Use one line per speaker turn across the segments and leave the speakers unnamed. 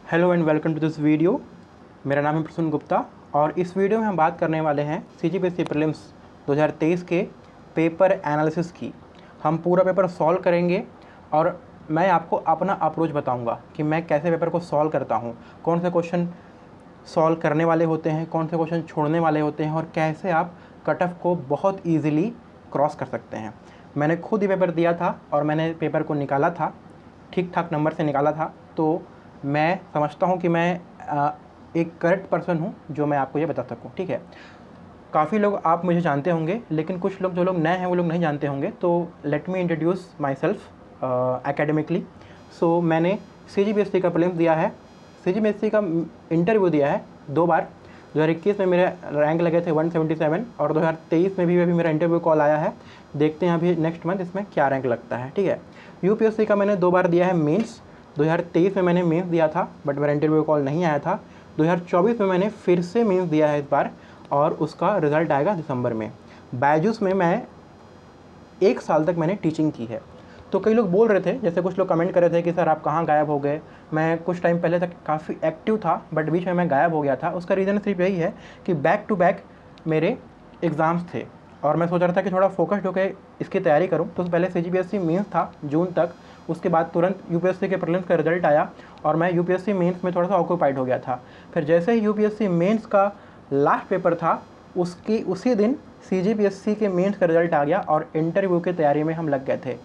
Hello and welcome to this video. मेरा नाम है प्रसून गुप्ता और इस वीडियो में हम बात करने वाले हैं सीजीपीएससी प्रीलिम्स 2023 के पेपर एनालिसिस की। हम पूरा पेपर सॉल्व करेंगे और मैं आपको अपना अप्रोच बताऊंगा कि मैं कैसे पेपर को सॉल्व करता हूं, कौन से क्वेश्चन सॉल्व करने वाले होते हैं, कौन से क्वेश्चन छोड़ने वाले होते हैं और कैसे आप कट ऑफ को बहुत ईजिली क्रॉस कर सकते हैं। मैंने खुद ही पेपर दिया था और मैंने पेपर को निकाला था, ठीक ठाक नंबर से निकाला था, तो मैं समझता हूँ कि मैं एक करेक्ट पर्सन हूँ जो मैं आपको ये बता सकूँ। ठीक है, काफ़ी लोग आप मुझे जानते होंगे लेकिन कुछ लोग जो लोग नए हैं वो लोग नहीं जानते होंगे, तो let me introduce myself academically. So मैंने सीजीपीएससी का प्रीलिम्स दिया है, सीजीपीएससी का इंटरव्यू दिया है 2 बार। 2021 में मेरे रैंक लगे थे 177 और 2023 में भी अभी मेरा इंटरव्यू कॉल आया है। देखते हैं अभी नेक्स्ट मंथ इसमें क्या रैंक लगता है। ठीक है, यूपीएससी का मैंने 2 बार दिया है मेंस। 2023 में मैंने मेंस दिया था बट मेरा इंटरव्यू कॉल नहीं आया था। 2024 में मैंने फिर से मेंस दिया है इस बार और उसका रिज़ल्ट आएगा दिसंबर में। बायजूस में मैं 1 साल तक मैंने टीचिंग की है। तो कई लोग बोल रहे थे, जैसे कुछ लोग कमेंट कर रहे थे कि सर आप कहाँ गायब हो गए। मैं कुछ टाइम पहले तक काफ़ी एक्टिव था बट बीच में मैं गायब हो गया था। उसका रीज़न सिर्फ यही है कि बैक टू बैक मेरे एग्ज़ाम्स थे और मैं सोच रहा था कि थोड़ा फोकस्ड होकर इसकी तैयारी करूं। तो पहले सीजीपीएससी मेंस था जून तक, उसके बाद तुरंत यूपीएससी के प्रीलिम्स का रिजल्ट आया और मैं यूपीएससी मेंस में थोड़ा सा ऑक्यूपाइड हो गया था। फिर जैसे ही यूपीएससी मेंस का लास्ट पेपर था उसी दिन सीजीपीएससी के मेंस का रिजल्ट आ गया और इंटरव्यू की तैयारी में हम लग गए थे।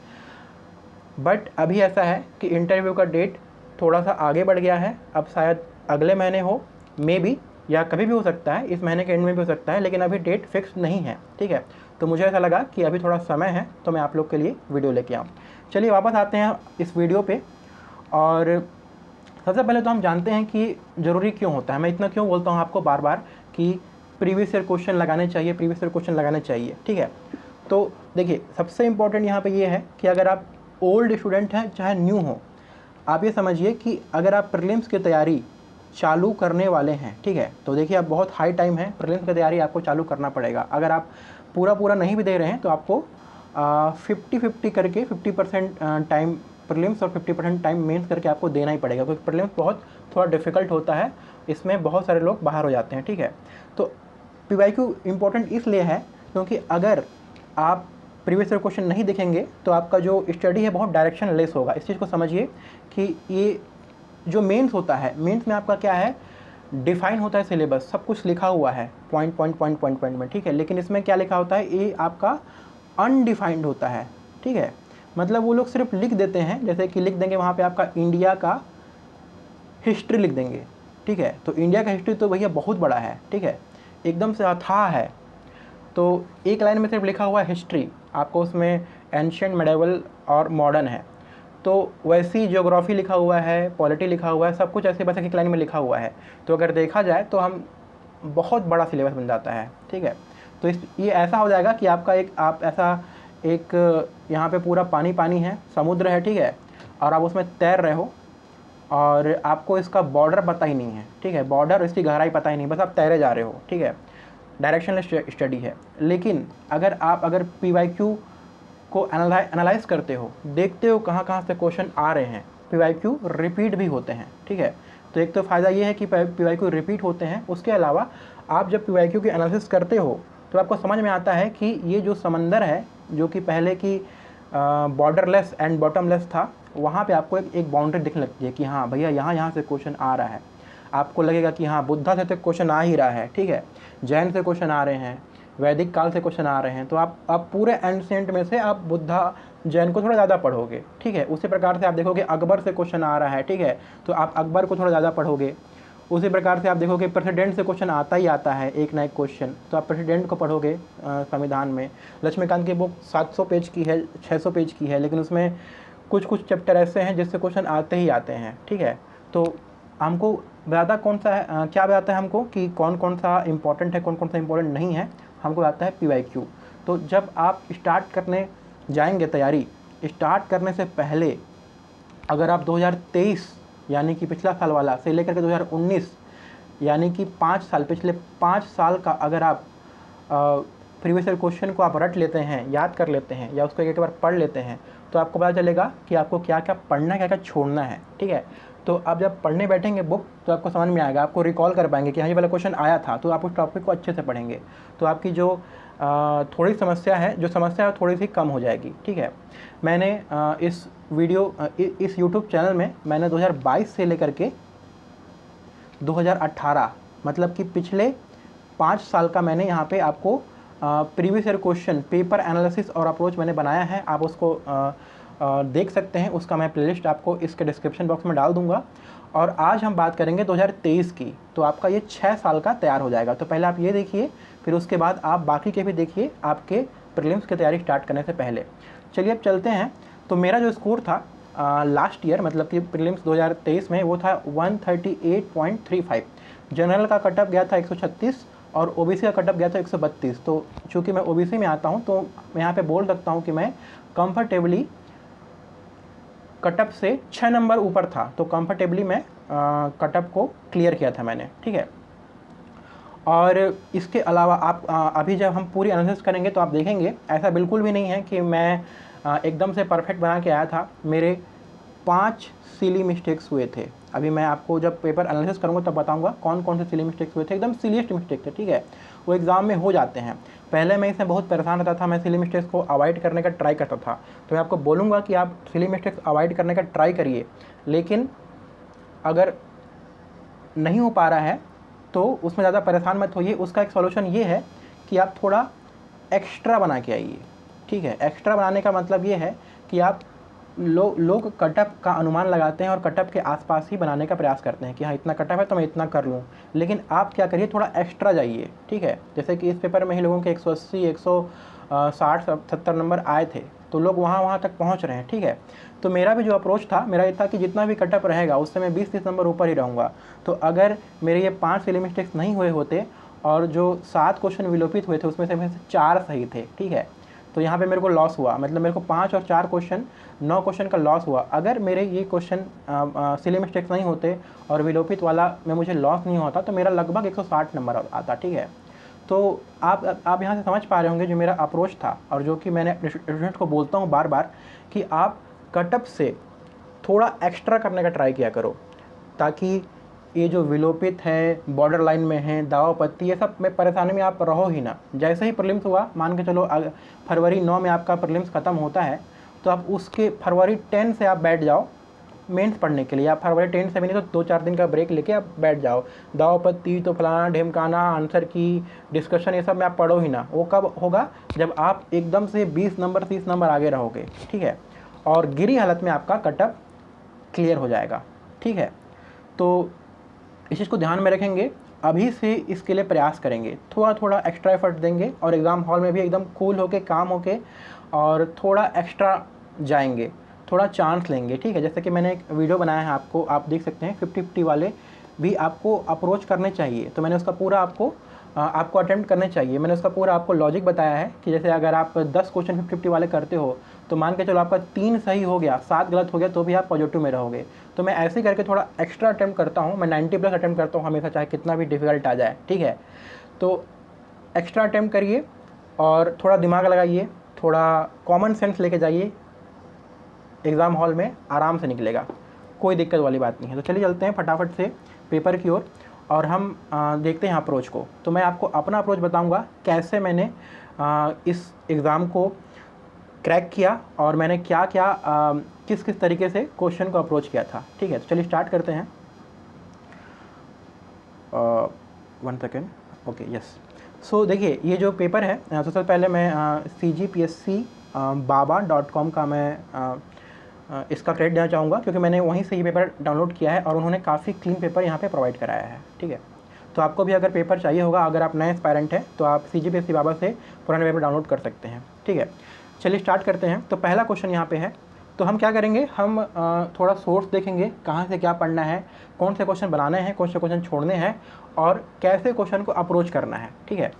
बट अभी ऐसा है कि इंटरव्यू का डेट थोड़ा सा आगे बढ़ गया है, अब शायद अगले महीने हो, मे बी, या कभी भी हो सकता है, इस महीने के एंड में भी हो सकता है, लेकिन अभी डेट फिक्स नहीं है। ठीक है, तो मुझे ऐसा लगा कि अभी थोड़ा समय है तो मैं आप लोग के लिए वीडियो लेके आऊँ। चलिए वापस आते हैं इस वीडियो पे। और सबसे पहले तो हम जानते हैं कि ज़रूरी क्यों होता है। मैं इतना क्यों बोलता हूँ आपको बार बार कि प्रीवियस ईयर क्वेश्चन लगाने चाहिए, प्रीवियस ईयर क्वेश्चन लगाने चाहिए। ठीक है, तो देखिए सबसे इम्पोर्टेंट यहाँ पे ये है कि अगर आप ओल्ड स्टूडेंट हैं चाहे न्यू हो, आप ये समझिए कि अगर आप प्रीलिम्स की तैयारी चालू करने वाले हैं, ठीक है, तो देखिए आप बहुत हाई टाइम है, प्रीलिम्स की तैयारी आपको चालू करना पड़ेगा। अगर आप पूरा नहीं भी दे रहे हैं तो आपको 50-50 करके 50% टाइम प्रीलिम्स और 50% टाइम मेंस करके आपको देना ही पड़ेगा, क्योंकि प्रीलिम्स बहुत थोड़ा डिफ़िकल्ट होता है, इसमें बहुत सारे लोग बाहर हो जाते हैं। ठीक है, तो पीवाईक्यू इम्पोर्टेंट इसलिए है क्योंकि अगर आप प्रीवियस ईयर क्वेश्चन नहीं देखेंगे तो आपका जो स्टडी है बहुत डायरेक्शन लेस होगा। इस चीज़ को समझिए कि ये जो मेंस होता है, मेंस में आपका क्या है, डिफाइन होता है सिलेबस, सब कुछ लिखा हुआ है पॉइंट में। ठीक है, लेकिन इसमें क्या लिखा होता है, ये आपका अनडिफाइंड होता है। ठीक है, मतलब वो लोग सिर्फ लिख देते हैं, जैसे कि लिख देंगे वहाँ पे आपका इंडिया का हिस्ट्री लिख देंगे। ठीक है, तो इंडिया का हिस्ट्री तो भैया बहुत बड़ा है, ठीक है, एकदम से अथाह है। तो एक लाइन में सिर्फ लिखा हुआ है हिस्ट्री, आपको उसमें एंशिएंट, मेडिवल और मॉडर्न है। तो वैसी ज्योग्राफी लिखा हुआ है, पॉलिटी लिखा हुआ है, सब कुछ ऐसे बस एक लाइन में लिखा हुआ है। तो अगर देखा जाए तो हम बहुत बड़ा सिलेबस बन जाता है। ठीक है, तो ये ऐसा हो जाएगा कि आपका यहाँ पे पूरा पानी है, समुद्र है, ठीक है, और आप उसमें तैर रहे हो और आपको इसका बॉर्डर पता ही नहीं है। ठीक है, बॉर्डर, इसकी गहराई पता ही नहीं, बस आप तैरे जा रहे हो। ठीक है, डायरेक्शनलेस स्टडी है। लेकिन अगर पीवाईक्यू को एनालाइज करते हो, देखते हो कहाँ से क्वेश्चन आ रहे हैं, पीवाईक्यू रिपीट भी होते हैं। ठीक है, तो एक तो फ़ायदा ये है कि पीवाईक्यू रिपीट होते हैं। उसके अलावा आप जब पीवाईक्यू की एनालिसिस करते हो तो आपको समझ में आता है कि ये जो समंदर है, जो कि पहले की बॉर्डरलेस एंड बॉटमलेस था, वहाँ पे आपको एक बाउंड्री दिखने लगती है कि हाँ भैया यहाँ से क्वेश्चन आ रहा है। आपको लगेगा कि हाँ बुद्धा से तो क्वेश्चन आ ही रहा है, ठीक है, जैन से क्वेश्चन आ रहे हैं, वैदिक काल से क्वेश्चन आ रहे हैं, तो आप पूरे एंशिएंट में से आप बुद्धा, जैन को थोड़ा ज़्यादा पढ़ोगे। ठीक है, उसी प्रकार से आप देखोगे अकबर से क्वेश्चन आ रहा है, ठीक है, तो आप अकबर को थोड़ा ज़्यादा पढ़ोगे। उसी प्रकार से आप देखोगे प्रेसिडेंट से क्वेश्चन आता ही आता है, एक ना एक क्वेश्चन, तो आप प्रेसिडेंट को पढ़ोगे। संविधान में लक्ष्मीकांत की बुक 700 पेज की है, 600 पेज की है, लेकिन उसमें कुछ चैप्टर ऐसे हैं जिससे क्वेश्चन आते ही आते हैं। ठीक है, तो हमको बताता कौन सा है, क्या बताता है हमको कि कौन सा इंपॉर्टेंट है, कौन सा इंपॉर्टेंट नहीं है, हमको आता है पीवाईक्यू। तो जब आप स्टार्ट करने जाएंगे तैयारी, स्टार्ट करने से पहले अगर आप 2023 यानी कि पिछला साल वाला से लेकर के 2019 यानी कि 5 साल, पिछले 5 साल का अगर आप प्रीवियस ईयर क्वेश्चन को आप रट लेते हैं, याद कर लेते हैं, या उसको एक बार पढ़ लेते हैं, तो आपको पता चलेगा कि आपको क्या क्या पढ़ना है, क्या क्या छोड़ना है। ठीक है, तो आप जब पढ़ने बैठेंगे बुक तो आपको समझ में आएगा, आपको रिकॉल कर पाएंगे कि हाँ ये वाला क्वेश्चन आया था, तो आप उस टॉपिक को अच्छे से पढ़ेंगे, तो आपकी जो थोड़ी समस्या है थोड़ी सी कम हो जाएगी। ठीक है, मैंने इस यूट्यूब चैनल में मैंने 2022 से लेकर के 2018 मतलब कि पिछले 5 साल का मैंने यहाँ पे आपको previous year question paper analysis और अप्रोच मैंने बनाया है, आप उसको देख सकते हैं। उसका मैं प्लेलिस्ट आपको इसके डिस्क्रिप्शन बॉक्स में डाल दूंगा। और आज हम बात करेंगे 2023 की, तो आपका ये 6 साल का तैयार हो जाएगा। तो पहले आप ये देखिए, फिर उसके बाद आप बाकी के भी देखिए आपके प्रीलिम्स की तैयारी स्टार्ट करने से पहले। चलिए अब चलते हैं। तो मेरा जो स्कोर था लास्ट ईयर मतलब कि प्रीलिम्स 2023 में वो था 138.35। जनरल का कटअप गया था 136 और ओबीसी का कटअप गया था 132। तो चूँकि मैं ओबीसी में आता हूँ तो मैं यहाँ पे बोल सकता हूँ कि मैं कंफर्टेबली कटअप से 6 नंबर ऊपर था। तो कंफर्टेबली मैं कटअप को क्लियर किया था मैंने। ठीक है, और इसके अलावा आप अभी जब हम पूरी एनालिसिस करेंगे तो आप देखेंगे ऐसा बिल्कुल भी नहीं है कि मैं एकदम से परफेक्ट बना के आया था। मेरे 5 सिली मिस्टेक्स हुए थे। अभी मैं आपको जब पेपर एनालिसिस करूँगा तब बताऊँगा कौन कौन से सिली मिस्टेक्स हुए थे। एकदम सिलीस्ट मिस्टेक थे। ठीक है, वो एग्ज़ाम में हो जाते हैं। पहले मैं इसमें बहुत परेशान रहता था, मैं सिली मिस्टेक्स को अवॉइड करने का ट्राई करता था। तो मैं आपको बोलूँगा कि आप सिली मिस्टेक्स अवॉइड करने का ट्राई करिए, लेकिन अगर नहीं हो पा रहा है तो उसमें ज़्यादा परेशान मत होइए। उसका एक सॉल्यूशन ये है कि आप थोड़ा एक्स्ट्रा बना के आइए। ठीक है, एक्स्ट्रा बनाने का मतलब ये है कि आप लोग कटअप का अनुमान लगाते हैं और कटअप के आसपास ही बनाने का प्रयास करते हैं कि हाँ इतना कटअप है तो मैं इतना कर लूँ, लेकिन आप क्या करिए थोड़ा एक्स्ट्रा जाइए। ठीक है, जैसे कि इस पेपर में ही लोगों के 180 160-70 नंबर आए थे, तो लोग वहाँ तक पहुँच रहे हैं। ठीक है, तो मेरा भी जो अप्रोच था मेरा ये था कि जितना भी कटअप रहेगा उससे मैं 20-30 नंबर ऊपर ही रहूँगा। तो अगर मेरे ये 5 सिली मिस्टेक्स नहीं हुए होते और जो 7 क्वेश्चन विलोपित हुए थे उसमें से 4 सही थे, ठीक है, तो यहाँ पे मेरे को लॉस हुआ, मतलब मेरे को 5 और 4 क्वेश्चन 9 क्वेश्चन का लॉस हुआ। अगर मेरे ये क्वेश्चन सिली मिस्टेक्स नहीं होते और विलोपित वाला में मुझे लॉस नहीं होता तो मेरा लगभग 160 नंबर आता। ठीक है, तो आप यहाँ से समझ पा रहे होंगे जो मेरा अप्रोच था और जो कि मैंने स्टूडेंट को बोलता हूँ बार बार कि आप कटअप से थोड़ा एक्स्ट्रा करने का ट्राई किया करो, ताकि ये जो विलोपित है, बॉर्डर लाइन में है, दावा पत्ती, ये सब में परेशानी में आप रहो ही ना। जैसे ही प्रीलिम्स हुआ, मान के चलो फरवरी 9 में आपका प्रीलिम्स ख़त्म होता है, तो आप उसके फरवरी 10 से आप बैठ जाओ मेंस पढ़ने के लिए। आप फरवरी 10 से भी नहीं तो 2-4 दिन का ब्रेक लेके आप बैठ जाओ। दावा पत्ती तो फलाना ढेमकाना, आंसर की डिस्कशन, ये सब में आप पढ़ो ही ना। वो कब होगा? जब आप एकदम से 20 नंबर 30 नंबर आगे रहोगे। ठीक है, और गिरी हालत में आपका कटअप क्लियर हो जाएगा। ठीक है, तो इस चीज़ को ध्यान में रखेंगे, अभी से इसके लिए प्रयास करेंगे, थोड़ा थोड़ा एक्स्ट्रा एफर्ट देंगे और एग्ज़ाम हॉल में भी एकदम कूल होके काम होके और थोड़ा एक्स्ट्रा जाएंगे, थोड़ा चांस लेंगे। ठीक है, जैसे कि मैंने एक वीडियो बनाया है, आपको आप देख सकते हैं 50-50 वाले भी आपको अप्रोच करने चाहिए। तो मैंने उसका पूरा आपको अटेम्प्ट करने चाहिए। मैंने उसका पूरा आपको लॉजिक बताया है कि जैसे अगर आप 10 क्वेश्चन 50-50 वाले करते हो तो मान के चलो आपका 3 सही हो गया, 7 गलत हो गया, तो भी आप पॉजिटिव में रहोगे। तो मैं ऐसे ही करके थोड़ा एक्स्ट्रा अटेम्प्ट करता हूँ। मैं 90+ अटेम्प्ट करता हूँ हमेशा, चाहे कितना भी डिफिकल्ट आ जाए। ठीक है, तो एक्स्ट्रा अटेम्प्ट करिए और थोड़ा दिमाग लगाइए, थोड़ा कॉमन सेंस लेके जाइए, एग्ज़ाम हॉल में आराम से निकलेगा, कोई दिक्कत वाली बात नहीं है। तो चलिए चलते हैं फटाफट से पेपर की ओर और हम देखते हैं अप्रोच को। तो मैं आपको अपना अप्रोच बताऊंगा कैसे मैंने इस एग्ज़ाम को क्रैक किया और मैंने क्या क्या किस किस तरीके से क्वेश्चन को अप्रोच किया था। ठीक है, तो चलिए स्टार्ट करते हैं। 1 सेकेंड, ओके, यस। सो देखिए ये जो पेपर है, सबसे पहले मैं cgpsc.baba.com का मैं इसका क्रेडिट देना चाहूँगा, क्योंकि मैंने वहीं से ये पेपर डाउनलोड किया है और उन्होंने काफ़ी क्लीन पेपर यहाँ पे प्रोवाइड कराया है। ठीक है, तो आपको भी अगर पेपर चाहिए होगा, अगर आप नए एस्पायरेंट हैं तो आप CGPSC बाबा से पुराने पेपर डाउनलोड कर सकते हैं। ठीक है, चलिए स्टार्ट करते हैं। तो पहला क्वेश्चन यहाँ पे है, तो हम क्या करेंगे, हम थोड़ा सोर्स देखेंगे, कहाँ से क्या पढ़ना है, कौन से क्वेश्चन बनाने हैं, कौन से क्वेश्चन छोड़ने हैं और कैसे क्वेश्चन को अप्रोच करना है। ठीक है,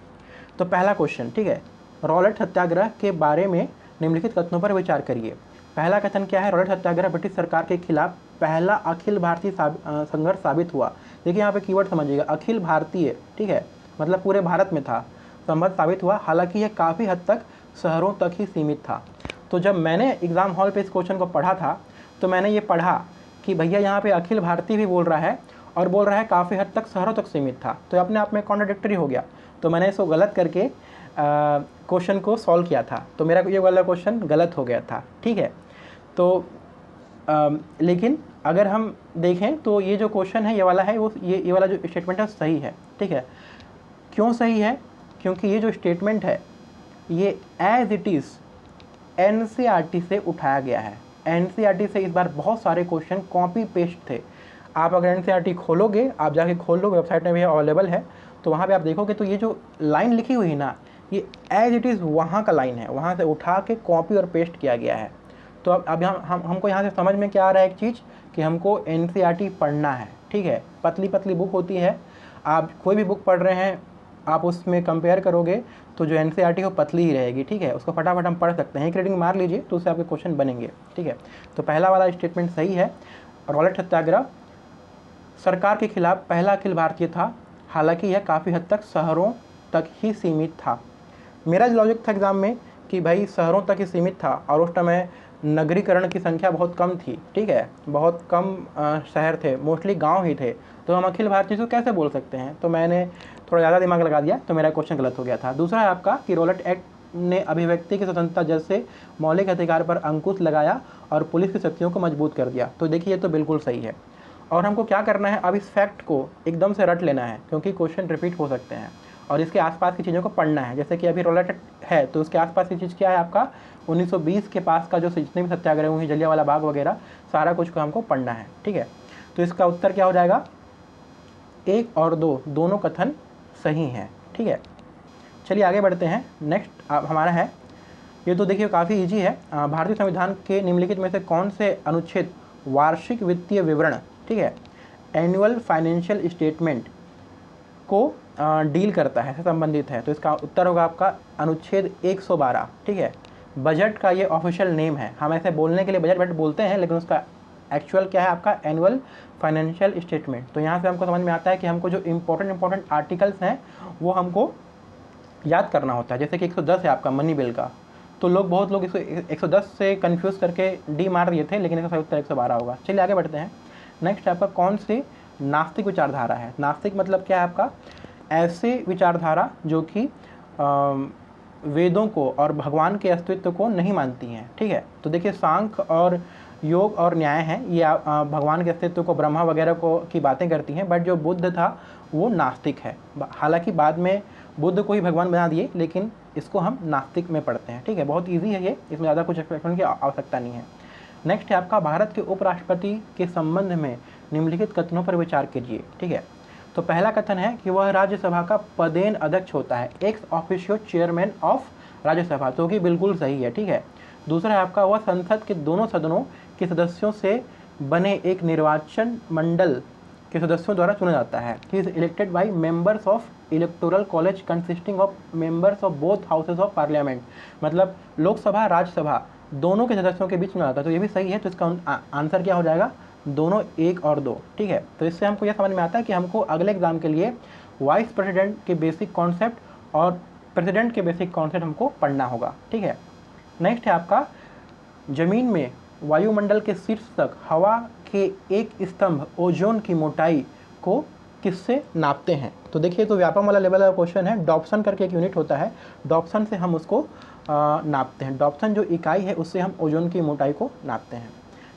तो पहला क्वेश्चन, ठीक है, रॉलेट सत्याग्रह के बारे में निम्नलिखित कथनों पर विचार करिए। पहला कथन क्या है? रॉलेट सत्याग्रह ब्रिटिश सरकार के खिलाफ पहला अखिल भारतीय संघर्ष साबित हुआ। देखिए यहाँ पे कीवर्ड समझिएगा, अखिल भारतीय। ठीक है, मतलब पूरे भारत में था, संघर्ष साबित हुआ। हालांकि यह काफ़ी हद तक शहरों तक ही सीमित था। तो जब मैंने एग्ज़ाम हॉल पे इस क्वेश्चन को पढ़ा था तो मैंने ये पढ़ा कि भैया यहाँ पे अखिल भारतीय भी बोल रहा है और बोल रहा है काफ़ी हद तक शहरों तक सीमित था, तो अपने आप में कॉन्ट्राडिक्टरी हो गया। तो मैंने इसको गलत करके क्वेश्चन को सॉल्व किया था, तो मेरा ये वाला क्वेश्चन गलत हो गया था, ठीक है। तो लेकिन अगर हम देखें तो ये जो क्वेश्चन है ये वाला है, वो ये वाला जो स्टेटमेंट है सही है, ठीक है। क्यों सही है? क्योंकि ये जो स्टेटमेंट है ये एज इट इज़ एनसीईआरटी से उठाया गया है। एनसीईआरटी से इस बार बहुत सारे क्वेश्चन कॉपी पेस्ट थे। आप अगर एनसीईआरटी खोलोगे, आप जाके खोल लो, वेबसाइट में भी अवेलेबल है, तो वहाँ पे आप देखोगे तो ये जो लाइन लिखी हुई है ना, ये एज इट इज़ वहाँ का लाइन है, वहाँ से उठा के कॉपी और पेस्ट किया गया है। तो अब हमको यहाँ से समझ में क्या आ रहा है एक चीज़, कि हमको एनसीईआरटी पढ़ना है, ठीक है। पतली पतली बुक होती है, आप कोई भी बुक पढ़ रहे हैं आप उसमें कंपेयर करोगे तो जो एनसीईआरटी वो पतली ही रहेगी, ठीक है। उसको फटाफट हम पढ़ सकते हैं, एक रीडिंग मार लीजिए तो उससे आपके क्वेश्चन बनेंगे, ठीक है। तो पहला वाला स्टेटमेंट सही है। रॉलेट सत्याग्रह सरकार के खिलाफ पहला अखिल भारतीय था, हालांकि यह काफ़ी हद तक शहरों तक ही सीमित था। मेरा जो लॉजिक था एग्ज़ाम में कि भाई शहरों तक ही सीमित था, और उस समय नगरीकरण की संख्या बहुत कम थी, ठीक है, बहुत कम शहर थे, मोस्टली गांव ही थे, तो हम अखिल भारतीय को कैसे बोल सकते हैं। तो मैंने थोड़ा ज़्यादा दिमाग लगा दिया, तो मेरा क्वेश्चन गलत हो गया था। दूसरा है आपका कि रॉलेट एक्ट ने अभिव्यक्ति की स्वतंत्रता जैसे मौलिक अधिकार पर अंकुश लगाया और पुलिस की शक्तियों को मजबूत कर दिया। तो देखिए ये तो बिल्कुल सही है। और हमको क्या करना है, अब इस फैक्ट को एकदम से रट लेना है, क्योंकि क्वेश्चन रिपीट हो सकते हैं, और इसके आसपास की चीज़ों को पढ़ना है। जैसे कि अभी रॉलेट है तो उसके आसपास की चीज़ क्या है आपका, 1920 के पास का जो जितने भी सत्याग्रह हुए, जलियांवाला बाग वगैरह, सारा कुछ को हमको पढ़ना है, ठीक है। तो इसका उत्तर क्या हो जाएगा, 1 और 2 दोनों कथन सही हैं, ठीक है। चलिए आगे बढ़ते हैं। नेक्स्ट हमारा है, ये तो देखिए काफ़ी इजी है। भारतीय संविधान के निम्नलिखित में से कौन से अनुच्छेद वार्षिक वित्तीय विवरण, ठीक है, एनुअल फाइनेंशियल स्टेटमेंट को डील करता है, संबंधित है। तो इसका उत्तर होगा आपका अनुच्छेद 112, ठीक है। बजट का ये ऑफिशियल नेम है, हम ऐसे बोलने के लिए बजट बोलते हैं, लेकिन उसका एक्चुअल क्या है आपका, एनुअल फाइनेंशियल स्टेटमेंट। तो यहाँ से हमको समझ में आता है कि हमको जो इंपॉर्टेंट आर्टिकल्स हैं वो हमको याद करना होता है। जैसे कि 110 है आपका मनी बिल का, तो बहुत लोग इसको 110 से कंफ्यूज करके डी मार दिए थे, लेकिन इसका सही उत्तर 112 होगा। चलिए आगे बढ़ते हैं। नेक्स्ट आपका कौन सी नास्तिक विचारधारा है। नास्तिक मतलब क्या है आपका, ऐसे विचारधारा जो कि वेदों को और भगवान के अस्तित्व को नहीं मानती हैं, ठीक है। तो देखिए सांख्य और योग और न्याय हैं, ये भगवान के अस्तित्व को, ब्रह्मा वगैरह को की बातें करती हैं, बट जो बुद्ध था वो नास्तिक है। हालांकि बाद में बुद्ध को ही भगवान बना दिए, लेकिन इसको हम नास्तिक में पढ़ते हैं, ठीक है। बहुत ईजी है ये, इसमें ज़्यादा कुछ एक्सप्लेनेशन की आवश्यकता नहीं है। नेक्स्ट है आपका भारत के उपराष्ट्रपति के संबंध में निम्नलिखित कथनों पर विचार कीजिए, ठीक है। तो पहला कथन है कि वह राज्यसभा का पदेन अध्यक्ष होता है, ex officio chairman of Rajya Sabha, तो कि बिल्कुल सही है, ठीक है। दूसरा है आपका वह संसद के दोनों सदनों के सदस्यों से बने एक निर्वाचन मंडल के सदस्यों द्वारा चुना जाता है। He is elected by members of electoral college consisting of members of both houses of parliament, मतलब लोकसभा राज्यसभा दोनों के सदस्यों के बीच चुना जाता है। तो ये भी सही है, तो इसका आंसर क्या हो जाएगा, दोनों 1 और 2, ठीक है। तो इससे हमको यह समझ में आता है कि हमको अगले एग्जाम के लिए वाइस प्रेसिडेंट के बेसिक कॉन्सेप्ट और प्रेसिडेंट के बेसिक कॉन्सेप्ट हमको पढ़ना होगा, ठीक है। नेक्स्ट है आपका जमीन में वायुमंडल के शीर्ष तक हवा के एक स्तंभ ओजोन की मोटाई को किससे नापते हैं। तो देखिए तो व्यापम वाला लेवल का क्वेश्चन है। डॉप्सन करके एक यूनिट होता है, डॉप्सन से हम उसको नापते हैं। डॉप्सन जो इकाई है उससे हम ओजोन की मोटाई को नापते हैं।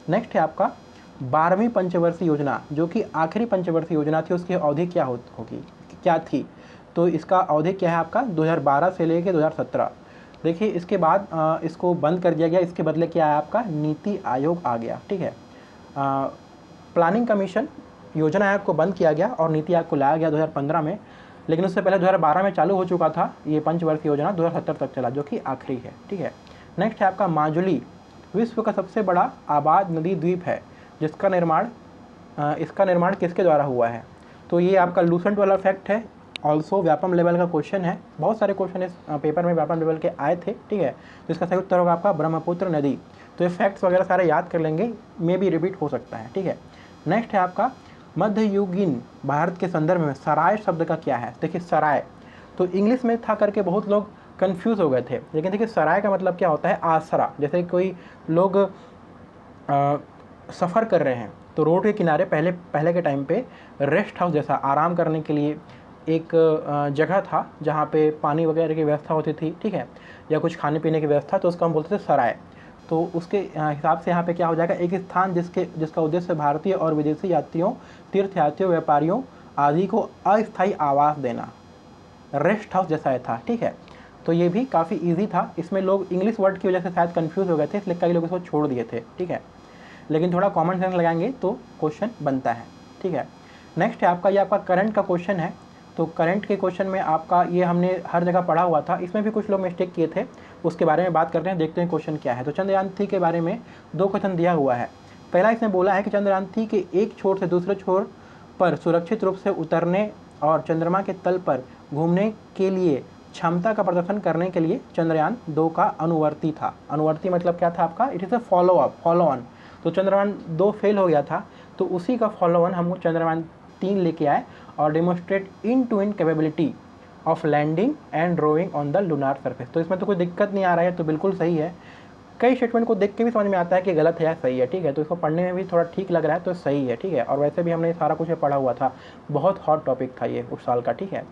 नेक्स्ट है आपका 12वीं पंचवर्षीय योजना, जो कि आखिरी पंचवर्षीय योजना थी, उसकी अवधि क्या होगी, क्या थी। तो इसका अवधि क्या है आपका 2012 से लेकर 2017। देखिए इसके बाद इसको बंद कर दिया गया, इसके बदले क्या है आपका नीति आयोग आ गया, ठीक है। प्लानिंग कमीशन योजना आयोग को बंद किया गया और नीति आयोग को लाया गया 2015 में, लेकिन उससे पहले 2012 में चालू हो चुका था ये पंचवर्षीय योजना, 2017 तक चला, जो कि आखिरी है, ठीक है। नेक्स्ट है आपका माजुली विश्व का सबसे बड़ा आबाद नदी द्वीप है, जिसका निर्माण इसका निर्माण किसके द्वारा हुआ है। तो ये आपका लूसेंट वाला फैक्ट है, ऑल्सो व्यापम लेवल का क्वेश्चन है। बहुत सारे क्वेश्चन इस पेपर में व्यापम लेवल के आए थे, ठीक है। तो इसका सही उत्तर होगा आपका ब्रह्मपुत्र नदी। तो ये फैक्ट्स वगैरह सारे याद कर लेंगे, मे भी रिपीट हो सकता है, ठीक है। नेक्स्ट है आपका मध्ययुगीन भारत के संदर्भ में सराय शब्द का क्या है। देखिए सराय तो इंग्लिश में था करके बहुत लोग कंफ्यूज हो गए थे, लेकिन देखिए सराय का मतलब क्या होता है, आसरा। जैसे कोई लोग सफ़र कर रहे हैं तो रोड के किनारे पहले के टाइम पे रेस्ट हाउस जैसा आराम करने के लिए एक जगह था जहाँ पे पानी वगैरह की व्यवस्था होती थी, ठीक है, या कुछ खाने पीने की व्यवस्था, तो उसको हम बोलते थे सराय। तो उसके हिसाब से यहाँ पे क्या हो जाएगा, एक स्थान जिसका उद्देश्य भारतीय और विदेशी यात्रियों, तीर्थयात्रियों, व्यापारियों आदि को अस्थायी आवास देना, रेस्ट हाउस जैसा था, ठीक है। तो ये भी काफ़ी ईजी था। इसमें लोग इंग्लिश वर्ड की वजह से शायद कन्फ्यूज़ हो गए थे, इसलिए कई लोग इसको छोड़ दिए थे, ठीक है, लेकिन थोड़ा कॉमन सेंस लगाएंगे तो क्वेश्चन बनता है, ठीक है। नेक्स्ट है आपका, ये आपका करंट का क्वेश्चन है। तो करंट के क्वेश्चन में आपका ये हमने हर जगह पढ़ा हुआ था, इसमें भी कुछ लोग मिस्टेक किए थे, उसके बारे में बात करते हैं, देखते हैं क्वेश्चन क्या है। तो चंद्रयान 3 के बारे में 2 क्वेश्चन दिया हुआ है। पहला इसमें बोला है कि चंद्रयान 3 के एक छोर से दूसरे छोर पर सुरक्षित रूप से उतरने और चंद्रमा के तल पर घूमने के लिए क्षमता का प्रदर्शन करने के लिए चंद्रयान 2 का अनुवर्ती था। अनुवर्ती मतलब क्या था आपका, it is a follow on. तो चंद्रयान 2 फेल हो गया था, तो उसी का फॉलो ऑन हम चंद्रयान 3 लेके आए और demonstrate end to end capability of landing and roving on the lunar surface. तो इसमें तो कोई दिक्कत नहीं आ रहा है, तो बिल्कुल सही है। कई स्टेटमेंट को देख के भी समझ में आता है कि गलत है या सही है, ठीक है, तो इसको पढ़ने में भी थोड़ा ठीक लग रहा है, तो सही है, ठीक है। और वैसे भी हमने सारा कुछ पढ़ा हुआ था, बहुत हॉट टॉपिक था ये उस साल का, ठीक है।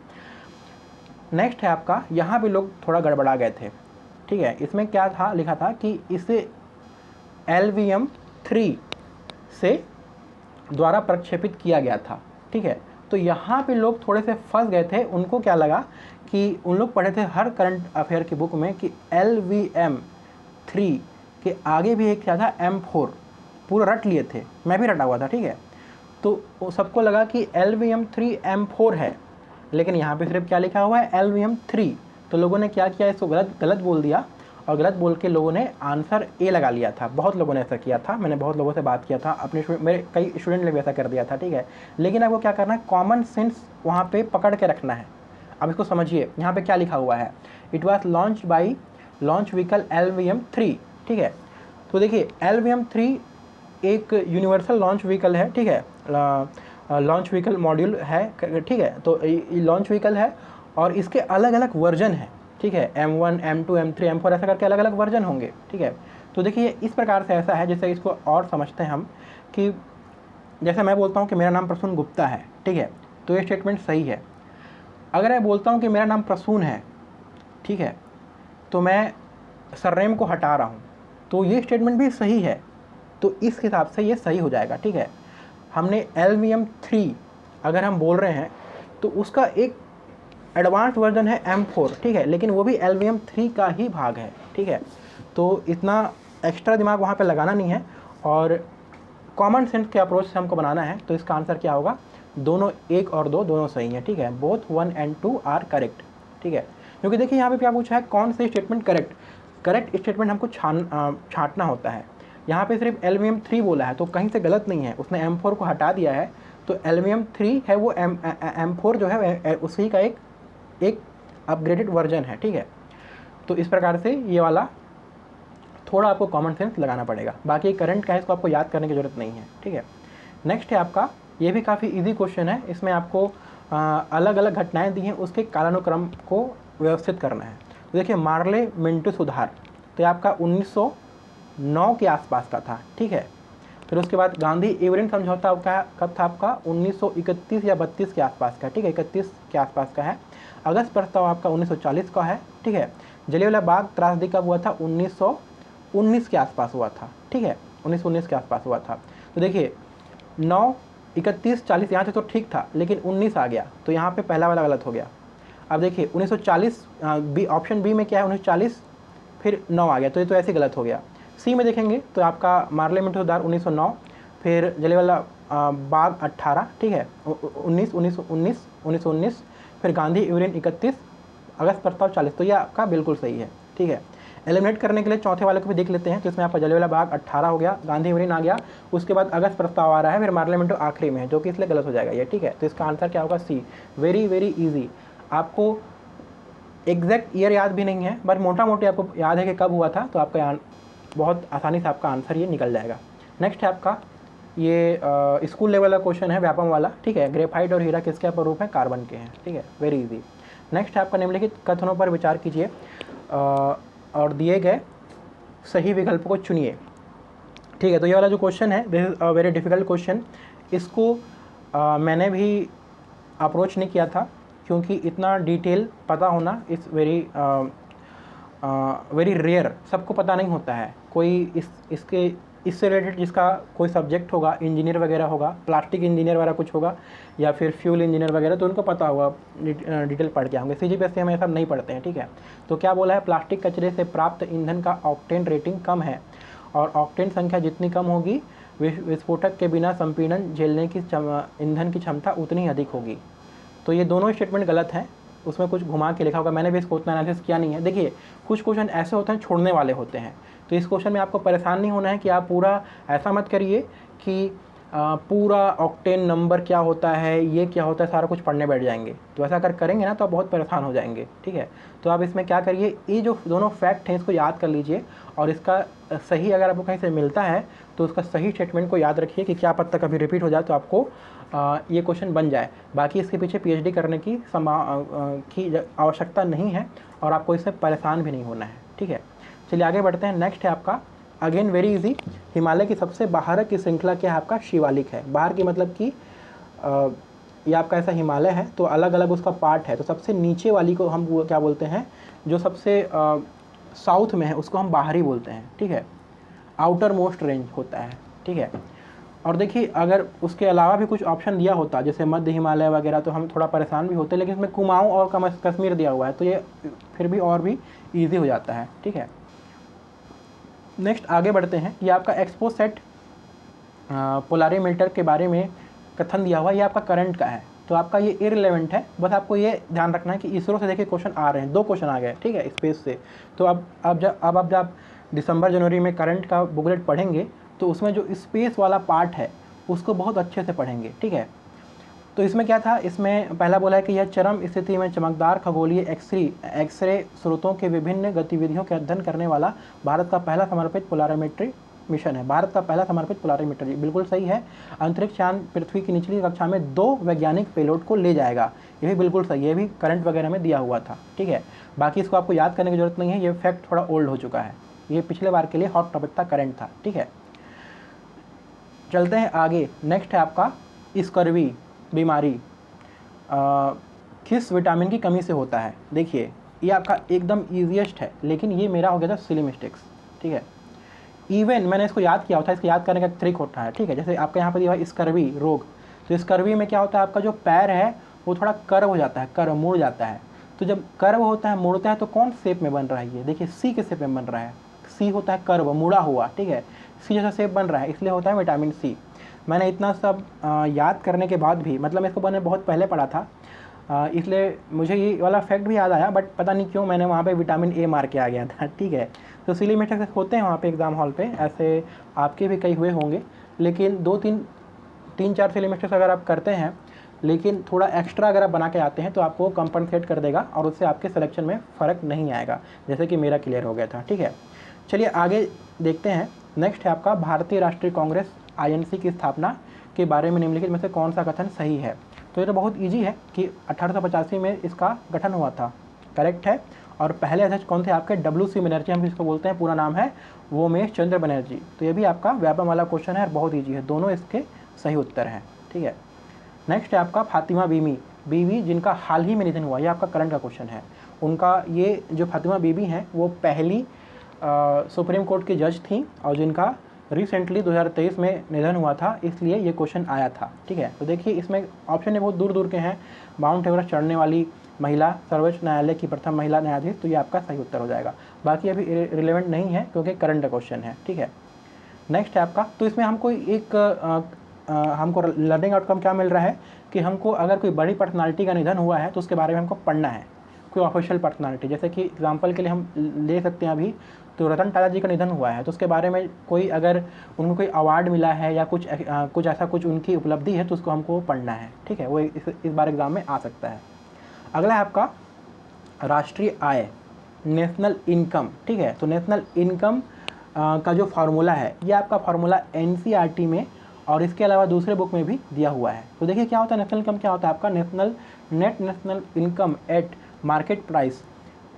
नेक्स्ट है आपका, यहाँ भी लोग थोड़ा गड़बड़ा गए थे, ठीक है। इसमें क्या था, लिखा था कि इसे LVM-3 से द्वारा प्रक्षेपित किया गया था, ठीक है। तो यहाँ पे लोग थोड़े से फंस गए थे, उनको क्या लगा कि उन लोग पढ़े थे हर करंट अफेयर की बुक में कि LVM-3 के आगे भी एक क्या था, M4, पूरा रट लिए थे, मैं भी रटा हुआ था, ठीक है। तो सबको लगा कि LVM-3 M4 है, लेकिन यहाँ पे सिर्फ क्या लिखा हुआ है, LVM-3। तो लोगों ने क्या किया, इसको गलत बोल दिया, और गलत बोल के लोगों ने आंसर ए लगा लिया था। बहुत लोगों ने ऐसा किया था, मैंने बहुत लोगों से बात किया था, अपने मेरे कई स्टूडेंट ने भी ऐसा कर दिया था, ठीक है। लेकिन आपको क्या करना है, कॉमन सेंस वहाँ पे पकड़ के रखना है। अब इसको समझिए, यहाँ पे क्या लिखा हुआ है, it was launch by launch vehicle LVM-3, ठीक है। तो देखिए LVM-3 एक यूनिवर्सल लॉन्च व्हीकल है, ठीक है, लॉन्च व्हीकल मॉड्यूल है, ठीक है। तो ये लॉन्च व्हीकल है और इसके अलग अलग वर्जन है, ठीक है, M1, M2, M3, M4 ऐसा करके अलग अलग वर्जन होंगे, ठीक है। तो देखिए इस प्रकार से ऐसा है, जैसे इसको और समझते हैं हम कि जैसे मैं बोलता हूँ कि मेरा नाम प्रसून गुप्ता है, ठीक है, तो ये स्टेटमेंट सही है। अगर मैं बोलता हूँ कि मेरा नाम प्रसून है, ठीक है, तो मैं सरनेम को हटा रहा हूँ, तो ये स्टेटमेंट भी सही है। तो इस हिसाब से ये सही हो जाएगा, ठीक है। हमने LVM-3 अगर हम बोल रहे हैं तो उसका एक एडवांस वर्जन है M4, ठीक है, लेकिन वो भी LVM-3 का ही भाग है, ठीक है। तो इतना एक्स्ट्रा दिमाग वहाँ पे लगाना नहीं है और कॉमन सेंस के अप्रोच से हमको बनाना है। तो इसका आंसर क्या होगा, दोनों 1 और 2 दोनों सही हैं, ठीक है, बोथ 1 and 2 आर करेक्ट, ठीक है। क्योंकि देखिए यहाँ पे क्या पूछा है, कौन से स्टेटमेंट करेक्ट स्टेटमेंट हमको छांटना होता है। यहाँ पे सिर्फ LVM-3 बोला है, तो कहीं से गलत नहीं है, उसने M4 को हटा दिया है, तो LVM-3 है वो M4 जो है उसी का एक अपग्रेडेड वर्जन है, ठीक है। तो इस प्रकार से ये वाला थोड़ा आपको कॉमन सेंस लगाना पड़ेगा, बाकी करंट का है, इसको आपको याद करने की ज़रूरत नहीं है, ठीक है। नेक्स्ट है आपका, ये भी काफ़ी इजी क्वेश्चन है, इसमें आपको अलग अलग घटनाएं दी हैं, उसके कालानुक्रम को व्यवस्थित करना है। तो देखिए मार्ले मिंटो सुधार, तो ये आपका 1909 के आसपास का था, ठीक है। फिर उसके बाद गांधी इवरिन समझौता कब था आपका, 1931 या 32 के आसपास का, ठीक है, 31 के आसपास का है। अगस्त प्रस्ताव आपका 1940 का है, ठीक है। जलियांवाला बाग त्रासदी कब हुआ था, 1919 के आसपास हुआ था, ठीक है, 1919 के आसपास हुआ था। तो देखिए 9, 31, 40 यहाँ से तो ठीक था, लेकिन 19 आ गया, तो यहाँ पे पहला वाला गलत हो गया। अब देखिए 1940 ऑप्शन बी में क्या है, 1940 फिर 9 आ गया, तो ये तो ऐसे गलत हो गया। सी में देखेंगे तो आपका मार्ले मिंटो सुधार 1909, फिर जलियांवाला बाग 18, ठीक है, 1919, फिर गांधी इवरिन 31, अगस्त प्रस्ताव 40, तो ये आपका बिल्कुल सही है, ठीक है। एलिमिनेट करने के लिए चौथे वाले को भी देख लेते हैं, तो इसमें आपका जलियांवाला बाग 18 हो गया, गांधी इवरिन आ गया, उसके बाद अगस्त प्रस्ताव आ रहा है, फिर मार्ले मिंटो आखिरी में है, जो कि इसलिए गलत हो जाएगा ये, ठीक है। तो इसका आंसर क्या होगा, सी। वेरी वेरी ईजी, आपको एग्जैक्ट ईयर याद भी नहीं है, बट मोटा मोटी आपको याद है कि कब हुआ था, तो आपका बहुत आसानी से आपका आंसर ये निकल जाएगा। नेक्स्ट है आपका ये स्कूल लेवल का क्वेश्चन है, व्यापम वाला, ठीक है। ग्रेफाइट और हीरा किसके अपरूप हैं, कार्बन के हैं, ठीक है, वेरी इजी। नेक्स्ट है आपका निम्नलिखित कथनों पर विचार कीजिए और दिए गए सही विकल्प को चुनिए। ठीक है। तो ये वाला जो क्वेश्चन है, this is a very difficult question. इसको मैंने भी अप्रोच नहीं किया था, क्योंकि इतना डिटेल पता होना इज़ वेरी रेयर, सबको पता नहीं होता है। कोई इससे रिलेटेड जिसका कोई सब्जेक्ट होगा, इंजीनियर वगैरह होगा, प्लास्टिक इंजीनियर वगैरह कुछ होगा, या फिर फ्यूल इंजीनियर वगैरह, तो उनको पता होगा, डिटेल पढ़ के होंगे। CGPSC में सब नहीं पढ़ते हैं, ठीक है। तो क्या बोला है, प्लास्टिक कचरे से प्राप्त ईंधन का ऑक्टेन रेटिंग कम है, और ऑक्टेन संख्या जितनी कम होगी, विस्फोटक के बिना संपीड़न झेलने की ईंधन की क्षमता उतनी अधिक होगी। तो ये दोनों स्टेटमेंट गलत हैं, उसमें कुछ घुमा के लिखा होगा, मैंने भी इसको उतना एनालिसिस किया नहीं है। देखिए, कुछ क्वेश्चन ऐसे होते हैं छोड़ने वाले होते हैं, तो इस क्वेश्चन में आपको परेशान नहीं होना है कि आप पूरा ऐसा मत करिए कि पूरा ऑक्टेन नंबर क्या होता है, ये क्या होता है, सारा कुछ पढ़ने बैठ जाएंगे। तो ऐसा अगर करेंगे ना तो आप बहुत परेशान हो जाएंगे, ठीक है। तो आप इसमें क्या करिए, ये जो दोनों फैक्ट हैं इसको याद कर लीजिए, और इसका सही अगर आपको कहीं से मिलता है तो उसका सही स्टेटमेंट को याद रखिए, कि क्या पता कभी रिपीट हो जाए तो आपको ये क्वेश्चन बन जाए। बाकी इसके पीछे PhD करने की आवश्यकता नहीं है, और आपको इससे परेशान भी नहीं होना है, ठीक है। चलिए आगे बढ़ते हैं। नेक्स्ट है आपका, अगेन वेरी इजी, हिमालय की सबसे बाहर की श्रृंखला क्या है आपका, शिवालिक है। बाहर की मतलब कि ये आपका ऐसा हिमालय है तो अलग अलग उसका पार्ट है, तो सबसे नीचे वाली को हम क्या बोलते हैं, जो सबसे साउथ में है उसको हम बाहरी बोलते हैं, ठीक है। आउटर मोस्ट रेंज होता है, ठीक है। और देखिए, अगर उसके अलावा भी कुछ ऑप्शन दिया होता जैसे मध्य हिमालय वगैरह, तो हम थोड़ा परेशान भी होते, लेकिन इसमें कुमाऊं और कश्मीर दिया हुआ है, तो ये फिर भी और भी ईजी हो जाता है, ठीक है। नेक्स्ट आगे बढ़ते हैं। ये आपका एक्सपोसेट पोलारीमीटर के बारे में कथन दिया हुआ, ये आपका करंट का है, तो आपका ये इररिलेवेंट है। बस आपको ये ध्यान रखना है कि इसरो से देखिए क्वेश्चन आ रहे हैं, 2 क्वेश्चन आ गए, ठीक है, स्पेस से। तो अब जब दिसंबर जनवरी में करंट का बुकलेट पढ़ेंगे तो उसमें जो स्पेस वाला पार्ट है उसको बहुत अच्छे से पढ़ेंगे, ठीक है। तो इसमें क्या था, इसमें पहला बोला है कि यह चरम स्थिति में चमकदार खगोलीय एक्सरे स्रोतों के विभिन्न गतिविधियों के अध्ययन करने वाला भारत का पहला समर्पित पोलारिमेट्री मिशन है। भारत का पहला समर्पित पोलारिमीटर, बिल्कुल सही है। अंतरिक्ष यान पृथ्वी की निचली कक्षा में 2 वैज्ञानिक पेलोड को ले जाएगा, ये भी बिल्कुल सही है, ये भी करंट वगैरह में दिया हुआ था, ठीक है। बाकी इसको आपको याद करने की जरूरत नहीं है, ये फैक्ट थोड़ा ओल्ड हो चुका है, ये पिछले बार के लिए हॉट टॉपिक था, करंट था, ठीक है। चलते हैं आगे। नेक्स्ट है आपका, स्कर्वी बीमारी किस विटामिन की कमी से होता है। देखिए, ये आपका एकदम ईजीएस्ट है, लेकिन ये मेरा हो गया था सिली मिस्टेक्स, ठीक है। इवन मैंने इसको याद किया होता है, इसको याद करने का ट्रिक होता है, ठीक है। जैसे आपके यहाँ पर दिया हुआ स्कर्वी रोग, तो स्कर्वी में क्या होता है, आपका जो पैर है वो थोड़ा कर्व हो जाता है, कर्व मुड़ जाता है। तो जब कर्व होता है, मुड़ता है, तो कौन शेप में बन रहा है, ये देखिए सी के शेप में बन रहा है, सी होता है कर्व, मुड़ा हुआ, ठीक है, सी जैसा शेप बन रहा है, इसलिए होता है विटामिन सी। मैंने इतना सब याद करने के बाद भी, मतलब इसको मैंने बहुत पहले पढ़ा था, इसलिए मुझे ये वाला फैक्ट भी याद आया, बट पता नहीं क्यों मैंने वहाँ पे विटामिन ए मार के आ गया था, ठीक है। तो सिली मिस्टेक्स होते हैं वहाँ पे एग्ज़ाम हॉल पे, ऐसे आपके भी कई हुए होंगे, लेकिन 2-3-4 सिली मिस्टेक्स अगर आप करते हैं, लेकिन थोड़ा एक्स्ट्रा अगर आप बना के आते हैं तो आपको कंपनसेट कर देगा, और उससे आपके सिलेक्शन में फ़र्क नहीं आएगा, जैसे कि मेरा क्लियर हो गया था, ठीक है। चलिए आगे देखते हैं। नेक्स्ट है आपका, भारतीय राष्ट्रीय कांग्रेस INC की स्थापना के बारे में निम्नलिखित में से कौन सा कथन सही है। तो ये तो बहुत इजी है कि 1885 में इसका गठन हुआ था, करेक्ट है। और पहले अध्यक्ष कौन थे आपके, WC बनर्जी हम इसको बोलते हैं, पूरा नाम है वोमेश चंद्र बनर्जी। तो ये भी आपका व्यापम वाला क्वेश्चन है और बहुत ईजी है, दोनों इसके सही उत्तर हैं, ठीक है। नेक्स्ट है आपका, फातिमा बीवी जिनका हाल ही में निधन हुआ, ये आपका करंट का क्वेश्चन है। उनका ये जो फातिमा बीवी हैं वो पहली सुप्रीम कोर्ट की जज थी, और जिनका रिसेंटली 2023 में निधन हुआ था, इसलिए ये क्वेश्चन आया था, ठीक है। तो देखिए, इसमें ऑप्शन बहुत दूर दूर के हैं। माउंट एवरेस्ट चढ़ने वाली महिला, सर्वोच्च न्यायालय की प्रथम महिला न्यायाधीश, तो ये आपका सही उत्तर हो जाएगा। बाकी अभी रिलेवेंट नहीं है क्योंकि करंट का क्वेश्चन है, ठीक है। नेक्स्ट है आपका, तो इसमें हमको हमको लर्निंग आउटकम क्या मिल रहा है कि हमको अगर कोई बड़ी पर्सनालिटी का निधन हुआ है तो उसके बारे में हमको पढ़ना है, कोई ऑफिशियल पर्सनालिटी। जैसे कि एग्जांपल के लिए हम ले सकते हैं, अभी तो रतन टाटा जी का निधन हुआ है, तो उसके बारे में कोई अगर उनको कोई अवार्ड मिला है या कुछ ऐसा कुछ उनकी उपलब्धि है तो उसको हमको पढ़ना है, ठीक है। वो इस बार एग्ज़ाम में आ सकता है। अगला है आपका, राष्ट्रीय आय, नेशनल इनकम, ठीक है। तो नेशनल इनकम का जो फार्मूला है, ये आपका फार्मूला NCERT में और इसके अलावा दूसरे बुक में भी दिया हुआ है। तो देखिए क्या होता है, नेशनल इनकम क्या होता है आपका, net national income eight market price.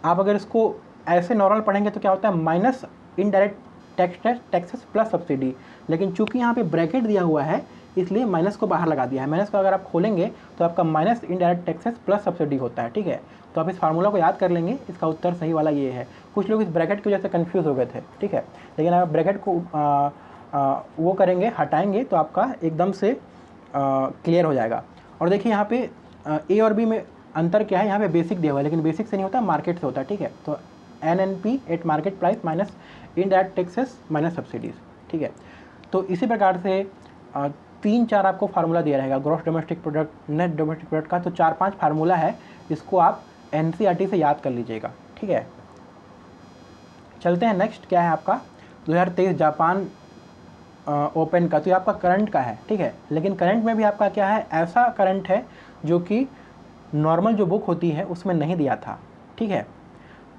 आप अगर इसको ऐसे नॉर्मल पढ़ेंगे तो क्या होता है, minus indirect taxes plus subsidy, लेकिन चूंकि यहाँ पे ब्रैकेट दिया हुआ है इसलिए माइनस को बाहर लगा दिया है। माइनस को अगर आप खोलेंगे तो आपका minus indirect taxes plus subsidy होता है, ठीक है। तो आप इस फार्मूला को याद कर लेंगे, इसका उत्तर सही वाला ये है। कुछ लोग इस ब्रैकेट की वजह से कन्फ्यूज़ हो गए थे, ठीक है, लेकिन अगर ब्रैकेट को वो करेंगे, हटाएंगे, तो आपका एकदम से क्लियर हो जाएगा। और देखिए यहाँ पे ए और बी में अंतर क्या है, यहाँ पे बेसिक दिया हुआ है, लेकिन बेसिक से नहीं होता, मार्केट से होता है, ठीक है। तो NNP eight market price minus indirect taxes minus subsidies, ठीक है। तो इसी प्रकार से 3-4 आपको फार्मूला दिया रहेगा, gross domestic product, net domestic product का। तो 4-5 फार्मूला है, इसको आप NCERT से याद कर लीजिएगा, ठीक है। चलते हैं नेक्स्ट, क्या है आपका 2023 जापान ओपन का। तो ये आपका करंट का है, ठीक है, लेकिन करंट में भी आपका क्या है, ऐसा करंट है जो कि नॉर्मल जो बुक होती है उसमें नहीं दिया था, ठीक है।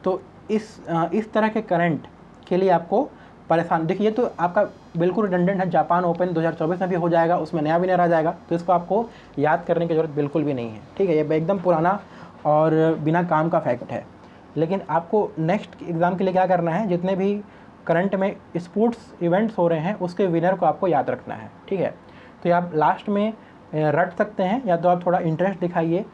तो इस तरह के करंट के लिए आपको परेशान, देखिए तो आपका बिल्कुल रिडंडेंट है, जापान ओपन 2024 में भी हो जाएगा, उसमें नया भी नहीं रह जाएगा, तो इसको आपको याद करने की ज़रूरत बिल्कुल भी नहीं है, ठीक है। ये एकदम पुराना और बिना काम का फैक्ट है। लेकिन आपको नेक्स्ट एग्ज़ाम के लिए क्या करना है, जितने भी करंट में स्पोर्ट्स इवेंट्स हो रहे हैं उसके विनर को आपको याद रखना है, ठीक है। तो ये आप लास्ट में रट सकते हैं, या तो आप थोड़ा इंटरेस्ट दिखाइए,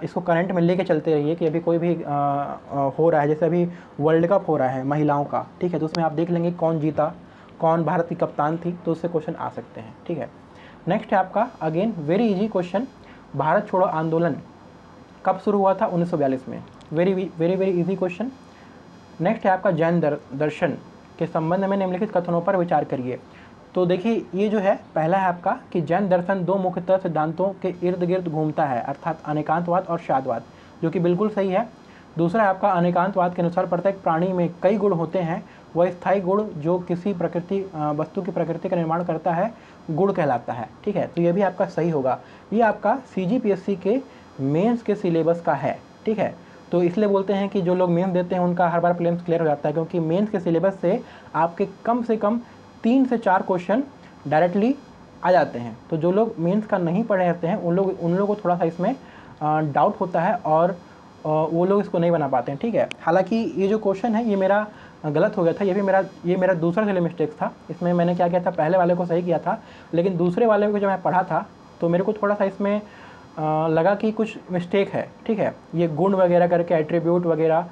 इसको करंट में लेके चलते रहिए कि अभी कोई भी हो रहा है, जैसे अभी वर्ल्ड कप हो रहा है महिलाओं का, ठीक है, तो उसमें आप देख लेंगे कौन जीता, कौन भारत की कप्तान थी, तो उससे क्वेश्चन आ सकते हैं, ठीक है। नेक्स्ट है आपका again very easy question, Bharat छोड़ो आंदोलन कब शुरू हुआ था, 1942 में। Very very easy question. Next है आपका जैन दर्शन के संबंध में निम्नलिखित कथनों पर विचार करिए। तो देखिए ये जो है पहला है आपका कि जैन दर्शन 2 मुख्यतः सिद्धांतों के इर्द गिर्द घूमता है, अर्थात अनेकांतवाद और शादवाद, जो कि बिल्कुल सही है। दूसरा है आपका अनेकांतवाद के अनुसार प्रत्येक प्राणी में कई गुण होते हैं, वह स्थायी गुण जो किसी वस्तु की प्रकृति का निर्माण करता है गुण कहलाता है, ठीक है। तो ये भी आपका सही होगा। ये आपका CGPSC के मेंस के सिलेबस का है, ठीक है। तो इसलिए बोलते हैं कि जो लोग मेंस देते हैं उनका हर बार प्रीलिम्स क्लियर हो जाता है, क्योंकि मेंस के सिलेबस से आपके कम से कम 3 से 4 क्वेश्चन डायरेक्टली आ जाते हैं। तो जो लोग मेंस का नहीं पढ़े रहते हैं उन लोगों को थोड़ा सा इसमें डाउट होता है और वो लोग इसको नहीं बना पाते हैं, ठीक है। हालांकि ये जो क्वेश्चन है ये मेरा गलत हो गया था, ये मेरा दूसरा से मिस्टेक था। इसमें मैंने क्या किया था, पहले वाले को सही किया था, लेकिन दूसरे वाले को जब मैं पढ़ा था तो मेरे को थोड़ा सा इसमें लगा कि कुछ मिस्टेक है, ठीक है। ये गुण वगैरह करके एट्रीब्यूट वगैरह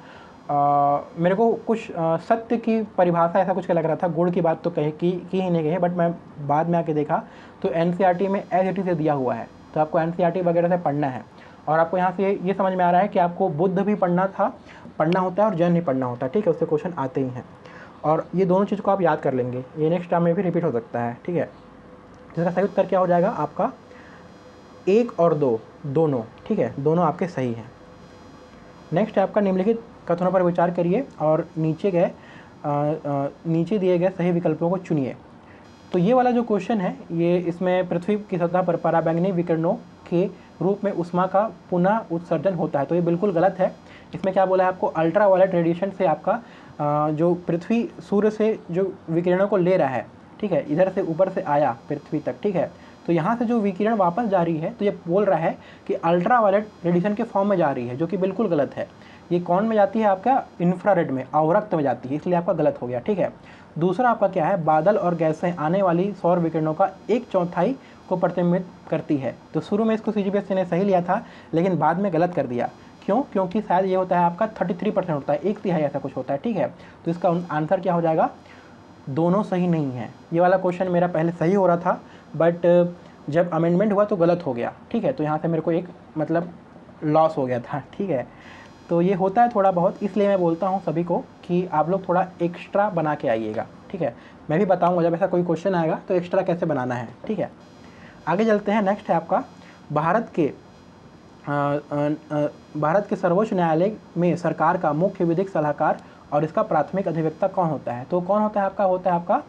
मेरे को कुछ सत्य की परिभाषा ऐसा कुछ का लग रहा था, गुण की बात तो की ही नहीं गई है, बट मैं बाद में आके देखा तो NCERT में एज इट इज़ दिया हुआ है। तो आपको NCERT वगैरह से पढ़ना है, और आपको यहाँ से ये समझ में आ रहा है कि आपको बुद्ध भी पढ़ना होता है और जैन नहीं पढ़ना होता, ठीक है, उससे क्वेश्चन आते ही हैं। और ये दोनों चीज़ को आप याद कर लेंगे, ये नेक्स्ट टाइम में भी रिपीट हो सकता है, ठीक है। जिसका सही उत्तर क्या हो जाएगा आपका 1 और 2 दोनों, ठीक है, दोनों आपके सही हैं। नेक्स्ट है आपका निम्नलिखित कथनों पर विचार करिए और नीचे दिए गए सही विकल्पों को चुनिए। तो ये वाला जो क्वेश्चन है, ये इसमें पृथ्वी की सतह पर पराबैंगनी विकिरणों के रूप में उष्मा का पुनः उत्सर्जन होता है, तो ये बिल्कुल गलत है। इसमें क्या बोला है आपको, अल्ट्रा वायलेट रेडिएशन से आपका जो पृथ्वी सूर्य से जो विकिरणों को ले रहा है, ठीक है, इधर से ऊपर से आया पृथ्वी तक, ठीक है, तो यहाँ से जो विकिरण वापस जा रही है तो ये बोल रहा है कि अल्ट्रा वायलेट रेडिएशन के फॉर्म में जा रही है, जो कि बिल्कुल गलत है। ये कौन में जाती है आपका, इंफ्रारेड में, अवरक्त में जाती है, इसलिए आपका गलत हो गया, ठीक है। दूसरा आपका क्या है, बादल और गैसें आने वाली सौर विकिरणों का 1/4 को प्रतिबिंबित करती है। तो शुरू में इसको CGPSC ने सही लिया था, लेकिन बाद में गलत कर दिया। क्यों? क्योंकि शायद ये होता है आपका 33% होता है, 1/3 ऐसा कुछ होता है, ठीक है। तो इसका आंसर क्या हो जाएगा, दोनों सही नहीं है। ये वाला क्वेश्चन मेरा पहले सही हो रहा था, बट जब अमेंडमेंट हुआ तो गलत हो गया, ठीक है। तो यहाँ से मेरे को एक मतलब लॉस हो गया था, ठीक है। तो ये होता है थोड़ा बहुत, इसलिए मैं बोलता हूँ सभी को कि आप लोग थोड़ा एक्स्ट्रा बना के आइएगा, ठीक है। मैं भी बताऊँगा जब ऐसा कोई क्वेश्चन आएगा तो एक्स्ट्रा कैसे बनाना है, ठीक है। आगे चलते हैं। नेक्स्ट है आपका भारत के सर्वोच्च न्यायालय में सरकार का मुख्य विधिक सलाहकार और इसका प्राथमिक अधिवक्ता कौन होता है। तो कौन होता है आपका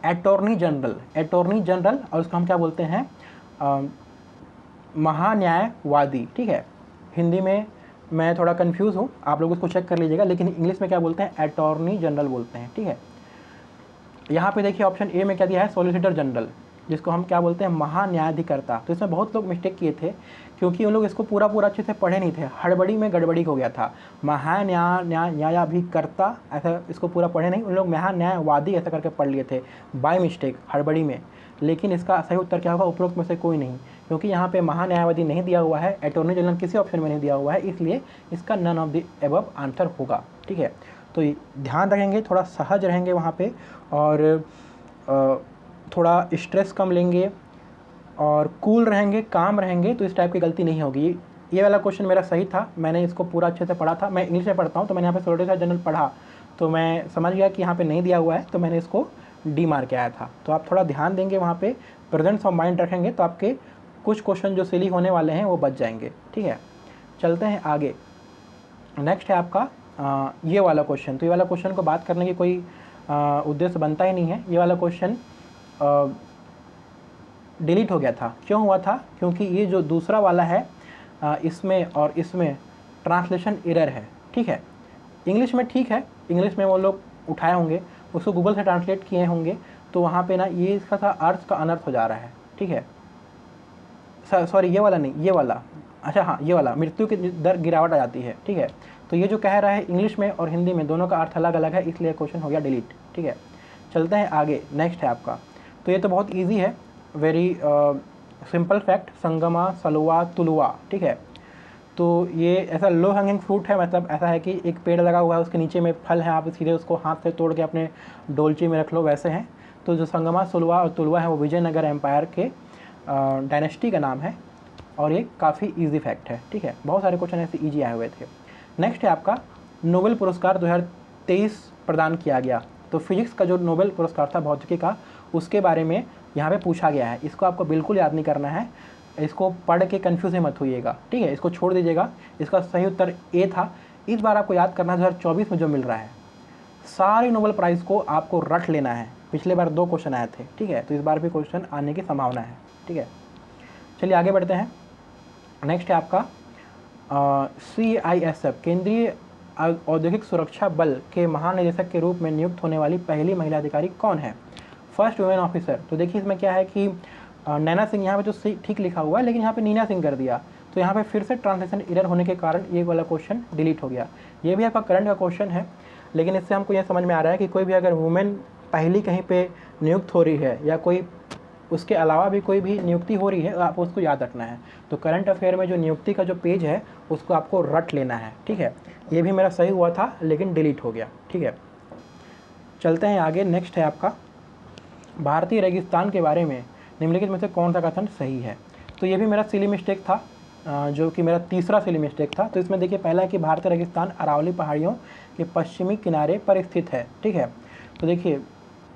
अटॉर्नी जनरल, और उसको हम क्या बोलते हैं, महान्यायवादी, ठीक है। हिंदी में मैं थोड़ा कंफ्यूज हूँ, आप लोग उसको चेक कर लीजिएगा, लेकिन इंग्लिश में क्या बोलते हैं, अटॉर्नी जनरल बोलते हैं, ठीक है। यहाँ पे देखिए ऑप्शन ए में क्या दिया है, सॉलिसिटर जनरल, जिसको हम क्या बोलते हैं, महान्यायाधिकर्ता। तो इसमें बहुत लोग मिस्टेक किए थे क्योंकि उन लोग इसको पूरा पूरा अच्छे से पढ़े नहीं थे, हड़बड़ी में गड़बड़ी हो गया था। न्यायाधिकर्ता ऐसा इसको पूरा पढ़े नहीं, उन लोग महान्यायवादी ऐसा करके पढ़ लिए थे बाय मिस्टेक, हड़बड़ी में। लेकिन इसका सही उत्तर क्या होगा, उपरोक्त में से कोई नहीं, क्योंकि यहाँ पे महान्यायवादी नहीं दिया हुआ है, अटॉर्नी जनरल किसी ऑप्शन में नहीं दिया हुआ है, इसलिए इसका none of the above answer होगा। ठीक है, तो ध्यान रखेंगे, थोड़ा सहज रहेंगे वहाँ पे, और थोड़ा स्ट्रेस कम लेंगे और कूल रहेंगे, काम रहेंगे, तो इस टाइप की गलती नहीं होगी। ये वाला क्वेश्चन मेरा सही था, मैंने इसको पूरा अच्छे से पढ़ा था। मैं इंग्लिश में पढ़ता हूँ तो मैंने यहाँ पे सॉलिसिटर जनरल पढ़ा, तो मैं समझ गया कि यहाँ पे नहीं दिया हुआ है, तो मैंने इसको डी मार के आया था। तो आप थोड़ा ध्यान देंगे वहाँ पे, प्रेजेंस ऑफ माइंड रखेंगे, तो आपके कुछ क्वेश्चन जो सिली होने वाले हैं वो बच जाएंगे। ठीक है, चलते हैं आगे। नेक्स्ट है आपका ये वाला क्वेश्चन। तो ये वाला क्वेश्चन को बात करने की कोई उद्देश्य बनता ही नहीं है। ये वाला क्वेश्चन डिलीट हो गया था। क्यों हुआ था, क्योंकि ये जो दूसरा वाला है इसमें और इसमें ट्रांसलेशन एरर है। ठीक है, इंग्लिश में ठीक है, इंग्लिश में वो लोग उठाए होंगे, उसको गूगल से ट्रांसलेट किए होंगे, तो वहाँ पे ना ये इसका था अर्थ का अनर्थ हो जा रहा है। ठीक है, सॉरी ये वाला नहीं, ये वाला, अच्छा हाँ ये वाला, मृत्यु की दर गिरावट आ जाती है। ठीक है, तो ये जो कह रहा है इंग्लिश में और हिंदी में दोनों का अर्थ अलग अलग है, इसलिए क्वेश्चन हो गया डिलीट। ठीक है, चलते हैं आगे। नेक्स्ट है आपका, तो ये तो बहुत ईजी है, वेरी सिंपल फैक्ट, संगमा सलुआ तुलुआ। ठीक है, तो ये ऐसा लो हैंगिंग फ्रूट है, मतलब ऐसा है कि एक पेड़ लगा हुआ है, उसके नीचे में फल है, आप सीधे उसको हाथ से तोड़ के अपने डोलची में रख लो, वैसे हैं। तो जो संगमा सलुआ और तुलुआ है वो विजयनगर एम्पायर के डायनेस्टी का नाम है, और ये काफ़ी इजी फैक्ट है। ठीक है, बहुत सारे क्वेश्चन ऐसे इजी आए हुए थे। नेक्स्ट है आपका, नोबेल पुरस्कार 2023 प्रदान किया गया। तो फिजिक्स का जो नोबेल पुरस्कार था भौतिकी का, उसके बारे में यहाँ पे पूछा गया है। इसको आपको बिल्कुल याद नहीं करना है, इसको पढ़ के कन्फ्यूज मत होइएगा। ठीक है, इसको छोड़ दीजिएगा। इसका सही उत्तर ए था। इस बार आपको याद करना है 2024 में जो मिल रहा है, सारे नोबेल प्राइज़ को आपको रट लेना है। पिछले बार 2 क्वेश्चन आए थे। ठीक है, तो इस बार भी क्वेश्चन आने की संभावना है। ठीक है, चलिए आगे बढ़ते हैं। नेक्स्ट है आपका CISF, केंद्रीय औद्योगिक सुरक्षा बल के महानिदेशक के रूप में नियुक्त होने वाली पहली महिला अधिकारी कौन है? First women officer. तो देखिए इसमें क्या है कि नैना सिंह, यहाँ पे तो ठीक लिखा हुआ है, लेकिन यहाँ पे नीना सिंह कर दिया, तो यहाँ पे फिर से ट्रांसलेशन एरर होने के कारण ये वाला क्वेश्चन डिलीट हो गया। ये भी आपका करंट का क्वेश्चन है, लेकिन इससे हमको ये समझ में आ रहा है कि कोई भी अगर वुमेन पहली कहीं पे नियुक्त हो रही है या कोई उसके अलावा भी कोई भी नियुक्ति हो रही है, आपको उसको याद रखना है। तो करंट अफेयर में जो नियुक्ति का जो पेज है उसको आपको रट लेना है। ठीक है, ये भी मेरा सही हुआ था लेकिन डिलीट हो गया। ठीक है, चलते हैं आगे। नेक्स्ट है आपका, भारतीय रेगिस्तान के बारे में निम्नलिखित में से कौन सा कथन सही है? तो ये भी मेरा सिली मिस्टेक था, जो कि मेरा तीसरा सिली मिस्टेक था। तो इसमें देखिए पहला है कि भारतीय रेगिस्तान अरावली पहाड़ियों के पश्चिमी किनारे पर स्थित है। ठीक है, तो देखिए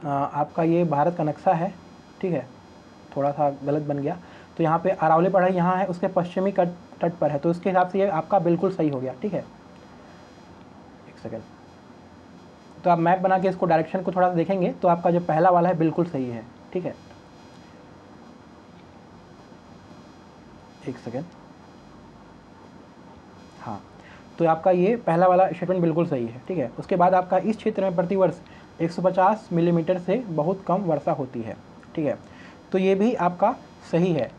आपका ये भारत का नक्शा है। ठीक है, थोड़ा सा गलत बन गया, तो यहाँ पे अरावली पहाड़ी यहाँ है, उसके पश्चिमी तट पर है, तो उसके हिसाब से ये आपका बिल्कुल सही हो गया। ठीक है, एक सेकेंड, तो आप मैप बना के इसको डायरेक्शन को थोड़ा सा देखेंगे तो आपका जो पहला वाला है बिल्कुल सही है। ठीक है, एक सेकेंड, हाँ, तो आपका ये पहला वाला स्टेटमेंट बिल्कुल सही है। ठीक है, उसके बाद आपका इस क्षेत्र में प्रतिवर्ष 150 मिलीमीटर से बहुत कम वर्षा होती है। ठीक है, तो ये भी आपका सही है।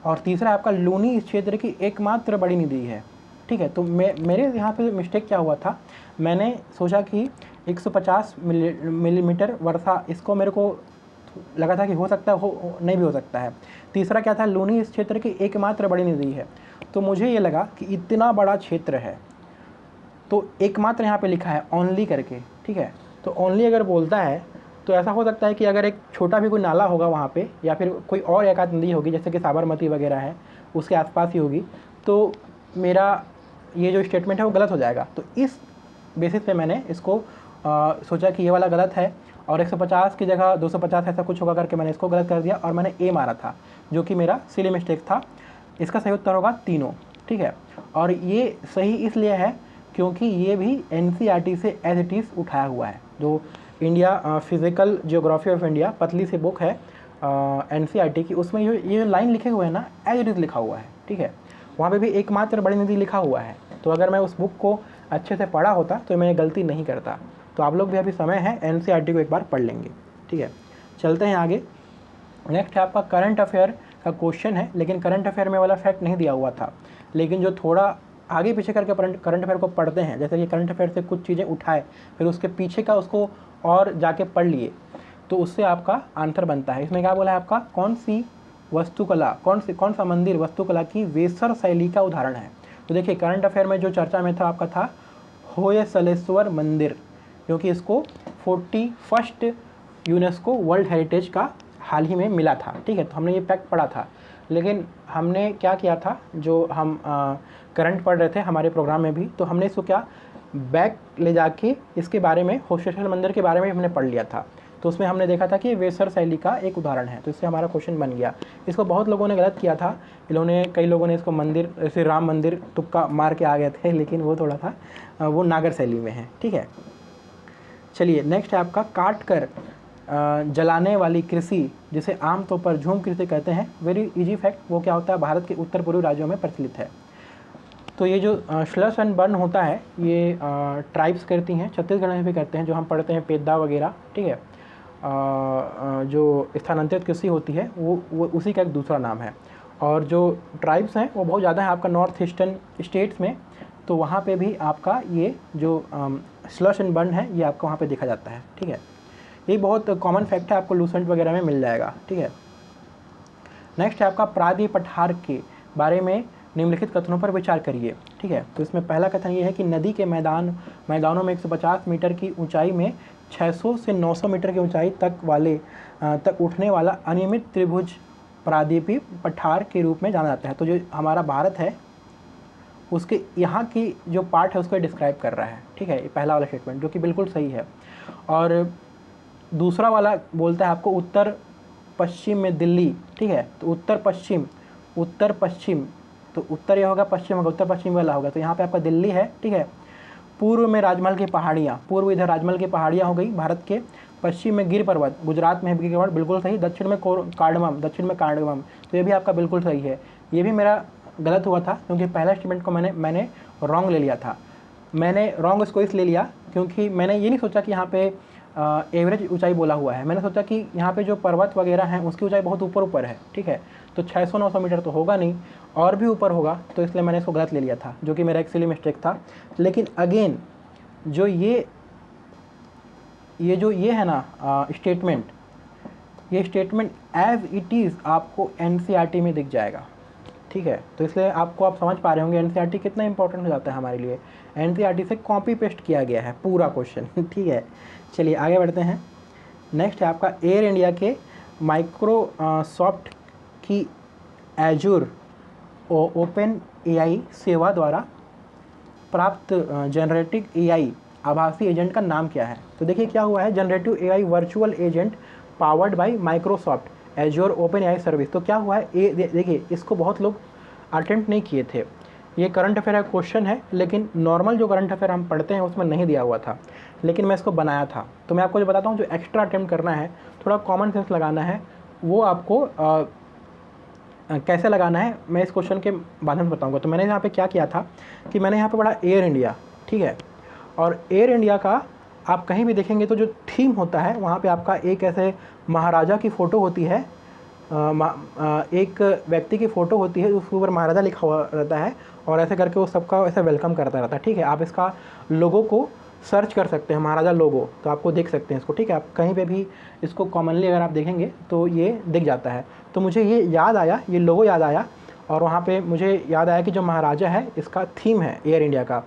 और तीसरा आपका लूनी इस क्षेत्र की एकमात्र बड़ी नदी है। ठीक है, तो मेरे यहाँ पे मिस्टेक क्या हुआ था, मैंने सोचा कि 150 मिलीमीटर वर्षा, इसको मेरे को लगा था कि हो सकता है, हो नहीं भी हो सकता है। तीसरा क्या था, लूनी इस क्षेत्र की एकमात्र बड़ी नदी है, तो मुझे ये लगा कि इतना बड़ा क्षेत्र है, तो एकमात्र यहाँ पे लिखा है ओनली करके। ठीक है, तो ओनली अगर बोलता है तो ऐसा हो सकता है कि अगर एक छोटा भी कोई नाला होगा वहाँ पे, या फिर कोई और एक आध नदी होगी जैसे कि साबरमती वगैरह है, उसके आसपास ही होगी, तो मेरा ये जो स्टेटमेंट है वो गलत हो जाएगा। तो इस बेसिस पे मैंने इसको सोचा कि ये वाला गलत है, और 150 की जगह 250 ऐसा कुछ होगा करके मैंने इसको गलत कर दिया, और मैंने ए मारा था, जो कि मेरा सिली मिस्टेक था। इसका सही उत्तर होगा तीनों। ठीक है, और ये सही इसलिए है क्योंकि ये भी NCERT से एज इट इज़ उठाया हुआ है। जो India physical geography of India पतली सी बुक है NCERT की, उसमें ये लाइन लिखे हुए हैं ना, एज इट इज़ लिखा हुआ है। ठीक है, वहाँ पे भी एकमात्र बड़ी नदी लिखा हुआ है, तो अगर मैं उस बुक को अच्छे से पढ़ा होता तो मैं गलती नहीं करता। तो आप लोग भी अभी समय है NCERT को एक बार पढ़ लेंगे। ठीक है, चलते हैं आगे। नेक्स्ट है आपका करंट अफेयर का क्वेश्चन है, लेकिन करंट अफेयर में वाला फैक्ट नहीं दिया हुआ था, लेकिन जो थोड़ा आगे पीछे करके करंट अफेयर को पढ़ते हैं, जैसे कि करंट अफेयर से कुछ चीज़ें उठाए फिर उसके पीछे का उसको और जाके पढ़ लिए, तो उससे आपका आंसर बनता है। इसमें क्या बोला है आपका, कौन सी वास्तुकला, कौन सा मंदिर वास्तुकला की वेसर शैली का उदाहरण है। तो देखिए करंट अफेयर में जो चर्चा में था आपका था होयसलेश्वर मंदिर, क्योंकि इसको 41 यूनेस्को वर्ल्ड हेरिटेज का हाल ही में मिला था। ठीक है, तो हमने ये फैक्ट पढ़ा था, लेकिन हमने क्या किया था, जो हम करंट पढ़ रहे थे हमारे प्रोग्राम में भी, तो हमने इसको क्या बैक ले जाके इसके बारे में, होयसलेश्वर मंदिर के बारे में हमने पढ़ लिया था। तो उसमें हमने देखा था कि वेसर शैली का एक उदाहरण है, तो इससे हमारा क्वेश्चन बन गया। इसको बहुत लोगों ने गलत किया था, इन्होंने, कई लोगों ने इसको मंदिर, जैसे राम मंदिर तुक्का मार के आ गए थे, लेकिन वो थोड़ा था वो नागर शैली में है। ठीक है, चलिए नेक्स्ट है आपका काट कर जलाने वाली कृषि, जिसे आमतौर पर झूम कृषि कहते हैं। वेरी इजी फैक्ट, वो क्या होता है, भारत के उत्तर पूर्वी राज्यों में प्रचलित है। तो ये जो स्लश एंड बर्न होता है, ये ट्राइब्स करती हैं, छत्तीसगढ़ में भी करते हैं, जो हम पढ़ते हैं पेद्दा वगैरह। ठीक है, जो स्थानांतरित कृषि होती है वो उसी का एक दूसरा नाम है। और जो ट्राइब्स हैं वो बहुत ज़्यादा है आपका नॉर्थ ईस्टर्न स्टेट्स में, तो वहाँ पे भी आपका ये जो स्लश एंड बर्न है ये आपको वहाँ पे देखा जाता है। ठीक है, ये बहुत कॉमन फैक्ट है, आपको लूसेंट वगैरह में मिल जाएगा। ठीक है, नेक्स्ट है आपका प्रादि पठार के बारे में निम्नलिखित कथनों पर विचार करिए। ठीक है, तो इसमें पहला कथन ये है कि नदी के मैदानों में 150 मीटर की ऊंचाई में 600 से 900 मीटर की ऊंचाई तक उठने वाला अनियमित त्रिभुज प्रादीपी पठार के रूप में जाना जाता है। तो जो हमारा भारत है उसके यहाँ की जो पार्ट है उसको डिस्क्राइब कर रहा है। ठीक है, ये पहला वाला स्टेटमेंट जो कि बिल्कुल सही है। और दूसरा वाला बोलता है आपको उत्तर पश्चिम में दिल्ली। ठीक है, तो उत्तर पश्चिम, तो उत्तर ये होगा, पश्चिम होगा, उत्तर पश्चिम वाला होगा, तो यहाँ पे आपका दिल्ली है। ठीक है, पूर्व में राजमहल की पहाड़ियाँ, पूर्व इधर राजमहल की पहाड़ियाँ हो गई भारत के, पश्चिम में गिर पर्वत, गुजरात में है गिर पर्वत, बिल्कुल सही, दक्षिण में कार्डमम, तो ये भी आपका बिल्कुल सही है। ये भी मेरा गलत हुआ था, क्योंकि पहला स्टेटमेंट को मैंने रॉन्ग ले लिया था। मैंने रॉन्ग इसको इसलिए लिया क्योंकि मैंने ये नहीं सोचा कि यहाँ पे एवरेज ऊंचाई बोला हुआ है, मैंने सोचा कि यहाँ पे जो पर्वत वगैरह हैं उसकी ऊंचाई बहुत ऊपर है। ठीक है, तो 600-900 मीटर तो होगा नहीं, और भी ऊपर होगा, तो इसलिए मैंने इसको गलत ले लिया था, जो कि मेरा एक सिली मिस्टेक था। लेकिन अगेन जो ये है ना स्टेटमेंट, ये स्टेटमेंट एज इट इज़ आपको एनसीईआरटी में दिख जाएगा। ठीक है, तो इसलिए आप समझ पा रहे होंगे एनसीईआरटी कितना इंपॉर्टेंट हो जाता है हमारे लिए। एनसीईआरटी से कॉपी पेस्ट किया गया है पूरा क्वेश्चन। ठीक है, चलिए आगे बढ़ते हैं। नेक्स्ट है आपका एयर इंडिया के माइक्रोसॉफ्ट की एजूर ओपन एआई सेवा द्वारा प्राप्त जनरेटिव एआई आभासी एजेंट का नाम क्या है। तो देखिए क्या हुआ है, generative AI virtual agent powered by Microsoft Azure open AI service. तो क्या हुआ है, देखिए इसको बहुत लोग अटेम्प्ट नहीं किए थे। ये करंट अफेयर का क्वेश्चन है, लेकिन नॉर्मल जो करंट अफेयर हम पढ़ते हैं उसमें नहीं दिया हुआ था, लेकिन मैं इसको बनाया था। तो मैं आपको जो बताता हूँ, जो एक्स्ट्रा अटेम्प्ट करना है, थोड़ा कॉमन सेंस लगाना है, वो आपको कैसे लगाना है मैं इस क्वेश्चन के बाद में बताऊंगा। तो मैंने यहाँ पे क्या किया था कि मैंने यहाँ पे पढ़ा एयर इंडिया। ठीक है, और एयर इंडिया का आप कहीं भी देखेंगे तो जो थीम होता है वहाँ पे आपका एक ऐसे महाराजा की फ़ोटो होती है, एक व्यक्ति की फ़ोटो होती है, उसके ऊपर महाराजा लिखा हुआ रहता है, और ऐसे करके वो सबका ऐसे वेलकम करता रहता है। ठीक है, आप इसका लोगो को सर्च कर सकते हैं, महाराजा लोगो, तो आपको देख सकते हैं इसको। ठीक है, आप कहीं पे भी इसको कॉमनली अगर आप देखेंगे तो ये दिख जाता है। तो मुझे ये याद आया, ये लोगो याद आया, और वहाँ पे मुझे याद आया कि जो महाराजा है इसका थीम है एयर इंडिया का,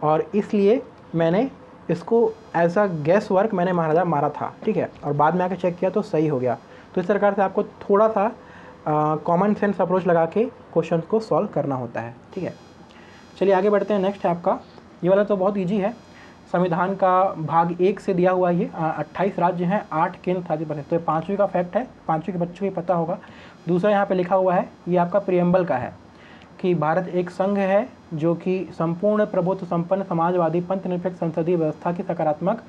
और इसलिए मैंने इसको एज अ गेस वर्क मैंने महाराजा मारा था। ठीक है, और बाद में आके चेक किया तो सही हो गया। तो इस प्रकार से आपको थोड़ा सा कॉमन सेंस अप्रोच लगा के क्वेश्चन को सॉल्व करना होता है। ठीक है, चलिए आगे बढ़ते हैं। नेक्स्ट है आपका, ये वाला तो बहुत ईजी है, संविधान का भाग 1 से दिया हुआ ये 28 राज्य हैं, 8 केंद्र शासित प्रदेश। तो ये 5वीं का फैक्ट है, 5वीं के बच्चों को पता होगा। दूसरा यहाँ पे लिखा हुआ है, ये आपका प्रियम्बल का है कि भारत एक संघ है जो कि संपूर्ण प्रभुत्व संपन्न समाजवादी पंथनिरपेक्ष संसदीय व्यवस्था की सकारात्मक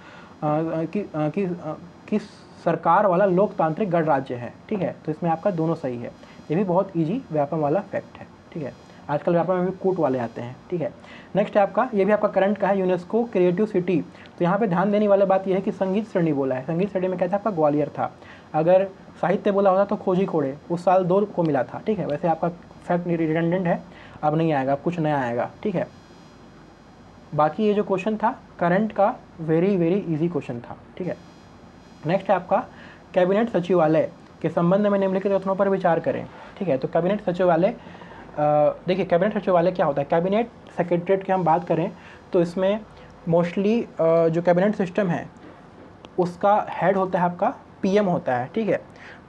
की सरकार वाला लोकतांत्रिक गणराज्य है। ठीक है, तो इसमें आपका दोनों सही है। ये भी बहुत ईजी व्यापम वाला फैक्ट है। ठीक है, आजकल व्यापार में भी कूट वाले आते हैं। ठीक है, नेक्स्ट है आपका, ये भी आपका करंट का है, यूनेस्को क्रिएटिव सिटी। तो यहाँ पे ध्यान देने वाली बात यह है कि संगीत श्रेणी बोला है, संगीत श्रेणी में क्या था आपका ग्वालियर था। अगर साहित्य बोला होता तो खोजी खोड़े उस साल 2 को मिला था, ठीक है। वैसे आपका फैक्ट रिडंडेंट है, अब नहीं आएगा, अब कुछ नया आएगा, ठीक है। बाकी ये जो क्वेश्चन था करंट का वेरी इजी क्वेश्चन था, ठीक है। नेक्स्ट है आपका कैबिनेट सचिवालय के संबंध में निम्नलिखित कथनों पर विचार करें, ठीक है। तो कैबिनेट सचिवालय, देखिए कैबिनेट सचिवालय क्या होता है। कैबिनेट सेक्रेटरीट की हम बात करें तो इसमें मोस्टली जो कैबिनेट सिस्टम है उसका हेड होता है आपका पीएम होता है, ठीक है।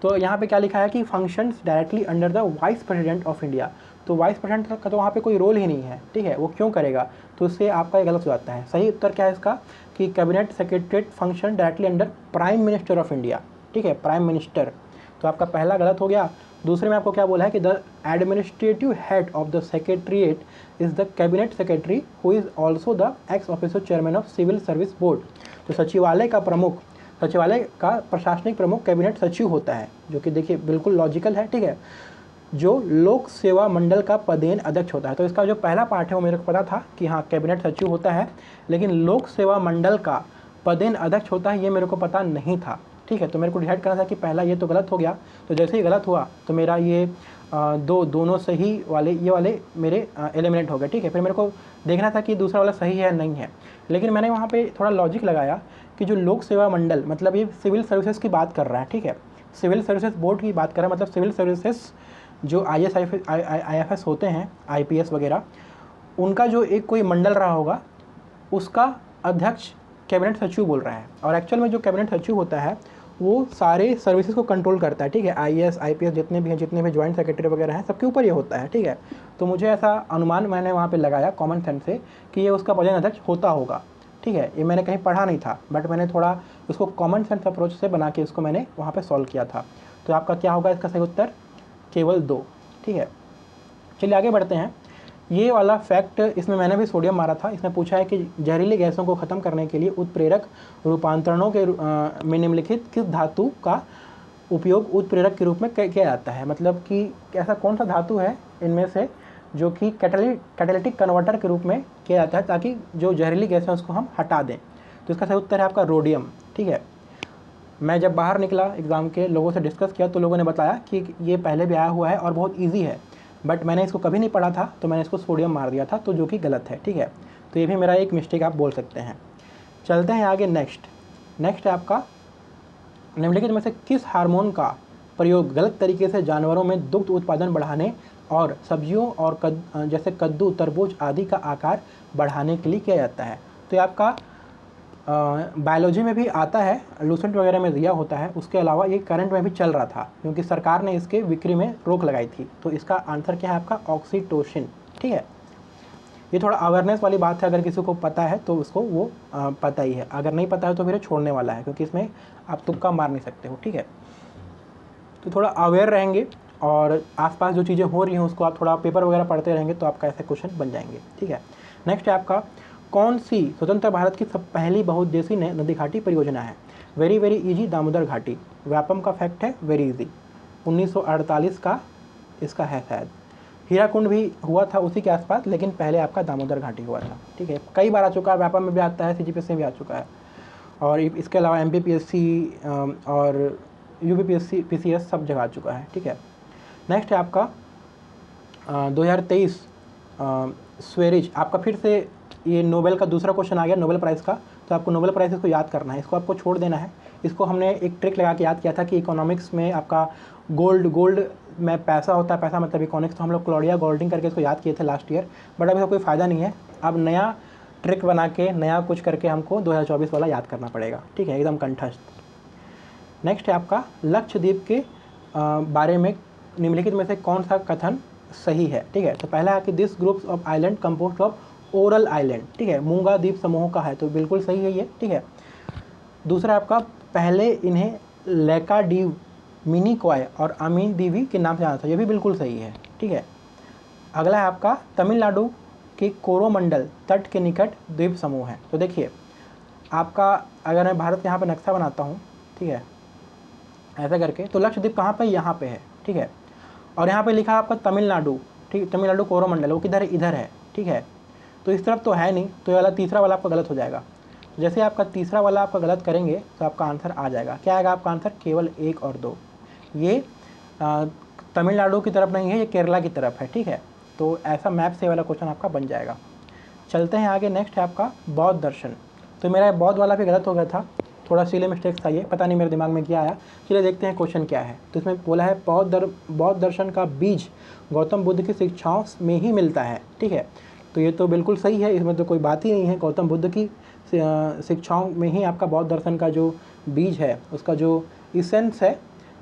तो यहाँ पे क्या लिखा है कि functions directly under the vice president of India. तो वाइस प्रेसिडेंट का तो वहाँ पे कोई रोल ही नहीं है, ठीक है, वो क्यों करेगा, तो उससे आपका ये गलत हो जाता है। सही उत्तर क्या है इसका कि cabinet secretariat function directly under prime minister of India, ठीक है, प्राइम मिनिस्टर। तो आपका पहला गलत हो गया। दूसरे में आपको क्या बोला है कि the administrative head of the secretariat is the cabinet secretary who is also the ex officio chairman of civil service board. तो सचिवालय का प्रमुख, सचिवालय का प्रशासनिक प्रमुख कैबिनेट सचिव होता है, जो कि देखिए बिल्कुल लॉजिकल है, ठीक है, जो लोक सेवा मंडल का पदेन अध्यक्ष होता है। तो इसका जो पहला पार्ट है वो मेरे को पता था कि हाँ कैबिनेट सचिव होता है, लेकिन लोक सेवा मंडल का पदेन अध्यक्ष होता है ये मेरे को पता नहीं था, ठीक है। तो मेरे को डिसाइड करना था कि पहला ये तो गलत हो गया, तो जैसे ही गलत हुआ तो मेरा ये दोनों सही वाले ये वाले मेरे एलिमिनेट हो गए, ठीक है। फिर मेरे को देखना था कि दूसरा वाला सही है नहीं है, लेकिन मैंने वहाँ पे थोड़ा लॉजिक लगाया कि जो लोक सेवा मंडल मतलब ये सिविल सर्विसेज की बात कर रहा है, ठीक है, सिविल सर्विसेज बोर्ड की बात कर रहा है, मतलब सिविल सर्विसेज जो IAS होते हैं, IPS वगैरह, उनका जो एक कोई मंडल रहा होगा उसका अध्यक्ष कैबिनेट सचिव बोल रहा है। और एक्चुअल में जो कैबिनेट सचिव होता है वो सारे सर्विसेज को कंट्रोल करता है, ठीक है, IAS IPS जितने भी हैं, जितने भी ज्वाइंट सेक्रेटरी वगैरह हैं, सबके ऊपर ये होता है, ठीक है। तो मुझे ऐसा अनुमान मैंने वहाँ पे लगाया कॉमन सेंस से कि ये उसका पदेन अध्यक्ष होता होगा, ठीक है। ये मैंने कहीं पढ़ा नहीं था, बट मैंने थोड़ा उसको कॉमन सेंस अप्रोच से बना के इसको मैंने वहाँ पे सॉल्व किया था। तो आपका क्या होगा इसका सही उत्तर केवल 2, ठीक है। चलिए आगे बढ़ते हैं। ये वाला फैक्ट इसमें मैंने भी सोडियम मारा था। इसमें पूछा है कि जहरीली गैसों को ख़त्म करने के लिए उत्प्रेरक रूपांतरणों के में निम्नलिखित किस धातु का उपयोग उत्प्रेरक के रूप में किया जाता है। मतलब कि ऐसा कौन सा धातु है इनमें से जो कि कैटालिटिक कन्वर्टर के रूप में किया जाता है ताकि जो जहरीली गैस है उसको हम हटा दें। तो इसका सही उत्तर है आपका रोडियम, ठीक है। मैं जब बाहर निकला एग्ज़ाम के लोगों से डिस्कस किया तो लोगों ने बताया कि ये पहले भी आया हुआ है और बहुत ईजी है, बट मैंने इसको कभी नहीं पढ़ा था तो मैंने इसको सोडियम मार दिया था, तो जो कि गलत है, ठीक है। तो ये भी मेरा एक मिस्टेक आप बोल सकते हैं। चलते हैं आगे। नेक्स्ट है आपका निम्नलिखित में से किस हार्मोन का प्रयोग गलत तरीके से जानवरों में दुग्ध उत्पादन बढ़ाने और सब्जियों और जैसे कद्दू तरबूज आदि का आकार बढ़ाने के लिए किया जाता है। तो ये आपका बायोलॉजी में भी आता है, लूसेंट वगैरह में दिया होता है। उसके अलावा ये करंट में भी चल रहा था क्योंकि सरकार ने इसके बिक्री में रोक लगाई थी। तो इसका आंसर क्या है आपका ऑक्सीटोसिन, ठीक है। ये थोड़ा अवेयरनेस वाली बात है, अगर किसी को पता है तो उसको वो पता ही है, अगर नहीं पता है तो फिर छोड़ने वाला है, क्योंकि इसमें आप तुक्का मार नहीं सकते हो, ठीक है। तो थोड़ा अवेयर रहेंगे और आसपास जो चीज़ें हो रही हैं उसको आप थोड़ा पेपर वगैरह पढ़ते रहेंगे तो आपका ऐसे क्वेश्चन बन जाएंगे, ठीक है। नेक्स्ट है आपका कौन सी स्वतंत्र भारत की पहली बहुउद्देशीय नदी घाटी परियोजना है। वेरी इजी, दामोदर घाटी। व्यापम का फैक्ट है वेरी इजी, 1948 का इसका है शायद। हीराकुंड भी हुआ था उसी के आसपास, लेकिन पहले आपका दामोदर घाटी हुआ था, ठीक है। कई बार आ चुका है, व्यापम में भी आता है, CGPSC में भी आ चुका है, और इसके अलावा MPPSC और UPPSC PCS सब जगह आ चुका है, ठीक है। नेक्स्ट है आपका 2023 स्वेरिज। आपका फिर से ये नोबेल का दूसरा क्वेश्चन आ गया, नोबेल प्राइज़ का। तो आपको नोबेल प्राइज़ इसको याद करना है, इसको आपको छोड़ देना है। इसको हमने एक ट्रिक लगा के याद किया था कि इकोनॉमिक्स में आपका गोल्ड में पैसा होता है, पैसा मतलब इकोनॉमिक्स, तो हम लोग क्लॉडिया गोल्डिंग करके इसको याद किए थे लास्ट ईयर, बट अभी तो कोई फ़ायदा नहीं है। अब नया ट्रिक बना के नया कुछ करके हमको 2024 वाला याद करना पड़ेगा, ठीक है, एकदम कंठस्थ। नेक्स्ट है आपका लक्षद्वीप के बारे में निम्नलिखित में से कौन सा कथन सही है, ठीक है। तो पहला है कि this groups of island compost of oral island, ठीक है, मूंगा द्वीप समूह का है, तो बिल्कुल सही है ये, ठीक है। दूसरा आपका पहले इन्हें लैकाडीव, मिनीकॉय और अमीन दीवी के नाम से जाना था, ये भी बिल्कुल सही है, ठीक है। अगला है आपका तमिलनाडु के कोरोमंडल तट के निकट द्वीप समूह है। तो देखिए आपका, अगर मैं भारत के यहाँ पे नक्शा बनाता हूँ, ठीक है, ऐसा करके, तो लक्षद्वीप कहाँ पे, यहाँ पे है, ठीक है। और यहाँ पे लिखा है आपका तमिलनाडु, ठीक, तमिलनाडु कोरोमंडल, वो किधर है, इधर है, ठीक है। तो इस तरफ तो है नहीं, तो ये वाला तीसरा वाला आपका गलत हो जाएगा। तो जैसे आपका तीसरा वाला आपका गलत करेंगे तो आपका आंसर आ जाएगा, क्या आएगा आपका आंसर, केवल 1 और 2। ये तमिलनाडु की तरफ नहीं है, ये केरला की तरफ है, ठीक है। तो ऐसा मैप से वाला क्वेश्चन आपका बन जाएगा। चलते हैं आगे। नेक्स्ट है आपका बौद्ध दर्शन। तो मेरा बौद्ध वाला भी गलत हो गया था, थोड़ा सिले मिस्टेक्स था, ये पता नहीं मेरे दिमाग में क्या आया। चलिए देखते हैं क्वेश्चन क्या है। तो इसमें बोला है बौद्ध दर्शन का बीज गौतम बुद्ध की शिक्षाओं में ही मिलता है, ठीक है। तो ये तो बिल्कुल सही है, इसमें तो कोई बात ही नहीं है। गौतम बुद्ध की शिक्षाओं में ही आपका बौद्ध दर्शन का जो बीज है, उसका जो इसेंस है,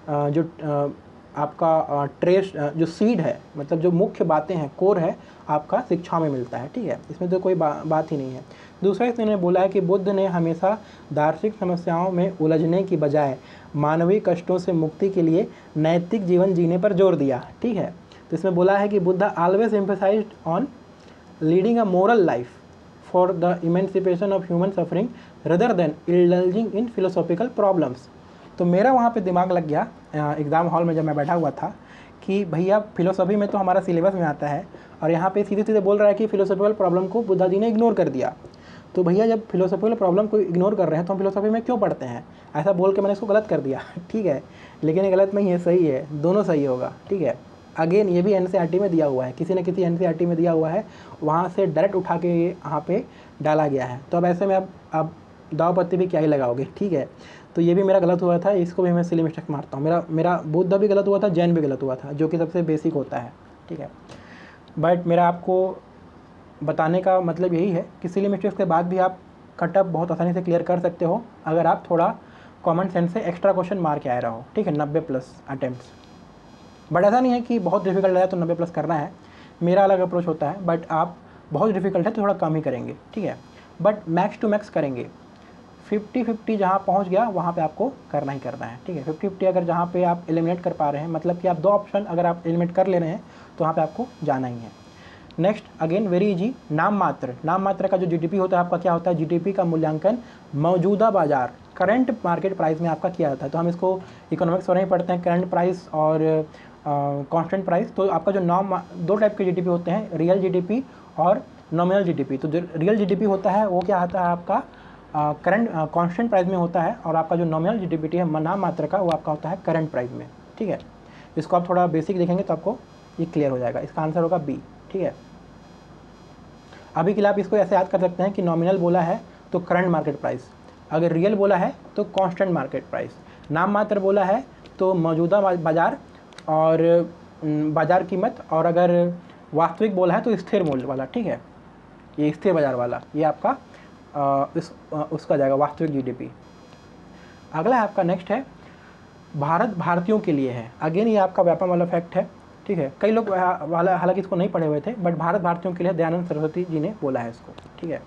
जो आपका ट्रेस, जो सीड है, मतलब जो मुख्य बातें हैं, कोर है, आपका शिक्षा में मिलता है, ठीक है। इसमें तो कोई बात ही नहीं है। दूसरा इसने बोला है कि बुद्ध ने हमेशा दार्शनिक समस्याओं में उलझने की बजाय मानवीय कष्टों से मुक्ति के लिए नैतिक जीवन जीने पर जोर दिया, ठीक है। तो इसमें बोला है कि Buddha always emphasized on leading a moral life for the emancipation of human suffering rather than indulging in philosophical problems. तो मेरा वहाँ पे दिमाग लग गया एग्ज़ाम हॉल में जब मैं बैठा हुआ था कि भैया फिलोसॉफी में तो हमारा सिलेबस में आता है, और यहाँ पे सीधे सीधे बोल रहा है कि फिलोसॉफिकल प्रॉब्लम को बुद्धा जी ने इग्नोर कर दिया। तो भैया जब फिलोसॉफिकल प्रॉब्लम को इग्नोर कर रहे हैं तो हम फिलोसॉफी में क्यों पढ़ते हैं? ऐसा बोल के मैंने इसको गलत कर दिया, ठीक है। लेकिन ये गलत नहीं है, सही है, दोनों सही होगा, ठीक है। अगेन ये भी एनसीईआरटी में दिया हुआ है, किसी न किसी एनसीईआरटी में दिया हुआ है, वहाँ से डायरेक्ट उठा के यहाँ पे डाला गया है। तो अब ऐसे में अब दाव पत्ती भी क्या ही लगाओगे, ठीक है। तो ये भी मेरा गलत हुआ था, इसको भी मैं सिली मिस्टेक मारता हूँ। मेरा बुद्ध भी गलत हुआ था, जैन भी गलत हुआ था, जो कि सबसे बेसिक होता है, ठीक है। बट मेरा आपको बताने का मतलब यही है कि सिली मिस्टेक्स के बाद भी आप कटअप बहुत आसानी से क्लियर कर सकते हो अगर आप थोड़ा कॉमन सेंस से एक्स्ट्रा क्वेश्चन मार के आए रहो, ठीक है। 90+ अटैम्प्ट्स, बट ऐसा नहीं है कि बहुत डिफिकल्ट है तो 90+ करना है, मेरा अलग अप्रोच होता है। बट आप बहुत डिफिकल्ट है तो थोड़ा कम ही करेंगे, ठीक है। बट मैक्स टू मैक्स करेंगे, 50-50 जहाँ पहुँच गया वहाँ पे आपको करना ही करना है, ठीक है। 50-50 अगर जहाँ पे आप एलिमिनेट कर पा रहे हैं, मतलब कि आप 2 ऑप्शन अगर आप एलिमिनेट कर ले रहे हैं तो वहाँ पे आपको जाना ही है। नेक्स्ट अगेन वेरी इजी, नाम मात्र का जो जीडीपी होता है आपका क्या होता है? जीडीपी का मूल्यांकन मौजूदा बाजार, करंट मार्केट प्राइस में आपका किया जाता है। तो हम इसको इकोनॉमिक्स में ही पढ़ते हैं, करंट प्राइस और कांस्टेंट प्राइस। तो आपका जो दो टाइप के जीडीपी होते हैं, रियल जीडीपी और नॉमिनल जीडीपी। तो जो रियल जीडीपी होता है वो क्या होता है आपका करंट कांस्टेंट प्राइस में होता है, और आपका जो नॉमिनल जीडीपी है नाम मात्र का, वो आपका होता है करंट प्राइस में, ठीक है। इसको आप थोड़ा बेसिक देखेंगे तो आपको ये क्लियर हो जाएगा। इसका आंसर होगा बी, ठीक है। अभी के लिए आप इसको ऐसे याद कर सकते हैं कि नॉमिनल बोला है तो करंट मार्केट प्राइस, अगर रियल बोला है तो कांस्टेंट मार्केट प्राइस, नाम मात्र बोला है तो मौजूदा बाजार और बाजार कीमत, और अगर वास्तविक बोला है तो स्थिर मूल्य वाला, ठीक है। ये स्थिर बाजार वाला, ये आपका उसका जाएगा वास्तविक जीडीपी। अगला आपका नेक्स्ट है भारत भारतीयों के लिए है। अगेन ये आपका व्यापम वाला फैक्ट है, ठीक है। कई लोग हालांकि इसको नहीं पढ़े हुए थे, बट भारत भारतीयों के लिए दयानंद सरस्वती जी ने बोला है इसको, ठीक है।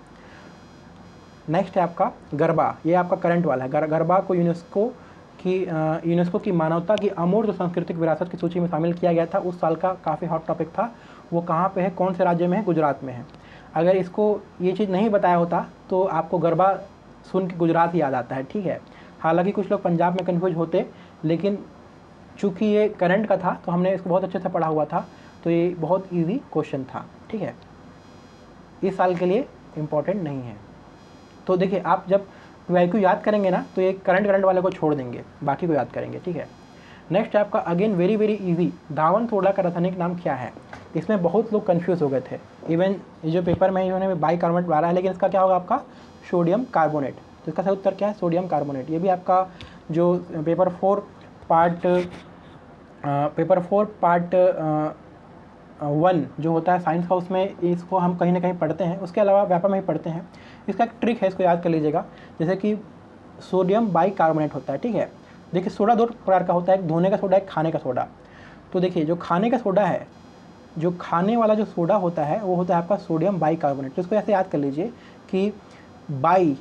नेक्स्ट है आपका गरबा, ये आपका करंट वाला है। गरबा को यूनेस्को की मानवता की अमूर्त सांस्कृतिक विरासत की सूची में शामिल किया गया था। उस साल का काफ़ी हॉट टॉपिक था। वो कहाँ पे है, कौन से राज्य में है? गुजरात में है। अगर इसको ये चीज़ नहीं बताया होता तो आपको गरबा सुन के गुजरात ही याद आता है, ठीक है। हालांकि कुछ लोग पंजाब में कन्फ्यूज होते, लेकिन चूँकि ये करंट का था तो हमने इसको बहुत अच्छे से पढ़ा हुआ था, तो ये बहुत ईजी क्वेश्चन था, ठीक है। इस साल के लिए इम्पॉर्टेंट नहीं है। तो देखिए आप जब PYQ याद करेंगे ना तो ये करंट वाले को छोड़ देंगे, बाकी को याद करेंगे, ठीक है। नेक्स्ट है आपका अगेन वेरी इजी, धावन सोडा का रासायनिक नाम क्या है? इसमें बहुत लोग कंफ्यूज हो गए थे। इवन जो पेपर में इन्होंने बाइकार्बोनेट मारा है, लेकिन इसका क्या होगा आपका सोडियम कार्बोनेट। तो इसका सही उत्तर क्या है? Sodium carbonate. ये भी आपका जो पेपर 4 पार्ट 1 जो होता है साइंस का, उसमें इसको हम कहीं ना कहीं पढ़ते हैं, उसके अलावा व्यापक में ही पढ़ते हैं। इसका एक ट्रिक है, इसको याद कर लीजिएगा। जैसे कि सोडियम बाइकार्बोनेट होता है, ठीक है। देखिए सोडा 2 प्रकार का होता है, एक धोने का सोडा, एक खाने का सोडा। तो देखिए जो खाने का सोडा है, जो खाने वाला जो सोडा होता है वो होता है आपका सोडियम बाइकार्बोनेट। तो इसको ऐसे याद कर लीजिए कि बाई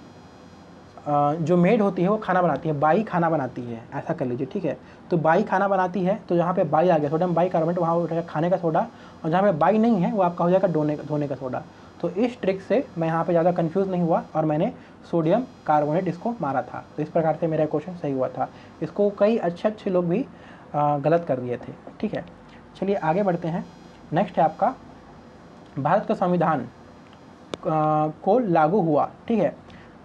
जो मेड होती है वो खाना बनाती है, बाई खाना बनाती है, ऐसा कर लीजिए, ठीक है। तो बाई खाना बनाती है, तो जहाँ पे बाई आ गया सोडियम बाइकार्बोनेट, वहाँ हो जाएगा खाने का सोडा, और जहाँ पे बाई नहीं है वो आपका हो जाएगा धोने का सोडा। तो इस ट्रिक से मैं यहाँ पे ज़्यादा कंफ्यूज नहीं हुआ और मैंने सोडियम कार्बोनेट इसको मारा था। तो इस प्रकार से मेरा क्वेश्चन सही हुआ था। इसको कई अच्छे लोग भी गलत कर दिए थे, ठीक है। चलिए आगे बढ़ते हैं। नेक्स्ट है आपका भारत का संविधान को लागू हुआ, ठीक है।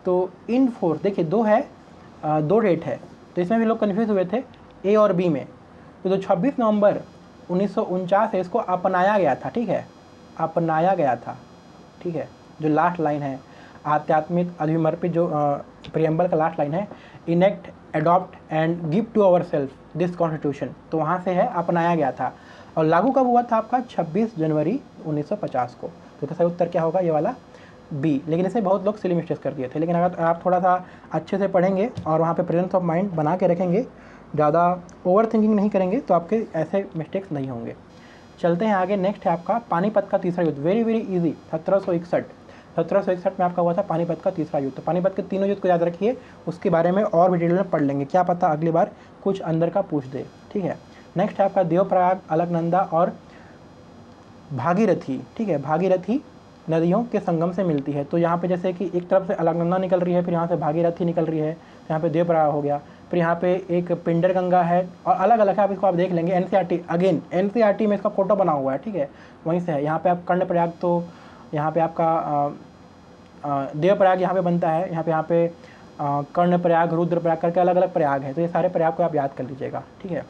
तो इन फोर्स देखिए 2 डेट है, तो इसमें भी लोग कन्फ्यूज हुए थे A और B में। तो जो 26 नवंबर 1949 है इसको अपनाया गया था, ठीक है, अपनाया गया था, ठीक है। जो लास्ट लाइन है आध्यात्मिक अधिमर्पित, जो प्रियम्बल का लास्ट लाइन है, enact adopt and give to our self this constitution, तो वहाँ से है अपनाया गया था। और लागू कब हुआ था आपका? 26 जनवरी 1950 को। तो इसका सही उत्तर क्या होगा? ये वाला बी। लेकिन इसमें बहुत लोग सिली मिस्टेक्स कर दिए थे, लेकिन अगर आप थोड़ा सा अच्छे से पढ़ेंगे और वहाँ पे प्रेजेंस ऑफ माइंड बना के रखेंगे, ज़्यादा ओवर थिंकिंग नहीं करेंगे, तो आपके ऐसे मिस्टेक्स नहीं होंगे। चलते हैं आगे। नेक्स्ट है आपका पानीपत का तीसरा युद्ध, वेरी वेरी इजी, 1761 में आपका हुआ था पानीपत का तीसरा युद्ध। तो पानीपत के तीनों युद्ध को याद रखिए, उसके बारे में और भी डिटेल में पढ़ लेंगे, क्या पता अगली बार कुछ अंदर का पूछ दे, ठीक है। नेक्स्ट है आपका देवप्रयाग, अलकनंदा और भागीरथी, ठीक है, भागीरथी नदियों के संगम से मिलती है। तो यहाँ पे जैसे कि एक तरफ से अलकनंदा निकल रही है, फिर यहाँ से भागीरथी निकल रही है, यहाँ पे देवप्रयाग हो गया, फिर यहाँ पे एक पिंडर गंगा है, और अलग अलग है, आप इसको आप देख लेंगे। एनसीईआरटी, अगेन एनसीईआरटी में इसका फोटो बना हुआ है, ठीक है, वहीं से है। यहाँ पे आप कर्णप्रयाग, तो यहाँ पे आपका देवप्रयाग यहाँ पे बनता है, यहाँ पे कर्णप्रयाग, रुद्रप्रयाग करके अलग अलग प्रयाग है। तो ये सारे प्रयाग को आप याद कर लीजिएगा, ठीक है।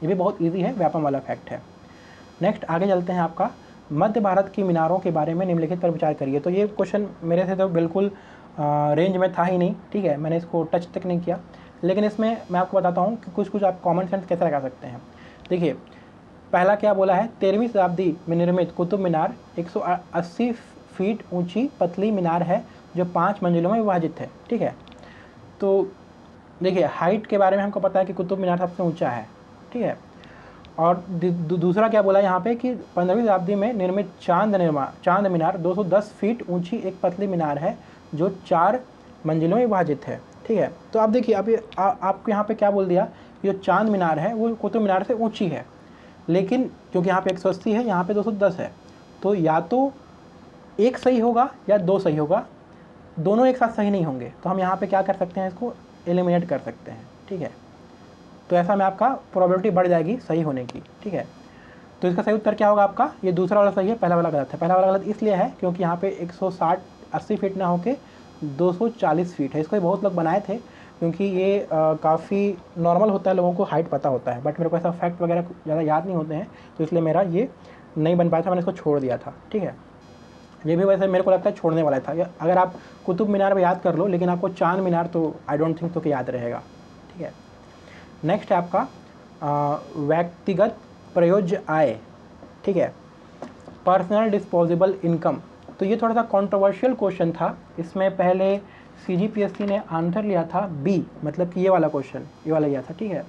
ये भी बहुत ईजी है, व्यापम वाला फैक्ट है। नेक्स्ट आगे चलते हैं आपका मध्य भारत की मीनारों के बारे में निम्नलिखित पर विचार करिए। तो ये क्वेश्चन मेरे से तो बिल्कुल रेंज में था ही नहीं, ठीक है, मैंने इसको टच तक नहीं किया, लेकिन इसमें मैं आपको बताता हूँ कि कुछ कुछ आप कॉमन सेंस कैसे लगा सकते हैं। देखिए, पहला क्या बोला है, 13वीं शताब्दी में निर्मित कुतुब मीनार 180 फीट ऊंची पतली मीनार है जो 5 मंजिलों में विभाजित है, ठीक है। तो देखिए, हाइट के बारे में हमको पता है कि कुतुब मीनार सबसे ऊंचा है, ठीक है। और दूसरा क्या बोला यहाँ पे कि 15वीं शताब्दी में निर्मित चांद मीनार 210 फीट ऊंची एक पतली मीनार है जो 4 मंजिलों में विभाजित है, ठीक है। तो आप देखिए, अब आपको यहाँ पे क्या बोल दिया, जो चांद मीनार है वो कुतुब मीनार से ऊंची है, लेकिन क्योंकि यहाँ पे 180 है, यहाँ पे 210 है, तो या तो एक सही होगा या दो सही होगा, दोनों एक साथ सही नहीं होंगे। तो हम यहाँ पे क्या कर सकते हैं, इसको एलिमिनेट कर सकते हैं, ठीक है। तो ऐसा में आपका प्रोबेबिलिटी बढ़ जाएगी सही होने की, ठीक है। तो इसका सही उत्तर क्या होगा आपका? ये दूसरा वाला सही है, पहला वाला गलत है। पहला वाला गलत इसलिए है क्योंकि यहाँ पे 160-80 फीट ना होके 240 फीट है। इसको बहुत लोग बनाए थे क्योंकि ये काफ़ी नॉर्मल होता है, लोगों को हाइट पता होता है, बट मेरे को ऐसा फैक्ट वगैरह ज़्यादा याद नहीं होते हैं, तो इसलिए मेरा ये नहीं बन पाया था, मैंने इसको छोड़ दिया था, ठीक है। ये भी वैसे मेरे को लगता है छोड़ने वाला था। अगर आप कुतुब मीनार याद कर लो, लेकिन आपको चांद मीनार तो आई डोंट थिंक तो कि याद रहेगा, ठीक है। नेक्स्ट है आपका व्यक्तिगत प्रयोज्य आय, ठीक है, पर्सनल डिस्पोजेबल इनकम। तो ये थोड़ा सा कंट्रोवर्शियल क्वेश्चन था। इसमें पहले CGPSC ने आंसर लिया था बी, मतलब कि ये वाला क्वेश्चन, ये वाला लिया था, ठीक है।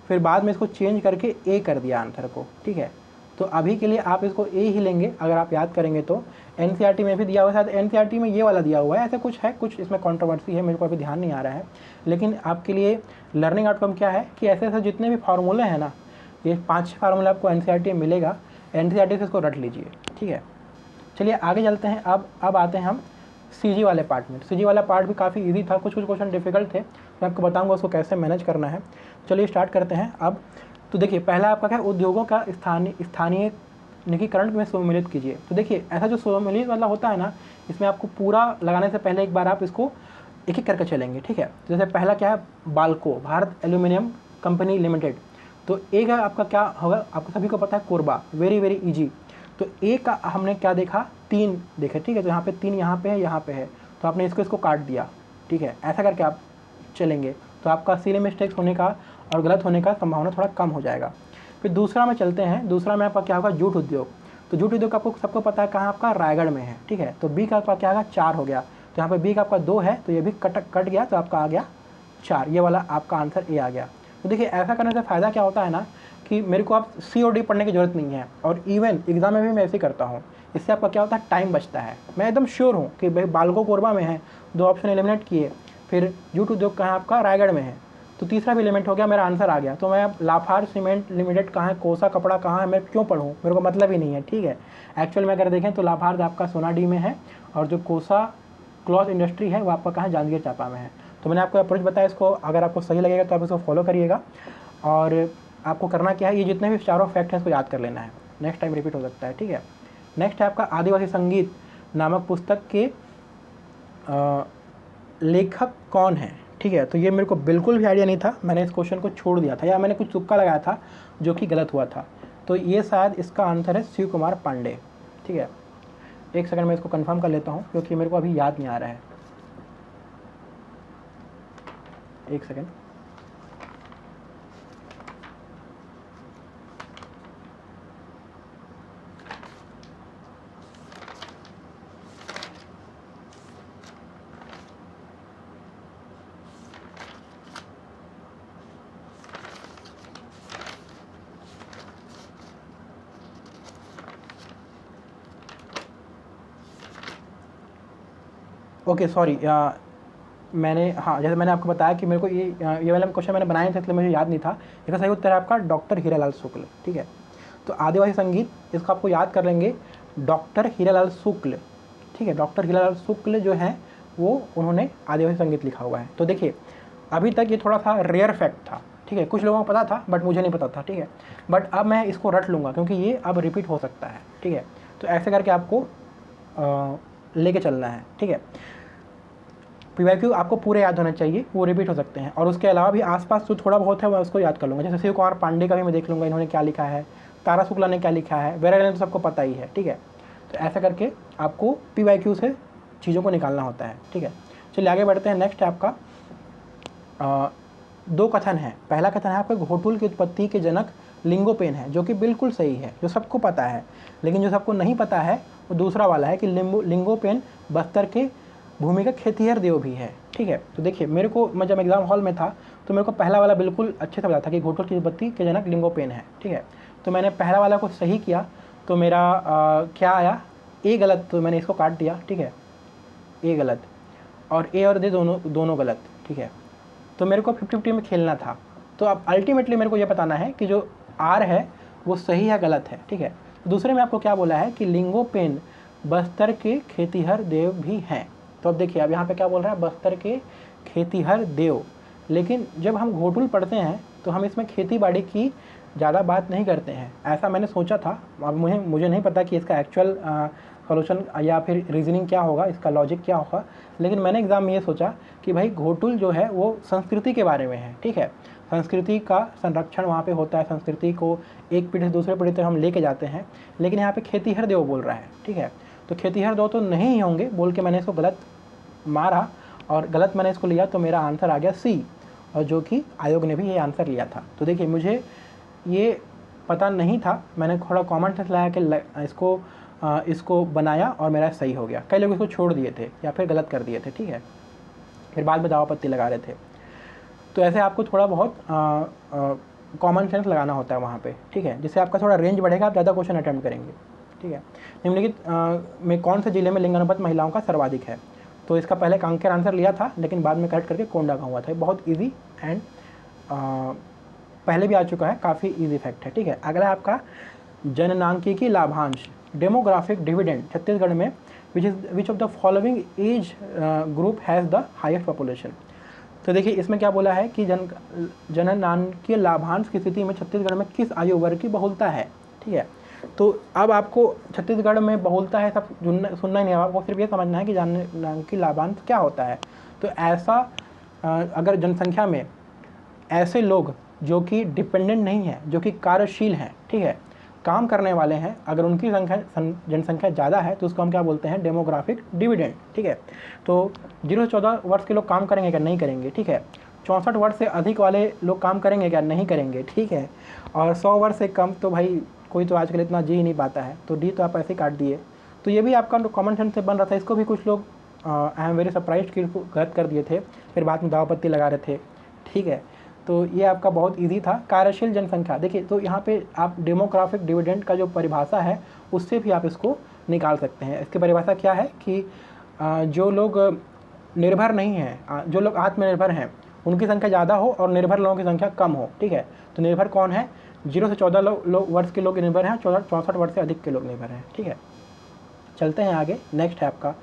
फिर बाद में इसको चेंज करके ए कर दिया आंसर को, ठीक है। तो अभी के लिए आप इसको ए ही लेंगे अगर आप याद करेंगे तो। NCERT में भी दिया हुआ है, शायद NCERT में ये वाला दिया हुआ है, ऐसा कुछ है, कुछ इसमें कंट्रोवर्सी है, मेरे को अभी ध्यान नहीं आ रहा है। लेकिन आपके लिए लर्निंग आउटकम क्या है कि ऐसे ऐसे जितने भी फार्मूले हैं ना, ये 5-6 फार्मूले आपको NCERT में मिलेगा, NCERT से इसको रट लीजिए, ठीक है। चलिए आगे चलते हैं। अब आते हैं हम CG वाले पार्ट में। CG वाला पार्ट भी काफ़ी ईजी था, कुछ कुछ क्वेश्चन डिफिकल्ट थे, मैं आपको बताऊँगा उसको कैसे मैनेज करना है। चलिए स्टार्ट करते हैं अब। तो देखिए, पहला आपका क्या है, उद्योगों का स्थानीय निकीकरण में सम्मिलित कीजिए। तो देखिए, ऐसा जो सम्मिलित वाला होता है ना, इसमें आपको पूरा लगाने से पहले एक बार आप इसको एक एक करके चलेंगे, ठीक है। जैसे पहला क्या है, Balco, Bharat aluminium company limited. तो एक है आपका क्या होगा, आपको सभी को पता है कोरबा, वेरी वेरी इजी। तो एक का हमने क्या देखा, 3 देखे, ठीक है। तो यहाँ पे 3 यहाँ पे है, यहाँ पे है, तो आपने इसको काट दिया, ठीक है। ऐसा करके आप चलेंगे तो आपका सिली मिस्टेक्स होने का और गलत होने का संभावना थोड़ा कम हो जाएगा। फिर दूसरा में चलते हैं। दूसरा में आपका क्या होगा, जूट उद्योग। तो जूट उद्योग आपको सबको पता है कहाँ, आपका रायगढ़ में है, ठीक है। तो बी का आपका क्या होगा, 4 हो गया। तो यहाँ पे बी का आपका 2 है, तो ये भी कट गया, तो आपका आ गया 4। ये वाला आपका आंसर ए आ गया। तो देखिए, ऐसा करने से फ़ायदा क्या होता है ना कि मेरे को आप COD पढ़ने की ज़रूरत नहीं है, और इवन एग्ज़ाम में भी मैं ऐसे ही करता हूँ। इससे आपका क्या होता है, टाइम बचता है। मैं एकदम श्योर हूँ कि भाई बाल्को कोरबा में है, 2 ऑप्शन एलिमिनेट किए, फिर जूट उद्योग कहाँ आपका रायगढ़ में है, तो तीसरा भी एलिमेंट हो गया, मेरा आंसर आ गया। तो मैं लाफार्ज सीमेंट लिमिटेड कहाँ है, कोसा कपड़ा कहाँ है, मैं क्यों पढ़ूँ, मेरे को मतलब ही नहीं है, ठीक है। एक्चुअल में अगर देखें तो लाफार्ज आपका सोनाडी में है, और जो कोसा क्लॉथ इंडस्ट्री है वो आपका कहाँ, जांजगीर चांपा में है। तो मैंने आपको अप्रोच बताया, इसको अगर आपको सही लगेगा तो आप इसको फॉलो करिएगा। और आपको करना क्या है, ये जितने भी चारों फैक्ट हैं इसको याद कर लेना है, नेक्स्ट टाइम रिपीट हो सकता है, ठीक है। नेक्स्ट है आपका आदिवासी संगीत नामक पुस्तक के लेखक कौन है, ठीक है। तो ये मेरे को बिल्कुल भी आइडिया नहीं था, मैंने इस क्वेश्चन को छोड़ दिया था या मैंने कुछ तुक्का लगाया था जो कि गलत हुआ था। तो ये शायद इसका आंसर है शिव कुमार पांडे। ठीक है, एक सेकंड में इसको कंफर्म कर लेता हूँ क्योंकि मेरे को अभी याद नहीं आ रहा है। एक सेकंड। ओके सॉरी, मैंने जैसे मैंने आपको बताया कि मेरे को ये वाला क्वेश्चन मैंने बनाया था इसलिए मुझे याद नहीं था। इसका सही उत्तर है आपका डॉक्टर हीरालाल शुक्ल। ठीक है, तो आदिवासी संगीत इसको आपको याद कर लेंगे, डॉक्टर हीरालाल शुक्ल। ठीक है, डॉक्टर हीरालाल शुक्ल जो हैं वो उन्होंने आदिवासी संगीत लिखा हुआ है। तो देखिए अभी तक ये थोड़ा सा रेयर फैक्ट था। ठीक है, कुछ लोगों को पता था बट मुझे नहीं पता था। ठीक है, बट अब मैं इसको रट लूँगा क्योंकि ये अब रिपीट हो सकता है। ठीक है, तो ऐसे करके आपको लेके चलना है। ठीक है, PYQ आपको पूरे याद होने चाहिए, वो रिपीट हो सकते हैं। और उसके अलावा भी आसपास जो थोड़ा बहुत है मैं उसको याद कर लूँगा। जैसे शिव कुमार पांडे का भी मैं देख लूँगा इन्होंने क्या लिखा है, तारा शुक्ला ने क्या लिखा है, वेरा तो सबको पता ही है। ठीक है, तो ऐसा करके आपको PYQ से चीज़ों को निकालना होता है। ठीक है, चलिए आगे बढ़ते हैं। नेक्स्ट है आपका दो कथन है। पहला कथन है आपका घोटुल की उत्पत्ति के जनक लिंगोपेन है, जो कि बिल्कुल सही है, जो सबको पता है। लेकिन जो सबको नहीं पता है वो दूसरा वाला है कि लिंगोपेन बस्तर के भूमि का खेतिहर देव भी है। ठीक है, तो देखिए मेरे को, मैं जब एग्जाम हॉल में था तो मेरे को पहला वाला बिल्कुल अच्छे से पता था कि घोटुल की उत्पत्ति के जनक लिंगोपेन है। ठीक है, तो मैंने पहला वाला को सही किया तो मेरा क्या आया, ए गलत, तो मैंने इसको काट दिया। ठीक है, ए गलत और ए और दे दोनों गलत। ठीक है, तो मेरे को 50-50 में खेलना था। तो अब अल्टीमेटली मेरे को ये बताना है कि जो आर है वो सही है गलत है। ठीक है, दूसरे में आपको क्या बोला है कि लिंगोपेन बस्तर के खेतिहर देव भी हैं। तो अब देखिए अब यहाँ पे क्या बोल रहा है, बस्तर के खेतिहर देव। लेकिन जब हम घोटुल पढ़ते हैं तो हम इसमें खेती बाड़ी की ज़्यादा बात नहीं करते हैं, ऐसा मैंने सोचा था। अब मुझे नहीं पता कि इसका एक्चुअल सॉल्यूशन या फिर रीजनिंग क्या होगा, इसका लॉजिक क्या होगा। लेकिन मैंने एग्ज़ाम में ये सोचा कि भाई घोटुल जो है वो संस्कृति के बारे में है। ठीक है, संस्कृति का संरक्षण वहाँ पे होता है, संस्कृति को एक पीढ़ी से दूसरे पीढ़ी तक हम लेके जाते हैं। लेकिन यहाँ पे खेतिहर देव बोल रहा है। ठीक है, तो खेतिहर देव तो नहीं ही होंगे बोल के मैंने इसको गलत मारा और गलत मैंने इसको लिया, तो मेरा आंसर आ गया सी, और जो कि आयोग ने भी ये आंसर लिया था। तो देखिए मुझे ये पता नहीं था, मैंने थोड़ा कॉमन सेंस लाया कि इसको बनाया और मेरा सही हो गया। कई लोग इसको छोड़ दिए थे या फिर गलत कर दिए थे। ठीक है, फिर बाद में दावा पत्ती लगा रहे थे। तो ऐसे आपको थोड़ा बहुत कॉमन सेंस लगाना होता है वहाँ पे। ठीक है, जिससे आपका थोड़ा रेंज बढ़ेगा, आप ज़्यादा क्वेश्चन अटैम्प्ट करेंगे। ठीक है, निम्नलिखित में कौन से जिले में लिंगानुपात महिलाओं का सर्वाधिक है। तो इसका पहले कांकेर आंसर लिया था लेकिन बाद में करेक्ट करके कोंडा का हुआ था। बहुत ईजी एंड पहले भी आ चुका है, काफ़ी ईजी फैक्ट है। ठीक है, अगला आपका जननांकिकी लाभांश डेमोग्राफिक डिविडेंड छत्तीसगढ़ में which of the following age group has the highest population. तो देखिए इसमें क्या बोला है कि जननांकीय लाभांश की स्थिति में छत्तीसगढ़ में किस आयु वर्ग की बहुलता है। ठीक है, तो अब आपको छत्तीसगढ़ में बहुलता है सब सुनना ही नहीं है, आपको सिर्फ ये समझना है कि जननांकीय लाभांश क्या होता है। तो ऐसा अगर जनसंख्या में ऐसे लोग जो कि डिपेंडेंट नहीं है, जो कि कार्यशील हैं, ठीक है, काम करने वाले हैं, अगर उनकी जनसंख्या ज़्यादा है तो उसको हम क्या बोलते हैं, डेमोग्राफिक डिविडेंड। ठीक है, तो 0 से 14 वर्ष के लोग काम करेंगे क्या, नहीं करेंगे। ठीक है, 64 वर्ष से अधिक वाले लोग काम करेंगे क्या, नहीं करेंगे। ठीक है, और 100 वर्ष से कम तो भाई कोई तो आजकल इतना जी ही नहीं पाता है, तो डी तो आप ऐसे काट दिए। तो ये भी आपका कॉमन सेंस से बन रहा था, इसको भी कुछ लोग आई एम वेरी सरप्राइज कि गलत कर दिए थे, फिर बाद में दाव पत्ती लगा रहे थे। ठीक है, तो ये आपका बहुत इजी था। कार्यशील जनसंख्या देखिए, तो यहाँ पे आप डेमोग्राफिक डिविडेंड का जो परिभाषा है उससे भी आप इसको निकाल सकते हैं। इसकी परिभाषा क्या है कि जो लोग निर्भर नहीं हैं, जो लोग आत्मनिर्भर हैं उनकी संख्या ज़्यादा हो और निर्भर लोगों की संख्या कम हो। ठीक है, तो निर्भर कौन है, 0 से 14 वर्ष के लोग निर्भर हैं, 64 वर्ष से अधिक के लोग निर्भर हैं। ठीक है, चलते हैं आगे। नेक्स्ट है आपका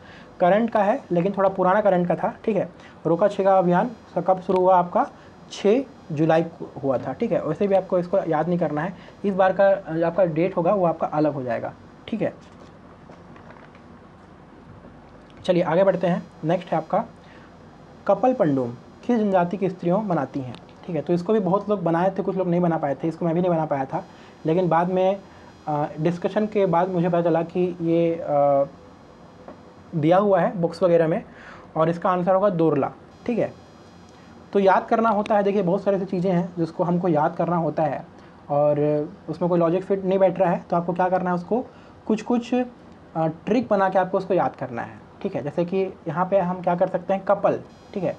करंट का है, लेकिन थोड़ा पुराना करंट का था। ठीक है, रोका छेका अभियान कब शुरू हुआ, आपका 6 जुलाई को हुआ था। ठीक है, वैसे भी आपको इसको याद नहीं करना है, इस बार का आपका डेट होगा वो आपका अलग हो जाएगा। ठीक है, चलिए आगे बढ़ते हैं। नेक्स्ट है आपका कपल पंडुम किस जनजाति की स्त्रियों बनाती हैं। ठीक है, तो इसको भी बहुत लोग बनाए थे, कुछ लोग नहीं बना पाए थे, इसको मैं भी नहीं बना पाया था, लेकिन बाद में डिस्कशन के बाद मुझे पता चला कि ये दिया हुआ है बुक्स वगैरह में, और इसका आंसर होगा दोरला। ठीक है, तो याद करना होता है, देखिए बहुत सारी ऐसी चीज़ें हैं जिसको हमको याद करना होता है, और उसमें कोई लॉजिक फिट नहीं बैठ रहा है, तो आपको क्या करना है, उसको कुछ कुछ ट्रिक बना के आपको उसको याद करना है। ठीक है, जैसे कि यहाँ पे हम क्या कर सकते हैं, कपल। ठीक है,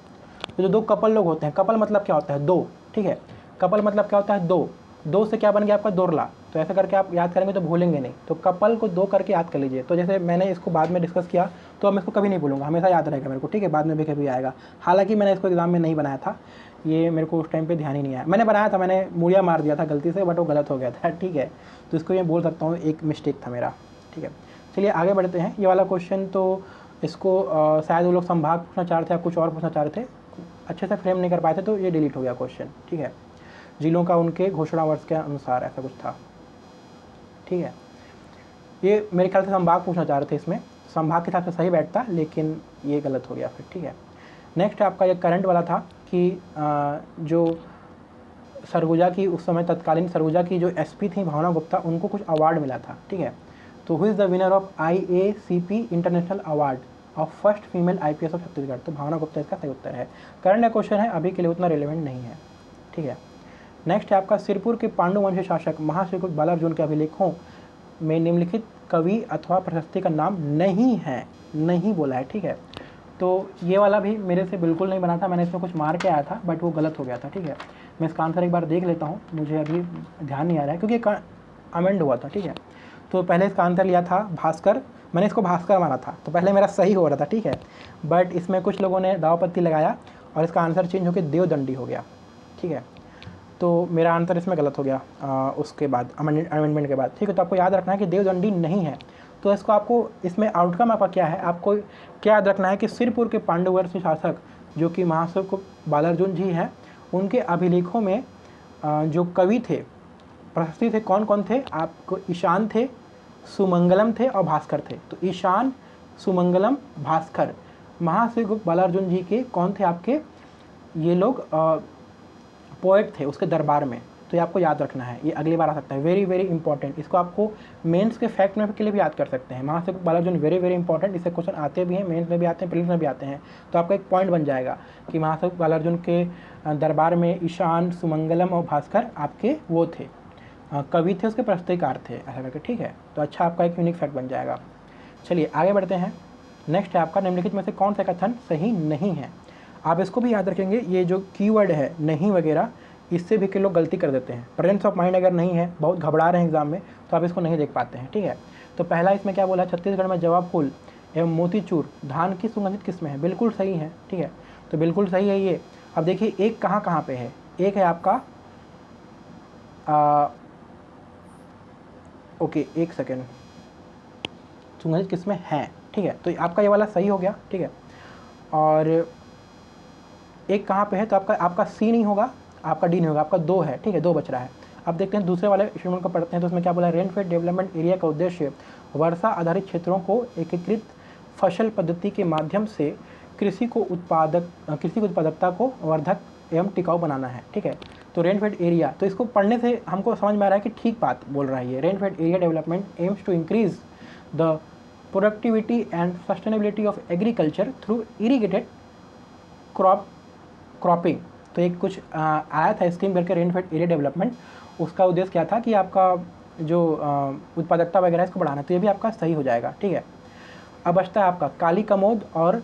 तो जो दो कपल लोग होते हैं, कपल मतलब क्या होता है, दो। ठीक है, कपल मतलब क्या होता है, दो। दो से क्या बन गया आपका, दोरला। तो ऐसे करके आप याद करेंगे तो भूलेंगे नहीं, तो कपल को दो करके याद कर लीजिए। तो जैसे मैंने इसको बाद में डिस्कस किया, तो अब मैं इसको कभी नहीं भूलूंगा, हमेशा याद रहेगा मेरे को। ठीक है, बाद में भी कभी आएगा। हालांकि मैंने इसको एग्जाम में नहीं बनाया था, ये मेरे को उस टाइम पे ध्यान ही नहीं आया। मैंने बनाया था, मैंने मूड़िया मार दिया था गलती से, बट वो गलत हो गया था। ठीक है, तो इसको मैं बोल सकता हूँ एक मिस्टेक था मेरा। ठीक है, चलिए आगे बढ़ते हैं। ये वाला क्वेश्चन तो इसको शायद वो लोग संभाग पूछना चाह रहे थे या कुछ और पूछना चाह रहे थे, अच्छे से फ्रेम नहीं कर पाए थे, तो ये डिलीट हो गया क्वेश्चन। ठीक है, जिलों का उनके घोषणा वर्ष के अनुसार ऐसा कुछ था। ठीक है, ये मेरे ख्याल से संभाग पूछना चाह रहे थे, इसमें संभाग के हिसाब से सही बैठता, लेकिन ये गलत हो गया फिर। ठीक है, नेक्स्ट आपका ये करंट वाला था कि जो सरगुजा की उस समय तत्कालीन सरगुजा की जो एसपी थी भावना गुप्ता, उनको कुछ अवार्ड मिला था। ठीक है, तो who is the winner of IACP international award of first female IPS of Chhattisgarh, तो भावना गुप्ता इसका सही उत्तर है। करंट क्वेश्चन है, अभी के लिए उतना रिलेवेंट नहीं है। ठीक है, नेक्स्ट है आपका सिरपुर के पांडु वंशी शासक महाश्रीकुट बालार्जुन के अभिलेखों में निम्नलिखित कवि अथवा प्रशस्ति का नाम नहीं है, नहीं बोला है। ठीक है, तो ये वाला भी मेरे से बिल्कुल नहीं बना था, मैंने इसमें कुछ मार के आया था, बट वो गलत हो गया था। ठीक है, मैं इसका आंसर एक बार देख लेता हूँ, मुझे अभी ध्यान नहीं आ रहा है क्योंकि अमेंड हुआ था। ठीक है, तो पहले इसका आंसर लिया था भास्कर, मैंने इसको भास्कर माना था, तो पहले मेरा सही हो रहा था। ठीक है, बट इसमें कुछ लोगों ने दावपत्ती लगाया और इसका आंसर चेंज होकर देवदंडी हो गया। ठीक है, तो मेरा आंसर इसमें गलत हो गया उसके बाद अमेंडमेंट के बाद। ठीक है, तो आपको याद रखना है कि देवदंडी नहीं है, तो इसको आपको इसमें आउटकम आपका क्या है, आपको क्या याद रखना है कि सिरपुर के पांडुवंशी शासक जो कि महाश्रीकुट बालार्जुन जी हैं, उनके अभिलेखों में जो कवि थे, प्रशस्ति थे, कौन कौन थे, आपको ईशान थे, सुमंगलम थे और भास्कर थे। तो ईशान, सुमंगलम, भास्कर महाश्रीकुट बालार्जुन जी के कौन थे, आपके ये लोग पोएट थे उसके दरबार में। तो ये आपको याद रखना है, ये अगली बार आ सकता है, वेरी वेरी इंपॉर्टेंट। इसको आपको मेंस के फैक्ट में के लिए भी याद कर सकते हैं। महाश्रीकुट बालार्जुन वेरी वेरी इंपॉर्टेंट, इससे क्वेश्चन आते भी हैं, मेंस में भी आते हैं, प्रीलिम्स में भी आते हैं। तो आपका एक पॉइंट बन जाएगा कि महाश्रीकुट बालार्जुन के दरबार में ईशान, सुमंगलम और भास्कर आपके वो थे, कवि थे, उसके प्रस्तुतिकार थे, ऐसा करके। ठीक है, तो अच्छा आपका एक यूनिक फैक्ट बन जाएगा। चलिए आगे बढ़ते हैं। नेक्स्ट है आपका निम्नलिखित में से कौन सा कथन सही नहीं है। आप इसको भी याद रखेंगे, ये जो कीवर्ड है नहीं वगैरह, इससे भी के लोग गलती कर देते हैं। प्रेजेंस ऑफ माइंड अगर नहीं है, बहुत घबरा रहे हैं एग्जाम में, तो आप इसको नहीं देख पाते हैं। ठीक है, तो पहला इसमें क्या बोला, छत्तीसगढ़ में जवा फूल एवं मोतीचूर धान की सुगंधित किस्में हैं, बिल्कुल सही है। ठीक है, तो बिल्कुल सही है ये। अब देखिए एक कहाँ कहाँ पे है, एक है आपका ओके एक सेकेंड, सुगंधित किस्में हैं। ठीक है, तो आपका ये वाला सही हो गया। ठीक है, और एक कहाँ पे है, तो आपका सी नहीं होगा, आपका डी नहीं होगा, आपका दो है। ठीक है, दो बच रहा है। अब देखते हैं दूसरे वाले स्टेटमेंट को पढ़ते हैं, तो उसमें क्या बोला, रेनफेड डेवलपमेंट एरिया का उद्देश्य वर्षा आधारित क्षेत्रों को एकीकृत फसल पद्धति के माध्यम से कृषि की उत्पादकता को वर्धक एवं टिकाऊ बनाना है। ठीक है, तो रेनफेड एरिया, तो इसको पढ़ने से हमको समझ में आ रहा है कि ठीक बात बोल रहा है ये। Rainfed area development aims to increase the productivity and sustainability of agriculture through irrigated cropping. तो एक कुछ आया था स्कीम करके रेनफेड एरिया डेवलपमेंट, उसका उद्देश्य क्या था कि आपका जो उत्पादकता वगैरह इसको बढ़ाना, तो ये भी आपका सही हो जाएगा। ठीक है, अब बचता है आपका काली कमोद और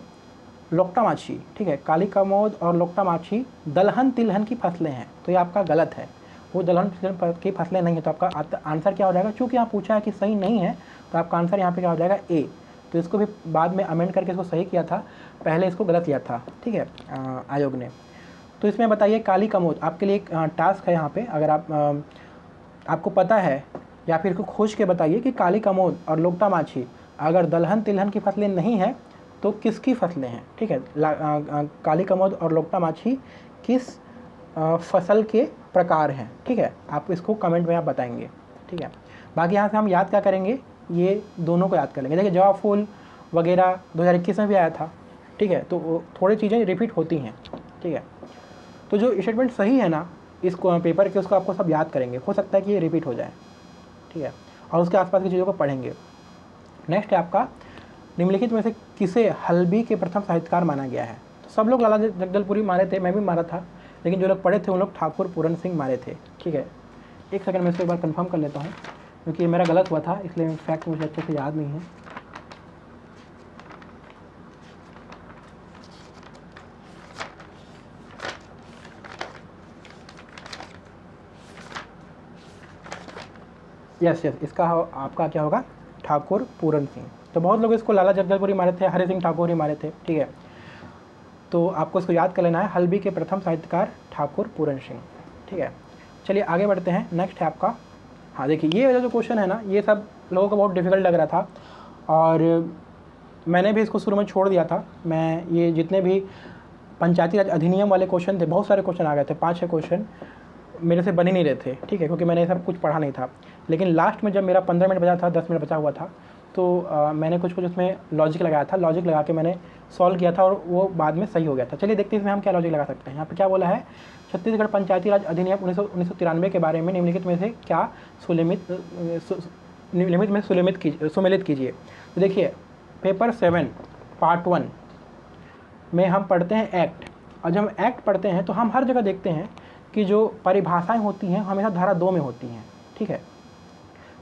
लोकटा माछी। ठीक है, काली कमोद और लोकटा माछी दलहन तिलहन की फसलें हैं, तो ये आपका गलत है, वो दलहन तिलहन की फसलें नहीं है। तो आपका आंसर क्या हो जाएगा, चूँकि यहाँ पूछा है कि सही नहीं है, तो आपका आंसर यहाँ पे क्या हो जाएगा, ए। तो इसको भी बाद में अमेंड करके इसको सही किया था, पहले इसको गलत किया था। ठीक है, आयोग ने। तो इसमें बताइए काली कमोद, आपके लिए एक टास्क है यहाँ पे, अगर आपको पता है या फिर इसको खोज के बताइए कि काली कमोद और लोकटा माछी अगर दलहन तिलहन की फसलें नहीं हैं तो किसकी फसलें हैं। ठीक है, काली कमोद और लोकटा माछी किस फसल के प्रकार हैं। ठीक है, आप इसको कमेंट में आप बताएंगे। ठीक है, बाकी यहाँ से हम याद क्या करेंगे, ये दोनों को याद कर लेंगे। देखिए जवा फूल वगैरह 2021 में भी आया था। ठीक है, तो थोड़ी चीज़ें रिपीट होती हैं। ठीक है। तो जो स्टेटमेंट सही है ना इसको पेपर के, उसको आपको सब याद करेंगे, हो सकता है कि ये रिपीट हो जाए, ठीक है, और उसके आसपास की चीज़ों को पढ़ेंगे। नेक्स्ट है आपका, निम्नलिखित में से किसे हल्बी के प्रथम साहित्यकार माना गया है। तो सब लोग लाला जगदलपुरी मारे थे, मैं भी मारा था, लेकिन जो लोग पढ़े थे उन लोग ठाकुर पूरन सिंह मारे थे, ठीक है। एक सेकंड में इसको एक बार कंफर्म कर लेता हूँ, क्योंकि मेरा गलत हुआ था, इसलिए फैक्ट मुझे अच्छे से याद नहीं है। यस, इसका आपका क्या होगा, ठाकुर पूरन सिंह। तो बहुत लोग इसको लाला जगदलपुरी मारे थे, हरि सिंह ठाकुर ही मारे थे, ठीक है। तो आपको इसको याद कर लेना है, हल्बी के प्रथम साहित्यकार ठाकुर पूरन सिंह, ठीक है। चलिए आगे बढ़ते हैं। नेक्स्ट है आपका, हाँ देखिए ये जो क्वेश्चन है ना, ये सब लोगों को बहुत डिफिकल्ट लग रहा था, और मैंने भी इसको शुरू में छोड़ दिया था। मैं ये जितने भी पंचायती राज अधिनियम वाले क्वेश्चन थे, बहुत सारे क्वेश्चन आ गए थे, 5-6 क्वेश्चन मेरे से बन ही नहीं रहे थे, ठीक है, क्योंकि मैंने ये सब कुछ पढ़ा नहीं था। लेकिन लास्ट में जब मेरा 15 मिनट बचा था, 10 मिनट बचा हुआ था, तो मैंने कुछ उसमें लॉजिक लगाया था, लॉजिक लगा के मैंने सॉल्व किया था, और वो बाद में सही हो गया था। चलिए देखते हैं इसमें हम क्या लॉजिक लगा सकते हैं। यहाँ पे क्या बोला है, छत्तीसगढ़ पंचायती राज अधिनियम 1993 के बारे में निम्नलिखित में से क्या सुमेलित कीजिए। तो देखिए पेपर 7 पार्ट 1 में हम पढ़ते हैं एक्ट, और जब हम एक्ट पढ़ते हैं तो हम हर जगह देखते हैं कि जो परिभाषाएं होती हैं हमेशा धारा 2 में होती हैं, ठीक है।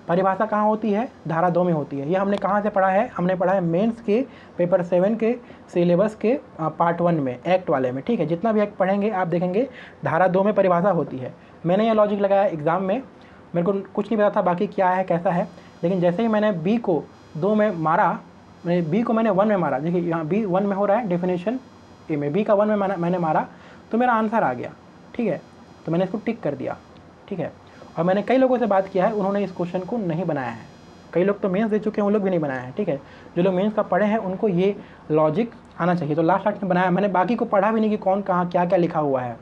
परिभाषा कहाँ होती है, धारा 2 में होती है। ये हमने कहाँ से पढ़ा है, हमने पढ़ा है मेंस के पेपर 7 के सिलेबस के पार्ट 1 में, एक्ट वाले में, ठीक है। जितना भी एक्ट पढ़ेंगे आप देखेंगे धारा 2 में परिभाषा होती है। मैंने ये लॉजिक लगाया एग्ज़ाम में, मेरे को कुछ नहीं पता था बाकी क्या है कैसा है, लेकिन जैसे ही मैंने बी को 2 में मारा, बी को मैंने 1 में मारा, देखिए यहाँ बी 1 में हो रहा है डेफिनेशन ए में, बी का 1 में मैंने मारा तो मेरा आंसर आ गया, ठीक है। तो मैंने इसको टिक कर दिया, ठीक है। और मैंने कई लोगों से बात किया है, उन्होंने इस क्वेश्चन को नहीं बनाया है। कई लोग तो मेंस दे चुके हैं, उन लोग भी नहीं बनाया है, ठीक है। जो लोग मेंस का पढ़े हैं उनको ये लॉजिक आना चाहिए। तो लास्ट में बनाया, मैंने बाकी को पढ़ा भी नहीं कि कौन कहाँ क्या क्या लिखा हुआ है,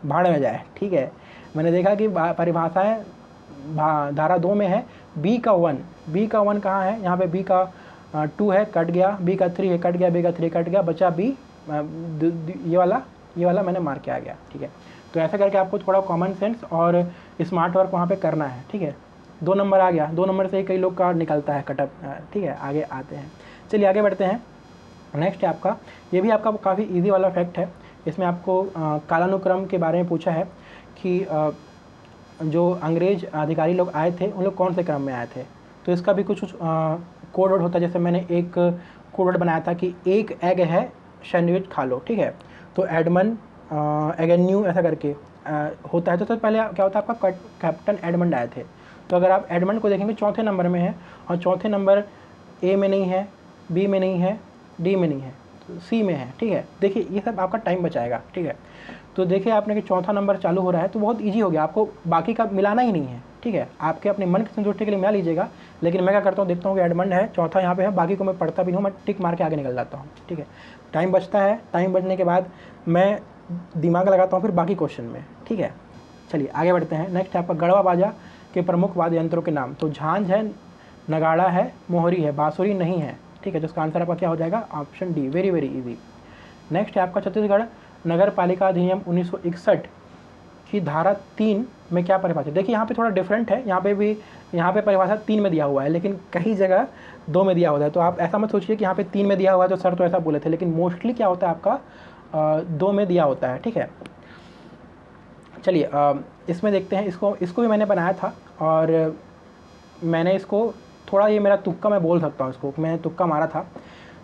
भाड़ में जाए, ठीक है। मैंने देखा कि परिभाषाएँ धारा 2 में है, बी का 1 कहाँ है, यहाँ पर बी का 2 है, कट गया, बी का 3 है, कट गया, बी का 3 कट गया, बचा बी, ये वाला मैंने मार के आ गया, ठीक है। तो ऐसा करके आपको थोड़ा कॉमन सेंस और स्मार्ट वर्क वहाँ पे करना है, ठीक है। 2 नंबर आ गया, 2 नंबर से ही कई लोग का निकलता है कटअप, ठीक है। आगे आते हैं, चलिए आगे बढ़ते हैं। नेक्स्ट है आपका, ये भी आपका काफ़ी इजी वाला फैक्ट है। इसमें आपको कालानुक्रम के बारे में पूछा है कि जो अंग्रेज अधिकारी लोग आए थे उन लोग कौन से क्रम में आए थे। तो इसका भी कुछ कोड वर्ड होता है। जैसे मैंने एक कोड वर्ड बनाया था कि एक एग है सैंडविच खा लो, ठीक है। तो एडमंड एगेन्यू ऐसा करके होता है। तो सबसे पहले क्या होता है, आपका कैप्टन एडमंड आए थे। तो अगर आप एडमंड को देखेंगे 4थे नंबर में है, और 4थे नंबर ए में नहीं है, बी में नहीं है, डी में नहीं है, तो सी में है, ठीक है। देखिए ये सब आपका टाइम बचाएगा, ठीक है। तो देखिए आपने कि 4था नंबर चालू हो रहा है, तो बहुत ईजी हो गया, आपको बाकी का मिलाना ही नहीं है, ठीक है। आपके अपने मन की संतुष्टि के लिए मिला लीजिएगा, लेकिन मैं क्या करता हूँ, देखता हूँ कि एडमंड है, 4था यहाँ पे है, बाकी को मैं पढ़ता भी नहीं हूँ, मैं टिक मार के आगे निकल जाता हूँ, ठीक है। टाइम बचता है, टाइम बचने के बाद मैं दिमाग लगाता हूँ फिर बाकी क्वेश्चन में, ठीक है। चलिए आगे बढ़ते हैं। नेक्स्ट है आपका गढ़वा बाजा के प्रमुख वाद्य यंत्रों के नाम। तो झांझ है, नगाड़ा है, मोहरी है, बांसुरी नहीं है, ठीक है। तो इसका आंसर आपका क्या हो जाएगा, option D, very very easy. Next है आपका छत्तीसगढ़ नगर पालिका अधिनियम 1961 की धारा 3 में क्या परिभाषित। देखिए यहाँ पे थोड़ा डिफरेंट है, यहाँ पे परिभाषा 3 में दिया हुआ है, लेकिन कई जगह 2 में दिया होता है। तो आप ऐसा मत सोचिए कि यहाँ पे 3 में दिया हुआ है तो सर तो ऐसा बोले थे, लेकिन मोस्टली क्या होता है आपका 2 में दिया होता है, ठीक है। चलिए इसमें देखते हैं, इसको भी मैंने बनाया था, और मैंने इसको थोड़ा, ये मेरा तुक्का मैं बोल सकता हूँ, इसको मैंने तुक्का मारा था।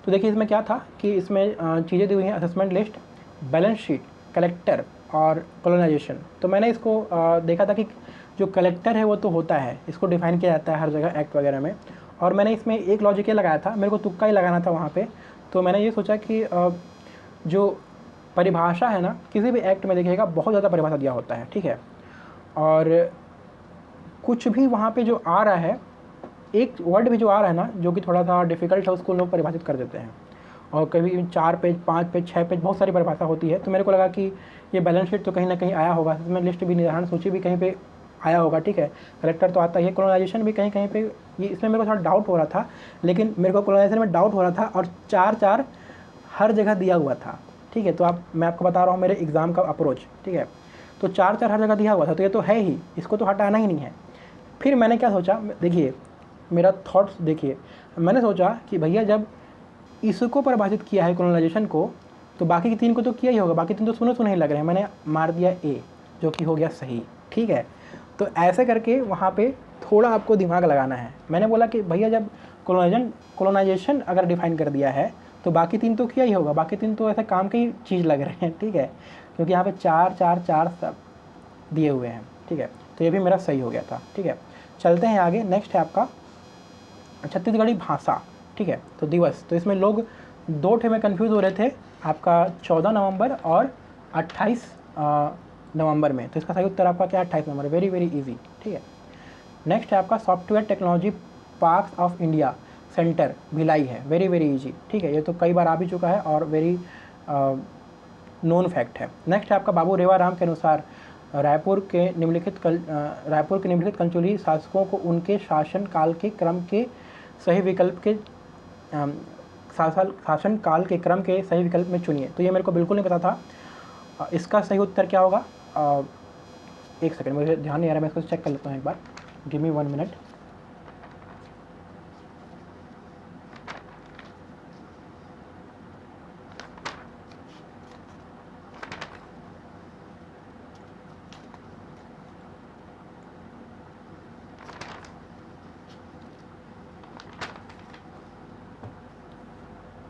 तो देखिए इसमें क्या था कि इसमें चीज़ें दी हुई हैं, assessment list, balance sheet, collector और कॉलोनाइजेशन। तो मैंने इसको देखा था कि जो कलेक्टर है वो तो होता है, इसको डिफाइन किया जाता है हर जगह एक्ट वगैरह में, और मैंने इसमें एक लॉजिक ये लगाया था, मेरे को तुक्का ही लगाना था वहाँ पे। तो मैंने ये सोचा कि जो परिभाषा है ना, किसी भी एक्ट में देखिएगा बहुत ज़्यादा परिभाषा दिया होता है, ठीक है। और कुछ भी वहाँ पे जो आ रहा है, एक वर्ड भी जो आ रहा है ना जो कि थोड़ा सा डिफिकल्ट है, उसको लोग परिभाषित कर देते हैं, और कभी 4 पेज, 5 पेज, 6 पेज, बहुत सारी परिभाषा होती है। तो मेरे को लगा कि ये बैलेंस शीट तो कहीं ना कहीं आया होगा, इसमें लिस्ट भी, निर्धारण सूची भी कहीं पे आया होगा, ठीक है। कलेक्टर तो आता ही है, कॉलोनाइजेशन भी कहीं कहीं पे, ये इसमें मेरे को थोड़ा डाउट हो रहा था, लेकिन मेरे को कॉलोनाइजेशन में डाउट हो रहा था, और 4 हर जगह दिया हुआ था, ठीक है। तो मैं आपको बता रहा हूँ मेरे एग्ज़ाम का अप्रोच, ठीक है। तो 4 हर जगह दिया हुआ था, तो ये तो है ही, इसको तो हटाना ही नहीं है। फिर मैंने क्या सोचा, देखिए मेरा थॉट्स देखिए, मैंने सोचा कि भैया जब इसको परिभाषित किया है कॉलोनाइजेशन को, तो बाकी के 3 को तो किया ही होगा, बाकी 3 तो सुने ही लग रहे हैं। मैंने मार दिया ए, जो कि हो गया सही, ठीक है। तो ऐसे करके वहाँ पे थोड़ा आपको दिमाग लगाना है। मैंने बोला कि भैया जब कॉलोनाइजेशन अगर डिफाइन कर दिया है तो बाकी 3 तो किया ही होगा, बाकी 3 तो ऐसे काम की चीज़ लग रहे हैं, ठीक है। क्योंकि यहाँ पे 4 4 4 सब दिए हुए हैं, ठीक है। तो ये भी मेरा सही हो गया था, ठीक है। चलते हैं आगे। नेक्स्ट है आपका छत्तीसगढ़ी भाषा, ठीक है। तो दिवस, तो इसमें लोग 2 ठे में कन्फ्यूज़ हो रहे थे, आपका 14 नवंबर और 28 नवंबर में। तो इसका सही उत्तर आपका क्या है, 28 नवंबर। वेरी वेरी ईजी, ठीक है। नेक्स्ट है आपका software technology parks of India centre Bhilai है। वेरी वेरी ईजी, ठीक है। ये तो कई बार आ भी चुका है और वेरी नोन फैक्ट है। नेक्स्ट है आपका बाबू रेवाराम के अनुसार रायपुर के निम्नलिखित कंचुली शासकों को उनके शासन काल के क्रम के सही विकल्प के शासन काल के क्रम के सही विकल्प में चुनिए। तो ये मेरे को बिल्कुल नहीं पता था। इसका सही उत्तर क्या होगा, एक सेकंड, मुझे ध्यान नहीं आ रहा, मैं इसको चेक कर लेता हूँ एक बार। Give me 1 minute.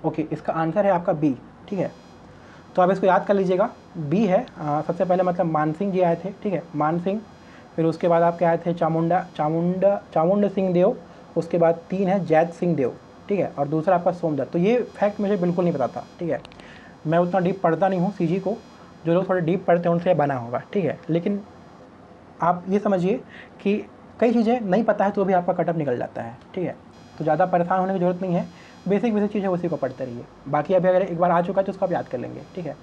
ओके, इसका आंसर है आपका बी, ठीक है। तो आप इसको याद कर लीजिएगा, बी है। सबसे पहले मतलब मान सिंह जी आए थे, ठीक है, मान सिंह। फिर उसके बाद आपके आए थे चामुंड सिंह देव। उसके बाद 3 है जैत सिंह देव, ठीक है। और दूसरा आपका सोमदत्त। तो ये फैक्ट मुझे बिल्कुल नहीं पता था, ठीक है। मैं उतना डीप पढ़ता नहीं हूँ सीजी को, जो लोग थोड़े डीप पढ़ते हैं उनसे बना होगा, ठीक है। लेकिन आप ये समझिए कि कई चीज़ें नहीं पता है तो भी आपका कटअप निकल जाता है, ठीक है। तो ज़्यादा परेशान होने की ज़रूरत नहीं है, बेसिक चीज़ें उसी को पढ़ते रहिए। बाकी अभी अगर एक बार आ चुका है तो उसको आप याद कर लेंगे, ठीक है।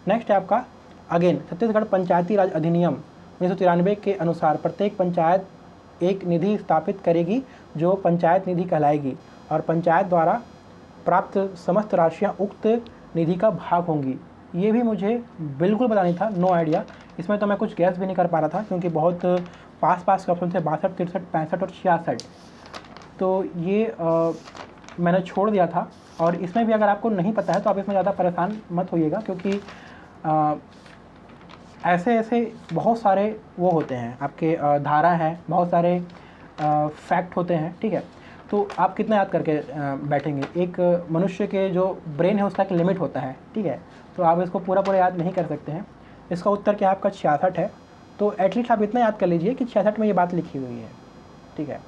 नेक्स्ट है आपका अगेन छत्तीसगढ़ पंचायती राज अधिनियम 1993 के अनुसार प्रत्येक पंचायत एक निधि स्थापित करेगी जो पंचायत निधि कहलाएगी, और पंचायत द्वारा प्राप्त समस्त राशियाँ उक्त निधि का भाग होंगी। ये भी मुझे बिल्कुल पता नहीं था, नो आइडिया। इसमें तो मैं कुछ गैस भी नहीं कर पा रहा था क्योंकि बहुत पास के ऑप्शन थे, 62, 63, 65 और 66। तो ये मैंने छोड़ दिया था। और इसमें भी अगर आपको नहीं पता है तो आप इसमें ज़्यादा परेशान मत होइएगा, क्योंकि ऐसे बहुत सारे वो होते हैं आपके धारा हैं, बहुत सारे फैक्ट होते हैं, ठीक है। तो आप कितना याद करके बैठेंगे। एक मनुष्य के जो ब्रेन है उसका एक लिमिट होता है, ठीक है। तो आप इसको पूरा याद नहीं कर सकते हैं। इसका उत्तर क्या आपका 66 है। तो एटलीस्ट आप इतना याद कर लीजिए कि 66 में ये बात लिखी हुई है, ठीक है,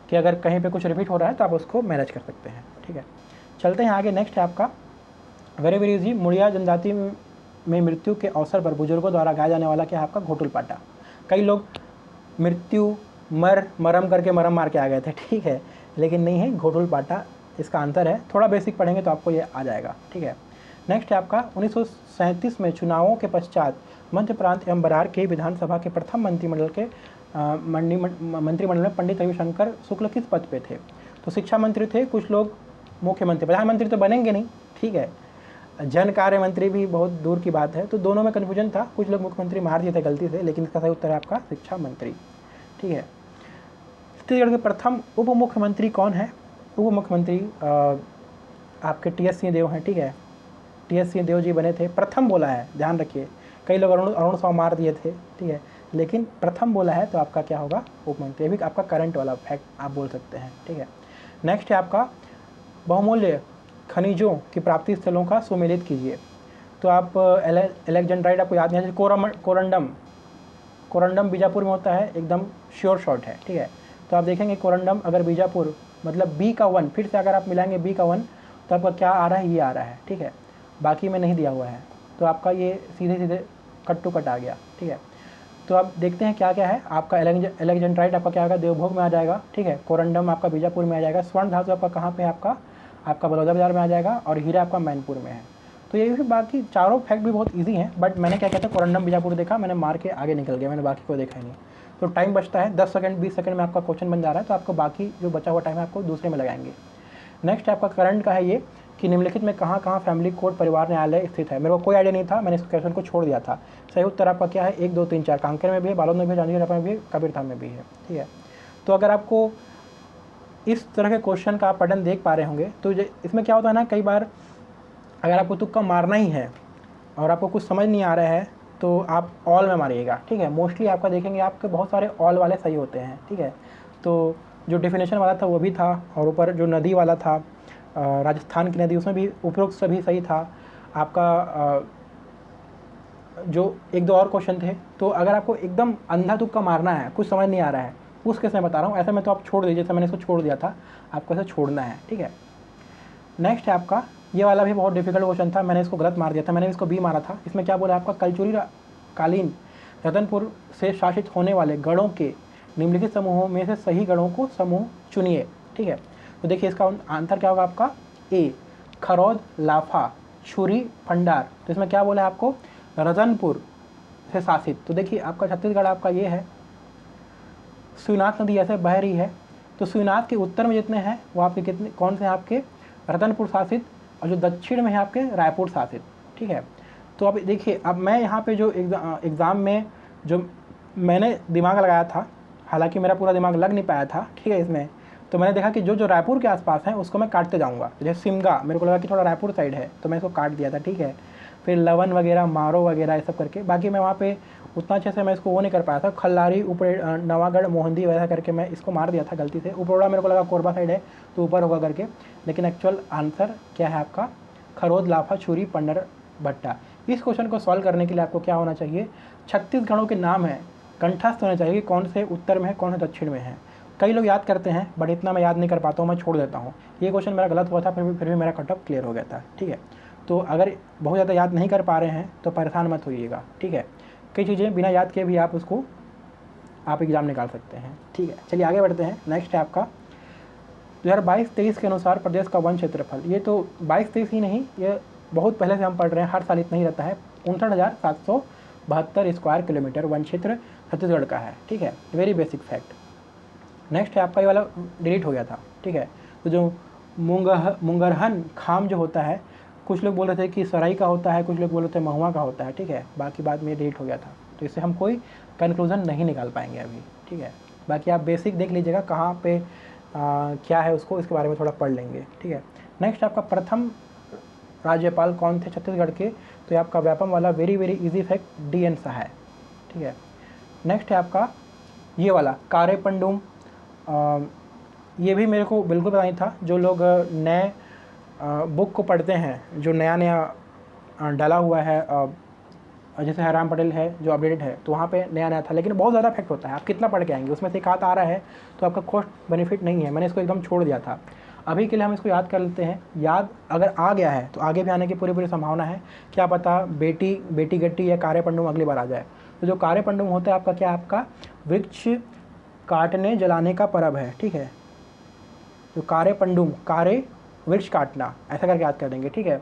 कि अगर कहीं पे कुछ रिपीट हो रहा है तो आप उसको मैनेज कर सकते हैं, ठीक है। चलते हैं आगे। नेक्स्ट है आपका वेरी वेरी इजी, मुड़िया जनजाति में मृत्यु के अवसर पर बुजुर्गों द्वारा गाया जाने वाला क्या है आपका घोटुल पाटा। कई लोग मृत्यु मरम करके मरम मार के आ गए थे, ठीक है, लेकिन नहीं है, घोटुल पाटा इसका आंसर है। थोड़ा बेसिक पढ़ेंगे तो आपको ये आ जाएगा, ठीक है। नेक्स्ट है आपका 1937 में चुनावों के पश्चात मध्य प्रांत एवं बरार के विधानसभा के प्रथम मंत्रिमंडल में पंडित रविशंकर शुक्ल किस पद पे थे। तो शिक्षा मंत्री थे, कुछ लोग मुख्यमंत्री, प्रधानमंत्री तो बनेंगे नहीं, ठीक है, जन कार्य मंत्री भी बहुत दूर की बात है। तो दोनों में कन्फ्यूजन था, कुछ लोग मुख्यमंत्री मार दिए थे गलती से, लेकिन इसका सही उत्तर है आपका शिक्षा मंत्री, ठीक है। छत्तीसगढ़ के प्रथम उप मुख्यमंत्री कौन है। उप मुख्यमंत्री आपके TS सिंहदेव हैं, ठीक है, TS सिंहदेव जी बने थे। प्रथम बोला है, ध्यान रखिए, कई लोग अरुण साव मार दिए थे, ठीक है, लेकिन प्रथम बोला है तो आपका क्या होगा उप मंत्री। ये भी आपका करंट वाला फैक्ट आप बोल सकते हैं, ठीक है। नेक्स्ट है आपका बहुमूल्य खनिजों की प्राप्ति स्थलों का सुमेलित कीजिए। तो आप एलेक्जेंड्राइट आपको याद नहीं है, कोरंडम बीजापुर में होता है, एकदम श्योर शॉट है, ठीक है। तो आप देखेंगे कोरंडम अगर बीजापुर मतलब B का 1, फिर से अगर आप मिलाएंगे B का 1 तो आपका क्या आ रहा है, ये आ रहा है, ठीक है, बाकी में नहीं दिया हुआ है। तो आपका ये सीधे कट टू कट आ गया, ठीक है। तो आप देखते हैं क्या क्या है आपका एलेक्जेंड्राइट आपका क्या होगा, देवभोग में आ जाएगा, ठीक है। कोरंडम आपका बीजापुर में आ जाएगा। स्वर्ण धातु आपका कहाँ पे है, आपका बलौदाबाजार में आ जाएगा, और हीरा आपका मैनपुर में है। तो ये भी बाकी चारों फैक्ट भी बहुत इजी हैं, बट मैंने क्या कहता है कोरंडम बीजापुर देखा, मैंने मार के आगे निकल गया, मैंने बाकी को देखा ही नहीं। तो टाइम बचता है 10 सेकंड 20 सेकंड में आपका क्वेश्चन बन जा रहा है, तो आपको बाकी जो बचा हुआ टाइम है आपको दूसरे में लगाएंगे। नेक्स्ट आपका करंट का है ये कि निम्नलिखित में कहाँ कहाँ फैमिली कोर्ट परिवार न्यायालय स्थित है। मेरे को कोई आइडिया नहीं था, मैंने इस क्वेश्चन को छोड़ दिया था। सही उत्तर आपका क्या है? 1 2 3 4 कांकेर में भी है, बालोद में भी है, जांजगीर चांपा में भी है, कबीरधाम में भी है। ठीक है, तो अगर आपको इस तरह के क्वेश्चन का आप पैटर्न देख पा रहे होंगे तो इसमें क्या होता है ना, कई बार अगर आपको तुक्का मारना ही है और आपको कुछ समझ नहीं आ रहा है तो आप ऑल में मारिएगा। ठीक है, मोस्टली आपका देखेंगे आपके बहुत सारे ऑल वाले सही होते हैं। ठीक है, तो जो डेफिनेशन वाला था वो भी था, और ऊपर जो नदी वाला था राजस्थान की नदी, उसमें भी उपरोक्त सभी सही था आपका। जो 1 2 और क्वेश्चन थे, तो अगर आपको एकदम अंधा तुक्का मारना है, कुछ समझ नहीं आ रहा है, उस केस में बता रहा हूँ, ऐसे में तो आप छोड़ दीजिए, जैसे मैंने इसको छोड़ दिया था, आपको ऐसे छोड़ना है। ठीक है, नेक्स्ट है आपका, ये वाला भी बहुत डिफिकल्ट क्वेश्चन था, मैंने इसको गलत मार दिया था, मैंने इसको बी मारा था। इसमें क्या बोला आपका, कलचुरी कालीन रतनपुर से शासित होने वाले गढ़ों के निम्नलिखित समूहों में से सही गढ़ों को समूह चुनिए। ठीक है, तो देखिए इसका आंसर क्या होगा आपका, ए खरौद लाफा छुरी भंडार। तो इसमें क्या बोला है आपको, रतनपुर से शासित। तो देखिए आपका छत्तीसगढ़ आपका ये है, शिवनाथ नदी ऐसे बह रही है, तो शिवनाथ के उत्तर में जितने हैं वो आपके कितने कौन से हैं आपके, रतनपुर शासित, और जो दक्षिण में है आपके रायपुर शासित। ठीक है, तो अब देखिए, अब मैं यहाँ पे जो एग्ज़ाम में जो मैंने दिमाग लगाया था, हालांकि मेरा पूरा दिमाग लग नहीं पाया था। ठीक है, इसमें तो मैंने देखा कि जो जो रायपुर के आसपास हैं उसको मैं काटते जाऊँगा। जैसे सिमगा, मेरे को लगा कि थोड़ा रायपुर साइड है तो मैं इसको काट दिया था। ठीक है, फिर लवन वगैरह, मारो वगैरह ये सब करके, बाकी मैं वहाँ पे उतना अच्छे से मैं इसको वो नहीं कर पाया था। खल्लारी, ऊपर नवागढ़, मोहंदी वैसा करके मैं इसको मार दिया था गलती से। उपरोड़ा मेरे को लगा कोरबा साइड है तो ऊपर होगा करके, लेकिन एक्चुअल आंसर क्या है आपका, खरोद लाफा छुरी पंडर भट्टा। इस क्वेश्चन को सॉल्व करने के लिए आपको क्या होना चाहिए, 36 गणों के नाम है, कंठस्थ होने चाहिए कि कौन से उत्तर में है, कौन से दक्षिण में है। कई लोग याद करते हैं बट इतना मैं याद नहीं कर पाता हूँ, मैं छोड़ देता हूँ। ये क्वेश्चन मेरा गलत हुआ था, फिर भी मेरा कट ऑफ क्लियर हो गया था। ठीक है, तो अगर बहुत ज़्यादा याद नहीं कर पा रहे हैं तो परेशान मत होइएगा। ठीक है, कई चीज़ें बिना याद किए भी आप एग्ज़ाम निकाल सकते हैं। ठीक है, चलिए आगे बढ़ते हैं। नेक्स्ट है आपका 2022-23 के अनुसार प्रदेश का वन क्षेत्रफल। ये तो 22-23 ही नहीं, ये बहुत पहले से हम पढ़ रहे हैं, हर साल इतना ही रहता है। 59,772 स्क्वायर किलोमीटर वन क्षेत्र छत्तीसगढ़ का है। ठीक है, वेरी बेसिक फैक्ट। नेक्स्ट है आपका, ये वाला डिलीट हो गया था। ठीक है, तो जो मुंगरहन खाम जो होता है, कुछ लोग बोल रहे थे कि सराई का होता है, कुछ लोग बोल रहे थे महुआ का होता है। ठीक है, बाकी बाद में डिलीट हो गया था, तो इससे हम कोई कंक्लूजन नहीं निकाल पाएंगे अभी। ठीक है, बाकी आप बेसिक देख लीजिएगा कहाँ पे क्या है, उसको इसके बारे में थोड़ा पढ़ लेंगे। ठीक है, नेक्स्ट आपका प्रथम राज्यपाल कौन थे छत्तीसगढ़ के, तो ये आपका व्यापम वाला very very easy fact DN Shah है। ठीक है, नेक्स्ट है आपका ये वाला कारे पंडुम। ये भी मेरे को बिल्कुल पता नहीं था। जो लोग नए बुक को पढ़ते हैं, जो नया नया डाला हुआ है, जैसे हराम पटेल है जो अपडेटेड है, तो वहाँ पे नया नया था, लेकिन बहुत ज़्यादा फैक्ट होता है। आप कितना पढ़ के आएंगे, उसमें से एक आध आ रहा है तो आपका कॉस्ट बेनिफिट नहीं है। मैंने इसको एकदम छोड़ दिया था। अभी के लिए हम इसको याद कर लेते हैं। याद अगर आ गया है तो आगे भी आने की पूरी पूरी संभावना है। क्या पता बेटी गट्टी या कारे पंडुम अगली बार आ जाए। तो जो कारे पंडुम होता है आपका क्या, आपका वृक्ष काटने जलाने का पर्व है। ठीक है, जो कारे पंडुम, कारे वृक्ष काटना, ऐसा करके याद कर देंगे। ठीक है,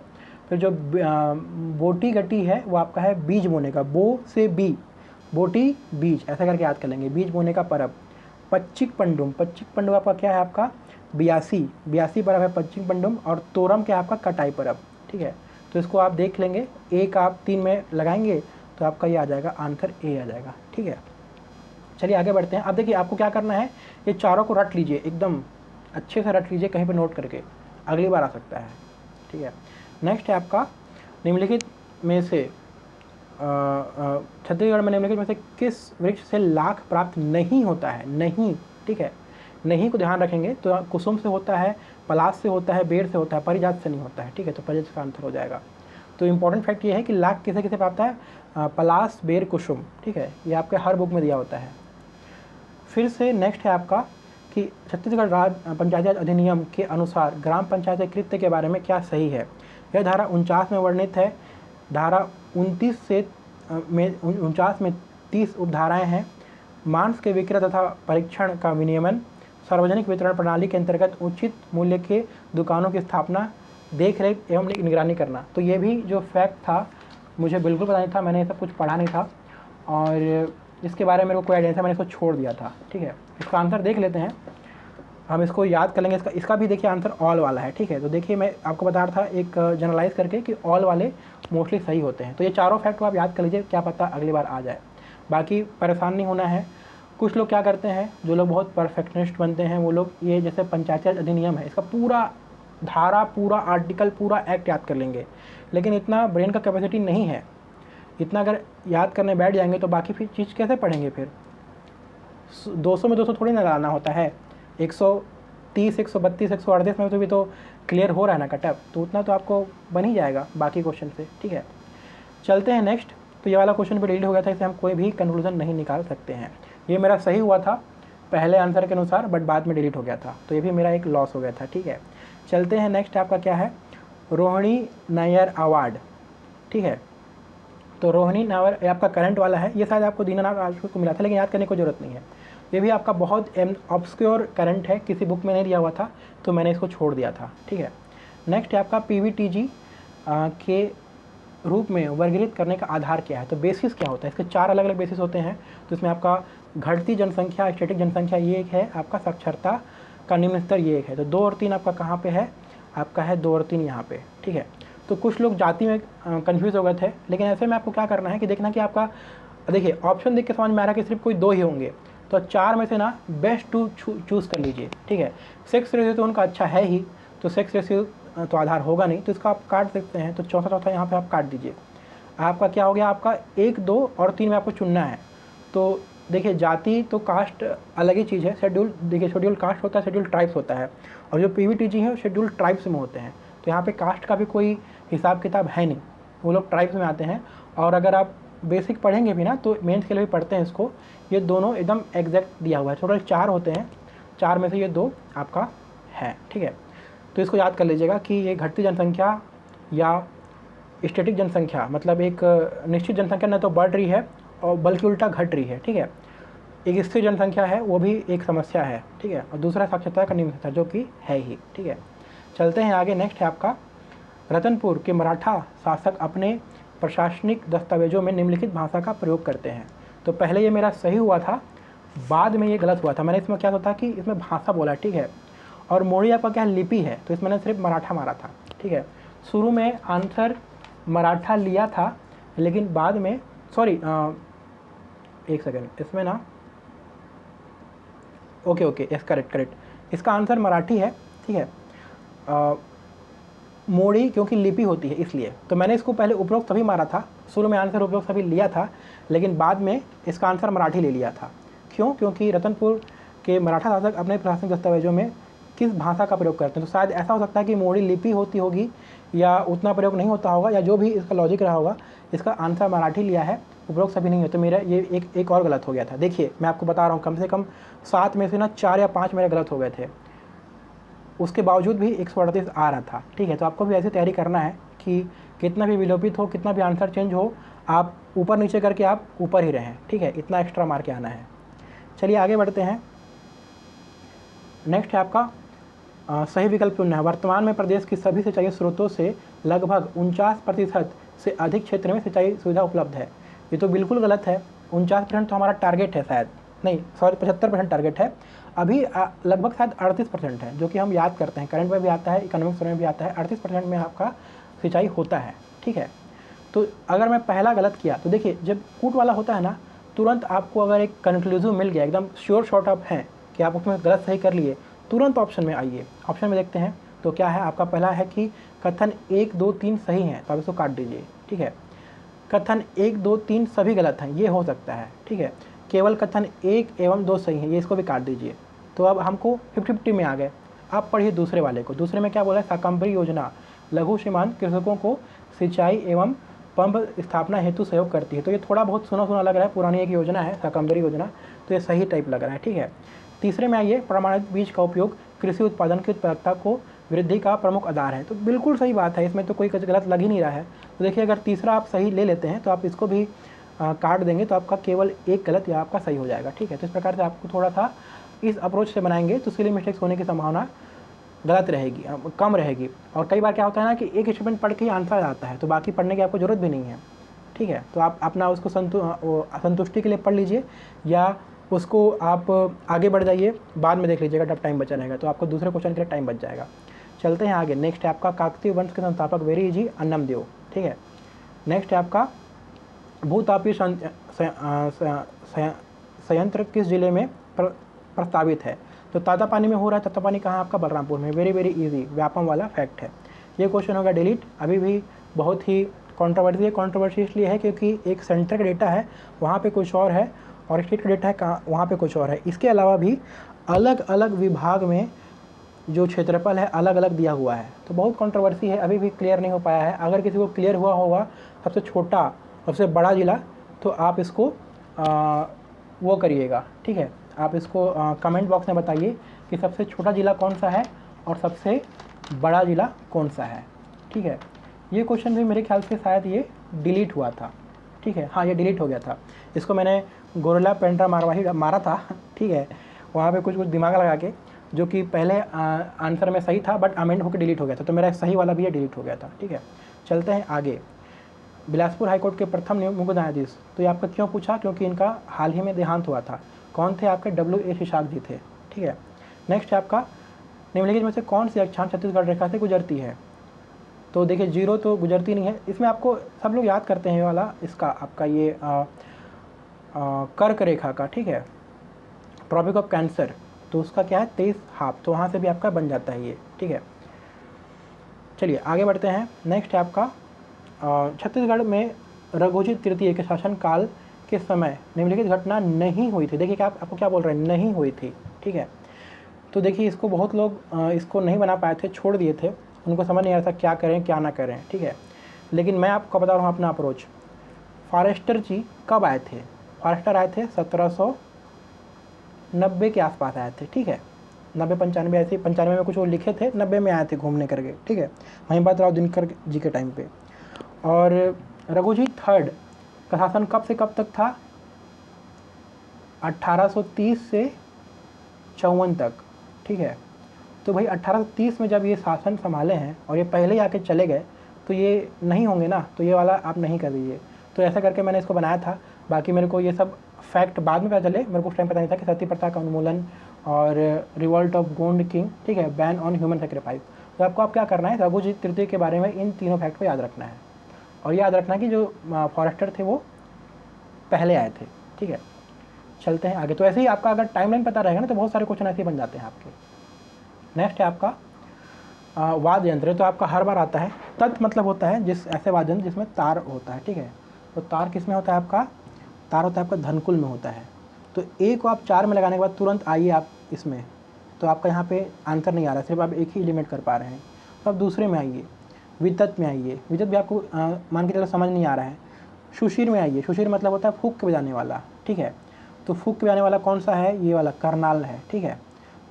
फिर जो बोटी गट्टी है वो आपका है बीज बोने का, बो से बी, बोटी बीज, ऐसा करके याद कर लेंगे, बीज बोने का पर्व। पच्चिक पंडुम आपका क्या है, आपका बियासी पर्व है पच्चिक पंडुम। और तोरम क्या है आपका, कटाई पर्व। ठीक है, तो इसको आप देख लेंगे, एक आप 3 में लगाएंगे तो आपका ये आ जाएगा, आंसर ए आ जाएगा। ठीक है, चलिए आगे बढ़ते हैं। अब देखिए आपको क्या करना है, ये चारों को रट लीजिए, एकदम अच्छे से रट लीजिए, कहीं पे नोट करके, अगली बार आ सकता है। ठीक है, नेक्स्ट है आपका निम्नलिखित में से छत्तीसगढ़ में निम्नलिखित में से किस वृक्ष से लाख प्राप्त नहीं होता है। नहीं, ठीक है, नहीं को ध्यान रखेंगे तो कुसुम से होता है, पलाश से होता है, बेर से होता है, परिजात से नहीं होता है। ठीक है, तो परिजात का आंसर हो जाएगा। तो इंपॉर्टेंट फैक्ट ये है कि लाख किसे किसे प्राप्त है, पलाश, बेर, कुसुम। ठीक है, ये आपके हर बुक में दिया होता है। फिर से नेक्स्ट है आपका कि छत्तीसगढ़ राज्य पंचायती राज अधिनियम के अनुसार ग्राम पंचायत कृत्य के बारे में क्या सही है। यह धारा 49 में वर्णित है। धारा 49 में 30 उपधाराएँ हैं। मांस के विक्रय तथा परीक्षण का विनियमन, सार्वजनिक वितरण प्रणाली के अंतर्गत उचित मूल्य के दुकानों की स्थापना, देख रेख एवं निगरानी करना। तो ये भी जो फैक्ट था मुझे बिल्कुल पता नहीं था, मैंने ये सब कुछ पढ़ा नहीं था और इसके बारे में मेरे को कोई आइडिया नहीं था, मैंने इसको छोड़ दिया था। ठीक है, इसका आंसर देख लेते हैं। हम इसको याद कर लेंगे। इसका भी देखिए आंसर ऑल वाला है, ठीक है। तो देखिए मैं आपको बता रहा था एक जनरलाइज करके कि ऑल वाले मोस्टली सही होते हैं। तो ये चारों फैक्ट को आप याद कर लीजिए, क्या पता अगली बार आ जाए। बाकी परेशान नहीं होना है। कुछ लोग क्या करते हैं, जो लोग बहुत परफेक्शनिस्ट बनते हैं, वो लोग ये जैसे पंचायत राज अधिनियम है, इसका पूरा धारा, पूरा आर्टिकल, पूरा एक्ट याद कर लेंगे, लेकिन इतना ब्रेन का कैपेसिटी नहीं है। इतना अगर याद करने बैठ जाएंगे तो बाकी फिर चीज़ कैसे पढ़ेंगे फिर। 200 में 200 थोड़ी ना लगाना होता है, 130, 132, 138 में तो भी तो क्लियर हो रहा है ना कटअप, तो उतना तो आपको बन ही जाएगा बाकी क्वेश्चन से, ठीक है। चलते हैं नेक्स्ट। तो ये वाला क्वेश्चन भी डिलीट हो गया था, इससे हम कोई भी कंक्लूजन नहीं निकाल सकते हैं। ये मेरा सही हुआ था पहले आंसर के अनुसार, बट बाद में डिलीट हो गया था, तो ये भी मेरा एक लॉस हो गया था, ठीक है। चलते हैं नेक्स्ट। आपका क्या है, रोहिणी नायर अवार्ड, ठीक है। तो रोहिणी नायर ये आपका करंट वाला है, ये शायद आपको दीनानाथ आजकल को मिला था, लेकिन याद करने की जरूरत नहीं है। ये भी आपका बहुत ऑब्सक्योर करंट है, किसी बुक में नहीं दिया हुआ था, तो मैंने इसको छोड़ दिया था, ठीक है। नेक्स्ट है आपका PVTG के रूप में वर्गीकृत करने का आधार क्या है। तो बेसिस क्या होता है, इसके 4 अलग अलग बेसिस होते हैं। तो इसमें आपका घटती जनसंख्या, स्टैटिक जनसंख्या ये एक है, आपका साक्षरता का निम्न स्तर ये एक है। तो 2 और 3 आपका कहाँ पे है, आपका है 2 और 3 यहाँ पे, ठीक है। तो कुछ लोग जाति में कन्फ्यूज़ हो गए थे, लेकिन ऐसे में आपको क्या करना है कि देखना कि आपका, देखिए ऑप्शन देख के समझ में आ रहा है कि सिर्फ कोई 2 ही होंगे, तो 4 में से ना बेस्ट 2 चूज़ कर लीजिए, ठीक है। सेक्स रेशियो तो उनका अच्छा है ही, तो सेक्स रेशियो तो आधार होगा नहीं, तो इसका आप काट सकते हैं। तो चौथा यहाँ पे आप काट दीजिए। आपका क्या हो गया, आपका 1, 2 और 3 में आपको चुनना है। तो देखिए जाति तो कास्ट अलग ही चीज़ है। शेड्यूल, देखिए शेड्यूल कास्ट होता है, शेड्यूल ट्राइब्स होता है, और जो PVTG है शेड्यूल ट्राइब्स में होते हैं। तो यहाँ पे कास्ट का भी कोई हिसाब किताब है नहीं, वो लोग ट्राइब्स में आते हैं। और अगर आप बेसिक पढ़ेंगे भी ना, तो मेंस के लिए भी पढ़ते हैं इसको, ये दोनों एकदम एग्जैक्ट दिया हुआ है। टोटल 4 होते हैं, 4 में से ये 2 आपका है, ठीक है। तो इसको याद कर लीजिएगा कि ये घटती जनसंख्या या स्टैटिक जनसंख्या, मतलब एक निश्चित जनसंख्या न तो बढ़ रही है और बल्कि उल्टा घट रही है, ठीक है। एक स्थिर जनसंख्या है, वो भी एक समस्या है, ठीक है। और दूसरा साक्षरता का निम्न स्तर, जो कि है ही, ठीक है। चलते हैं आगे। नेक्स्ट है आपका, रतनपुर के मराठा शासक अपने प्रशासनिक दस्तावेजों में निम्नलिखित भाषा का प्रयोग करते हैं। तो पहले ये मेरा सही हुआ था, बाद में ये गलत हुआ था। मैंने इसमें क्या होता कि इसमें भाषा बोला, ठीक है। और मोड़ी आपका क्या लिपि है, तो इसमें मैंने सिर्फ मराठा मारा था, ठीक है। शुरू में आंसर मराठा लिया था, लेकिन बाद में, सॉरी एक सेकेंड, इसमें ना, ओके यस, करेक्ट, इसका आंसर मराठी है, ठीक है। मोड़ी क्योंकि लिपि होती है इसलिए, तो मैंने इसको पहले उपरोक्त सभी मारा था, शुरू में आंसर उपरोक्त सभी लिया था, लेकिन बाद में इसका आंसर मराठी ले लिया था। क्यों, क्योंकि रतनपुर के मराठा शासक अपने प्रशासनिक दस्तावेजों में किस भाषा का प्रयोग करते हैं। तो शायद ऐसा हो सकता है कि मोड़ी लिपि होती होगी, या उतना प्रयोग नहीं होता होगा, या जो भी इसका लॉजिक रहा होगा, इसका आंसर मराठी लिया है, उपरोक्त सभी नहीं है। तो मेरा ये एक और गलत हो गया था। देखिए मैं आपको बता रहा हूँ, कम से कम 7 में से ना 4 या 5 मेरे गलत हो गए थे, उसके बावजूद भी 138 आ रहा था, ठीक है। तो आपको भी ऐसी तैयारी करना है कि कितना भी विलोपित हो, कितना भी आंसर चेंज हो, आप ऊपर नीचे करके आप ऊपर ही रहें, ठीक है। इतना एक्स्ट्रा मार के आना है। चलिए आगे बढ़ते हैं। नेक्स्ट है आपका सही विकल्प चुनना है। वर्तमान में प्रदेश की सभी सिंचाई स्रोतों से लगभग 49% से अधिक क्षेत्र में सिंचाई सुविधा उपलब्ध है। ये तो बिल्कुल गलत है। 49% तो हमारा टारगेट है, शायद नहीं, सॉरी 75% टारगेट है। अभी लगभग शायद 38% है, जो कि हम याद करते हैं, करंट में भी आता है, इकोनॉमिक्स में भी आता है। 38% में आपका सिंचाई होता है, ठीक है। तो अगर मैं पहला गलत किया, तो देखिए जब कूट वाला होता है ना, तुरंत आपको अगर एक कंक्लूसिव मिल गया, एकदम श्योर शॉट आप हैं कि आप उसमें गलत सही कर लिए, तुरंत ऑप्शन में आइए। ऑप्शन में देखते हैं तो क्या है आपका, पहला है कि कथन 1, 2, 3 सही हैं, तो आप इसको काट दीजिए, ठीक है। कथन 1, 2, 3 सभी गलत हैं, ये हो सकता है, ठीक है। केवल कथन 1 एवं 2 सही हैं, ये इसको भी काट दीजिए। तो अब हमको 50-50 में आ गए। आप पढ़िए दूसरे वाले को। दूसरे में क्या बोला है, शाकंभरी योजना लघु सीमांत कृषकों को सिंचाई एवं पंप स्थापना हेतु सहयोग करती है। तो ये थोड़ा बहुत सुना सुना लग रहा है, पुरानी एक योजना है शाकंभरी योजना, तो ये सही टाइप लग रहा है, ठीक है। तीसरे में आइए, प्रमाणित बीज का उपयोग कृषि उत्पादन की उत्पादकता को वृद्धि का प्रमुख आधार है। तो बिल्कुल सही बात है, इसमें तो कोई गलत लग ही नहीं रहा है। तो देखिए अगर तीसरा आप सही ले लेते हैं तो आप इसको भी काट देंगे, तो आपका केवल एक गलत या आपका सही हो जाएगा, ठीक है। तो इस प्रकार से आपको थोड़ा सा इस अप्रोच से बनाएंगे तो सिली मिस्टेक्स होने की संभावना गलत रहेगी, कम रहेगी। और कई बार क्या होता है ना कि एक स्टेटमेंट पढ़ के ही आंसर आता है, तो बाकी पढ़ने की आपको ज़रूरत भी नहीं है, ठीक है। तो आप अपना उसको संतुष्टि के लिए पढ़ लीजिए, या उसको आप आगे बढ़ जाइए, बाद में देख लीजिएगा जब टाइम बचा रहेगा, तो आपको दूसरे क्वेश्चन के लिए टाइम बच जाएगा। चलते हैं आगे। नेक्स्ट है आपका काकतीय वंश के संस्थापक, वेरी इजी, अन्नमदेव। ठीक है। नेक्स्ट है आपका भूतापीय संयंत्र किस जिले में प्रस्तावित है? तो तातापानी में हो रहा है। तातापानी कहाँ? आपका बलरामपुर में। वेरी वेरी इजी, व्यापम वाला फैक्ट है। ये क्वेश्चन होगा डिलीट। अभी भी बहुत ही कंट्रोवर्सी है। कंट्रोवर्सी इसलिए है क्योंकि एक सेंटर का डेटा है, वहाँ पे कुछ और है, और स्टेट का डेटा है कहाँ, वहाँ पे कुछ और है। इसके अलावा भी अलग अलग विभाग में जो क्षेत्रफल है अलग अलग दिया हुआ है, तो बहुत कंट्रोवर्सी है, अभी भी क्लियर नहीं हो पाया है। अगर किसी को क्लियर हुआ होगा सबसे छोटा सबसे बड़ा ज़िला, तो आप इसको वो करिएगा। ठीक है, आप इसको कमेंट बॉक्स में बताइए कि सबसे छोटा ज़िला कौन सा है और सबसे बड़ा ज़िला कौन सा है। ठीक है, ये क्वेश्चन भी मेरे ख्याल से शायद ये डिलीट हुआ था। ठीक है, हाँ ये डिलीट हो गया था। इसको मैंने गोरिल्ला पेंट्रा मारा था। ठीक है, वहाँ पे कुछ दिमाग लगा के, जो कि पहले आंसर में सही था बट अमेंड होकर डिलीट हो गया था, तो मेरा सही वाला भी ये डिलीट हो गया था। ठीक है, चलते हैं आगे। बिलासपुर हाईकोर्ट के प्रथम मुख्य न्यायाधीश, तो ये आपका क्यों पूछा? क्योंकि इनका हाल ही में देहांत हुआ था। कौन थे? आपके W.A. शिशाक जी थे। ठीक है, नेक्स्ट है आपका निम्नलिखित में से कौन सी अक्षांश छत्तीसगढ़ रेखा से गुजरती है? तो देखिए जीरो तो गुजरती नहीं है। इसमें आपको सब लोग याद करते हैं ये वाला, इसका आपका ये कर्क रेखा का। ठीक है, ट्रॉपिक ऑफ कैंसर, तो उसका क्या है 23.5, तो वहाँ से भी आपका बन जाता है ये। ठीक है, चलिए आगे बढ़ते हैं। नेक्स्ट है आपका छत्तीसगढ़ में रघुजी तृतीय के शासनकाल के समय निम्नलिखित घटना नहीं हुई थी। देखिए क्या आपको क्या बोल रहे हैं, नहीं हुई थी। ठीक है, तो देखिए इसको बहुत लोग इसको नहीं बना पाए थे, छोड़ दिए थे, उनको समझ नहीं आ रहा था क्या करें क्या ना करें। ठीक है, लेकिन मैं आपको बता रहा हूँ अपना अप्रोच। फॉरेस्टर जी कब आए थे? फॉरेस्टर आए थे 1790 के आसपास आए थे। ठीक है, 90-95 ऐसे, 95 में कुछ वो लिखे थे, 90 में आए थे घूमने करके। ठीक है, महिपाल राव दिनकर जी के टाइम पे। और रघुजी थर्ड का शासन कब से कब तक था? 1830 से 54 तक। ठीक है, तो भाई 1830 में जब ये शासन संभाले हैं और ये पहले ही आके चले गए, तो ये नहीं होंगे ना, तो ये वाला आप नहीं कर दीजिए। तो ऐसा करके मैंने इसको बनाया था। बाकी मेरे को ये सब फैक्ट बाद में पता चले, मेरे को उस टाइम पता नहीं था कि सती प्रथा का उन्मूलन और रिवॉल्ट ऑफ गोंड किंग, ठीक है, बैन ऑन ह्यूमन सेक्रीफाइस। तो आपको आप क्या करना है, रघुजी तृतीय के बारे में इन तीनों फैक्ट को याद रखना है, और याद रखना कि जो फॉरेस्टर थे वो पहले आए थे। ठीक है, चलते हैं आगे। तो ऐसे ही आपका अगर टाइमलाइन पता रहेगा ना, तो बहुत सारे क्वेश्चन ऐसे ही बन जाते हैं आपके। नेक्स्ट है आपका वाद्य यंत्र, तो आपका हर बार आता है। तत् मतलब होता है जिस ऐसे वाद्य यंत्र जिसमें तार होता है। ठीक है, तो तार किस में होता है? आपका तार होता है आपका धनकुल में होता है। तो ए को आप 4 में लगाने के बाद तुरंत आइए आप इसमें, तो आपका यहाँ पे आंसर नहीं आ रहा है, सिर्फ आप एक ही एलिमेंट कर पा रहे हैं। तो आप दूसरे में आइए, वितत में आइए। वितत भी आपको मान के चलो समझ नहीं आ रहा है। सुशीर में आइए। सुशीर मतलब होता है फूक के बजाने वाला। ठीक है, तो फूक के बजाने वाला कौन सा है? ये वाला करनाल है। ठीक है,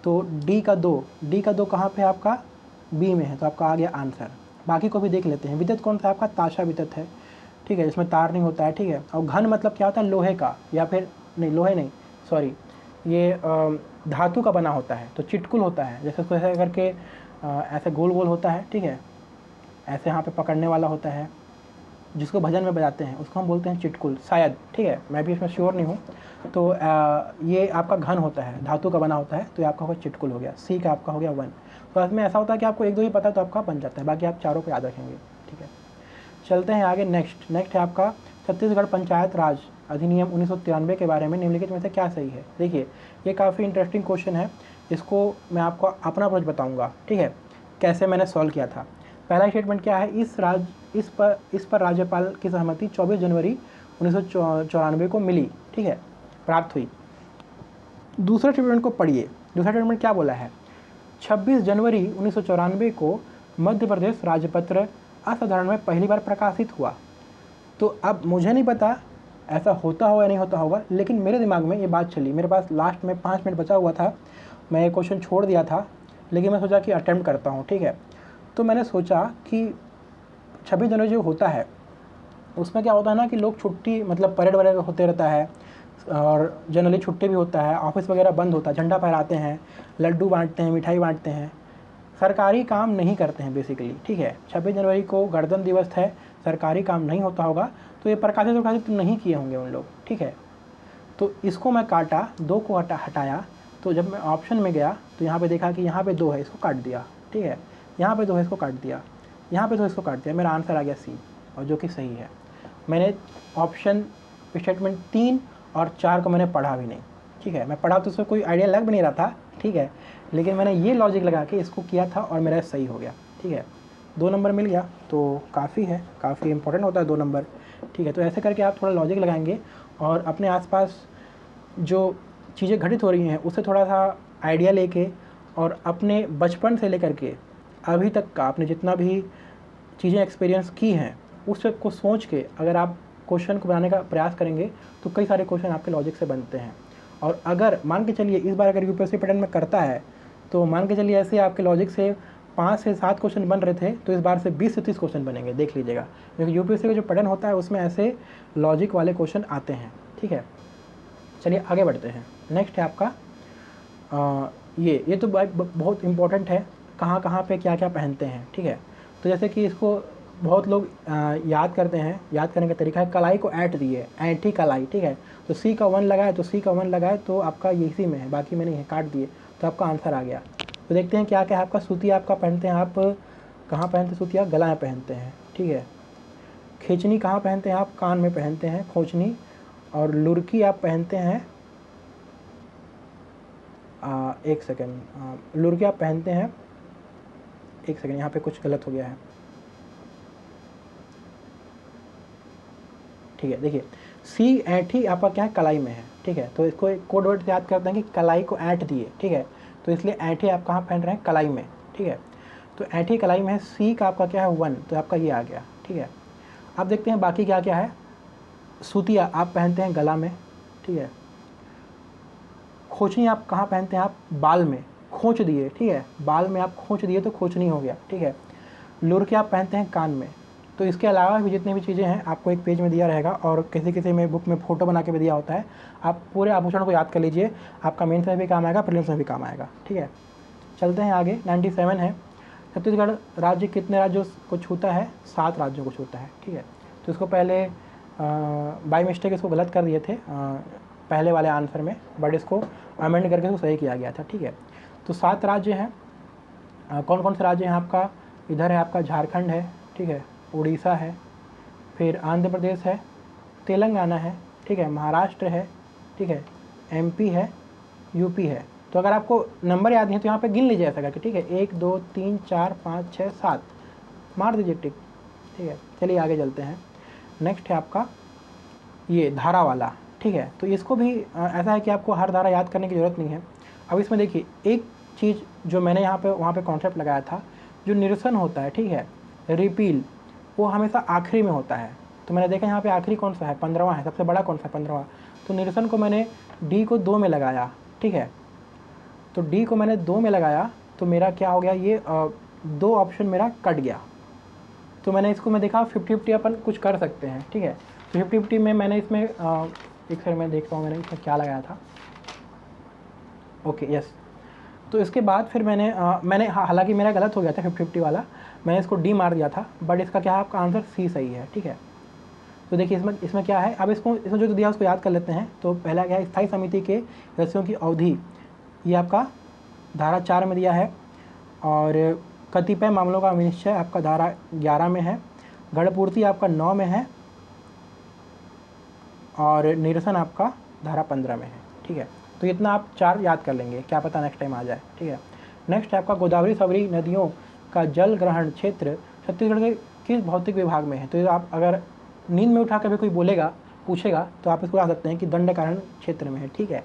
तो डी का 2 कहाँ पे? आपका बी में है, तो आपका आ गया आंसर। बाकी को भी देख लेते हैं। विद्युत कौन सा है? आपका ताशा विद्युत है। ठीक है, इसमें तार नहीं होता है। ठीक है, और घन मतलब क्या होता है? लोहे का, या फिर नहीं लोहे नहीं, सॉरी, ये धातु का बना होता है, तो चिटकुल होता है। जैसे उसको ऐसे करके ऐसे गोल गोल होता है। ठीक है, ऐसे यहाँ पे पकड़ने वाला होता है, जिसको भजन में बजाते हैं उसको हम बोलते हैं चिटकुल शायद। ठीक है, मैं भी इसमें श्योर नहीं हूँ। तो ये आपका घन होता है, धातु का बना होता है, तो ये आपका होगा चिटकुल हो गया। सी का आपका हो गया 1। तो इसमें ऐसा होता है कि आपको 1-2 ही पता है तो आपका बन जाता है, बाकी आप चारों को याद रखेंगे। ठीक है, चलते हैं आगे। नेक्स्ट है आपका छत्तीसगढ़ पंचायत राज अधिनियम 1993 के बारे में निम्नलिखित में से क्या सही है? देखिए ये काफ़ी इंटरेस्टिंग क्वेश्चन है, इसको मैं आपको अपना अप्रोच बताऊँगा। ठीक है, कैसे मैंने सॉल्व किया था। पहला स्टेटमेंट क्या है? इस पर राज्यपाल की सहमति 24 जनवरी 1994 को मिली। ठीक है, प्राप्त हुई। दूसरा स्टेटमेंट को पढ़िए। दूसरा स्टेटमेंट क्या बोला है? 26 जनवरी 1994 को मध्य प्रदेश राज्यपत्र असाधारण में पहली बार प्रकाशित हुआ। तो अब मुझे नहीं पता ऐसा होता होगा या नहीं होता होगा, लेकिन मेरे दिमाग में ये बात चली। मेरे पास लास्ट में 5 मिनट बचा हुआ था, मैं ये क्वेश्चन छोड़ दिया था, लेकिन मैं सोचा कि अटेम्प्ट करता हूँ। ठीक है, तो मैंने सोचा कि 26 जनवरी जो होता है उसमें क्या होता है ना कि लोग छुट्टी, मतलब परेड वगैरह होते रहता है, और जनरली छुट्टी भी होता है, ऑफिस वगैरह बंद होता है, झंडा फहराते हैं, लड्डू बांटते हैं, मिठाई बांटते हैं, सरकारी काम नहीं करते हैं बेसिकली। ठीक है, 26 जनवरी को गणतंत्र दिवस है, सरकारी काम नहीं होता होगा, तो ये प्रकाशित नहीं किए होंगे उन लोग। ठीक है, तो इसको मैं काटा, 2 को हटाया, तो जब मैं ऑप्शन में गया तो यहाँ पे देखा कि यहाँ पे 2 है, इसको काट दिया, ठीक है, यहाँ पे 2 है, इसको काट दिया, यहाँ पे 2 इसको काट दिया, मेरा आंसर आ गया सी, और जो कि सही है। मैंने ऑप्शन स्टेटमेंट 3 और 4 को मैंने पढ़ा भी नहीं, ठीक है, मैं पढ़ा तो उसमें कोई आइडिया लग भी नहीं रहा था, ठीक है, लेकिन मैंने ये लॉजिक लगा के इसको किया था और मेरा सही हो गया, ठीक है, 2 नंबर मिल गया, तो काफ़ी है, काफ़ी इंपॉर्टेंट होता है 2 नंबर, ठीक है। तो ऐसे करके आप थोड़ा लॉजिक लगाएंगे और अपने आसपास जो चीज़ें घटित हो रही हैं उससे थोड़ा सा आइडिया लेके और अपने बचपन से लेकर के अभी तक का आपने जितना भी चीज़ें एक्सपीरियंस की हैं उस को सोच के अगर आप क्वेश्चन को बनाने का प्रयास करेंगे तो कई सारे क्वेश्चन आपके लॉजिक से बनते हैं। और अगर मान के चलिए इस बार अगर यूपीएससी पैटर्न में करता है तो मान के चलिए ऐसे आपके लॉजिक से 5 से 7 क्वेश्चन बन रहे थे तो इस बार से 20 से 30 क्वेश्चन बनेंगे, देख लीजिएगा, क्योंकि यूपीएससी का जो पैटर्न होता है उसमें ऐसे लॉजिक वाले क्वेश्चन आते हैं, ठीक है। चलिए आगे बढ़ते हैं। नेक्स्ट है आपका ये तो बहुत इंपॉर्टेंट है, कहाँ कहाँ पे क्या क्या पहनते हैं, ठीक है। तो जैसे कि इसको बहुत लोग याद करते हैं, याद करने का तरीका है कलाई को ऐंठ दिए, ऐंठी कलाई, ठीक है, तो सी का 1 लगाए तो सी का 1 लगाए तो आपका इसी में है, बाकी में नहीं है, काट दिए तो आपका आंसर आ गया। तो देखते हैं क्या क्या है आपका। सूतिया आपका पहनते हैं, आप कहाँ पहनते हैं सूतिया, गला में पहनते हैं, ठीक है। खींचनी कहाँ पहनते हैं आप, कान में पहनते हैं खोचनी। और लुरकी आप पहनते हैं, एक सेकेंड, लुरकी आप पहनते हैं, एक सेकेंड यहाँ पे कुछ गलत हो गया है, ठीक है। देखिए सी ऐंठी आपका क्या है, कलाई में है, ठीक है, तो इसको एक कोड वर्ड से याद करते हैं कि कलाई को ऐंठ दिए, ठीक है, तो इसलिए ऐंठी आप कहाँ पहन रहे हैं, कलाई में, ठीक है, तो ऐंठी कलाई में है। सी का आपका क्या है 1, तो आपका ये आ गया, ठीक है। अब देखते हैं बाकी क्या क्या है। सूतिया आप पहनते हैं गला में, ठीक है। खोचनी आप कहाँ पहनते हैं, आप बाल में, खोच दिए, ठीक है, बाल में आप खोच दिए तो खोचनी हो गया, ठीक है। लुरकी आप पहनते हैं कान में। तो इसके अलावा भी जितनी भी चीज़ें हैं आपको एक पेज में दिया रहेगा और किसी किसी में बुक में फ़ोटो बना के भी दिया होता है। आप पूरे आभूषण को याद कर लीजिए, आपका मेंस में भी काम आएगा, प्रीलिम्स में भी काम आएगा, ठीक है। चलते हैं आगे। 97 है, छत्तीसगढ़ राज्य कितने राज्यों को छूता है, 7 राज्यों को छूता है, ठीक है। तो इसको पहले बाई मिस्टेक इसको गलत कर दिए थे पहले वाले आंसर में, बट इसको अमेंड करके इसको सही किया गया था, ठीक है। तो 7 राज्य हैं। कौन कौन से राज्य हैं आपका, इधर है आपका झारखंड है, ठीक है, उड़ीसा है, फिर आंध्र प्रदेश है, तेलंगाना है, ठीक है, महाराष्ट्र है, ठीक है, एमपी है, यूपी है। तो अगर आपको नंबर याद नहीं है तो यहाँ पे गिन लीजिए ऐसा करके, ठीक है, 1 2 3 4 5 6 7 मार दीजिए टिक, ठीक है। चलिए आगे चलते हैं। नेक्स्ट है आपका ये धारा वाला, ठीक है। तो इसको भी ऐसा है कि आपको हर धारा याद करने की ज़रूरत नहीं है। अब इसमें देखिए एक चीज़ जो मैंने यहाँ पे वहाँ पे कॉन्सेप्ट लगाया था, जो निरसन होता है, ठीक है, रिपील, वो हमेशा आखिरी में होता है। तो मैंने देखा यहाँ पे आखिरी कौन सा है, 15वां है, सबसे बड़ा कौन सा है, 15वां। तो निरसन को मैंने डी को 2 में लगाया, ठीक है, तो डी को मैंने 2 में लगाया तो मेरा क्या हो गया, ये 2 ऑप्शन मेरा कट गया। तो मैंने इसको मैं देखा 50-50 अपन कुछ कर सकते हैं, ठीक है। तो 50-50 में मैंने इसमें एक सेकंड मैं देखता हूँ मैंने इसमें क्या लगाया था, ओके यस। तो इसके बाद फिर मैंने हालांकि मेरा गलत हो गया था 50-50 वाला, मैंने इसको डी मार दिया था, बट इसका क्या है आपका आंसर सी सही है, ठीक है। तो देखिए इसमें क्या है, अब इसमें जो दिया उसको याद कर लेते हैं। तो पहला क्या है, स्थायी समिति के सदस्यों की अवधि, ये आपका धारा 4 में दिया है। और कतिपय मामलों का विनिश्चय आपका धारा 11 में है। गढ़पूर्ति आपका 9 में है और निरसन आपका धारा 15 में है, ठीक है। तो इतना आप 4 याद कर लेंगे, क्या पता नेक्स्ट टाइम आ जाए, ठीक है। नेक्स्ट है आपका गोदावरी सवरी नदियों का जल ग्रहण क्षेत्र छत्तीसगढ़ के किस भौतिक विभाग में है। तो आप अगर नींद में उठा कर भी कोई बोलेगा पूछेगा तो आप इसको आ सकते हैं कि दंडकारण्य क्षेत्र में है, ठीक है।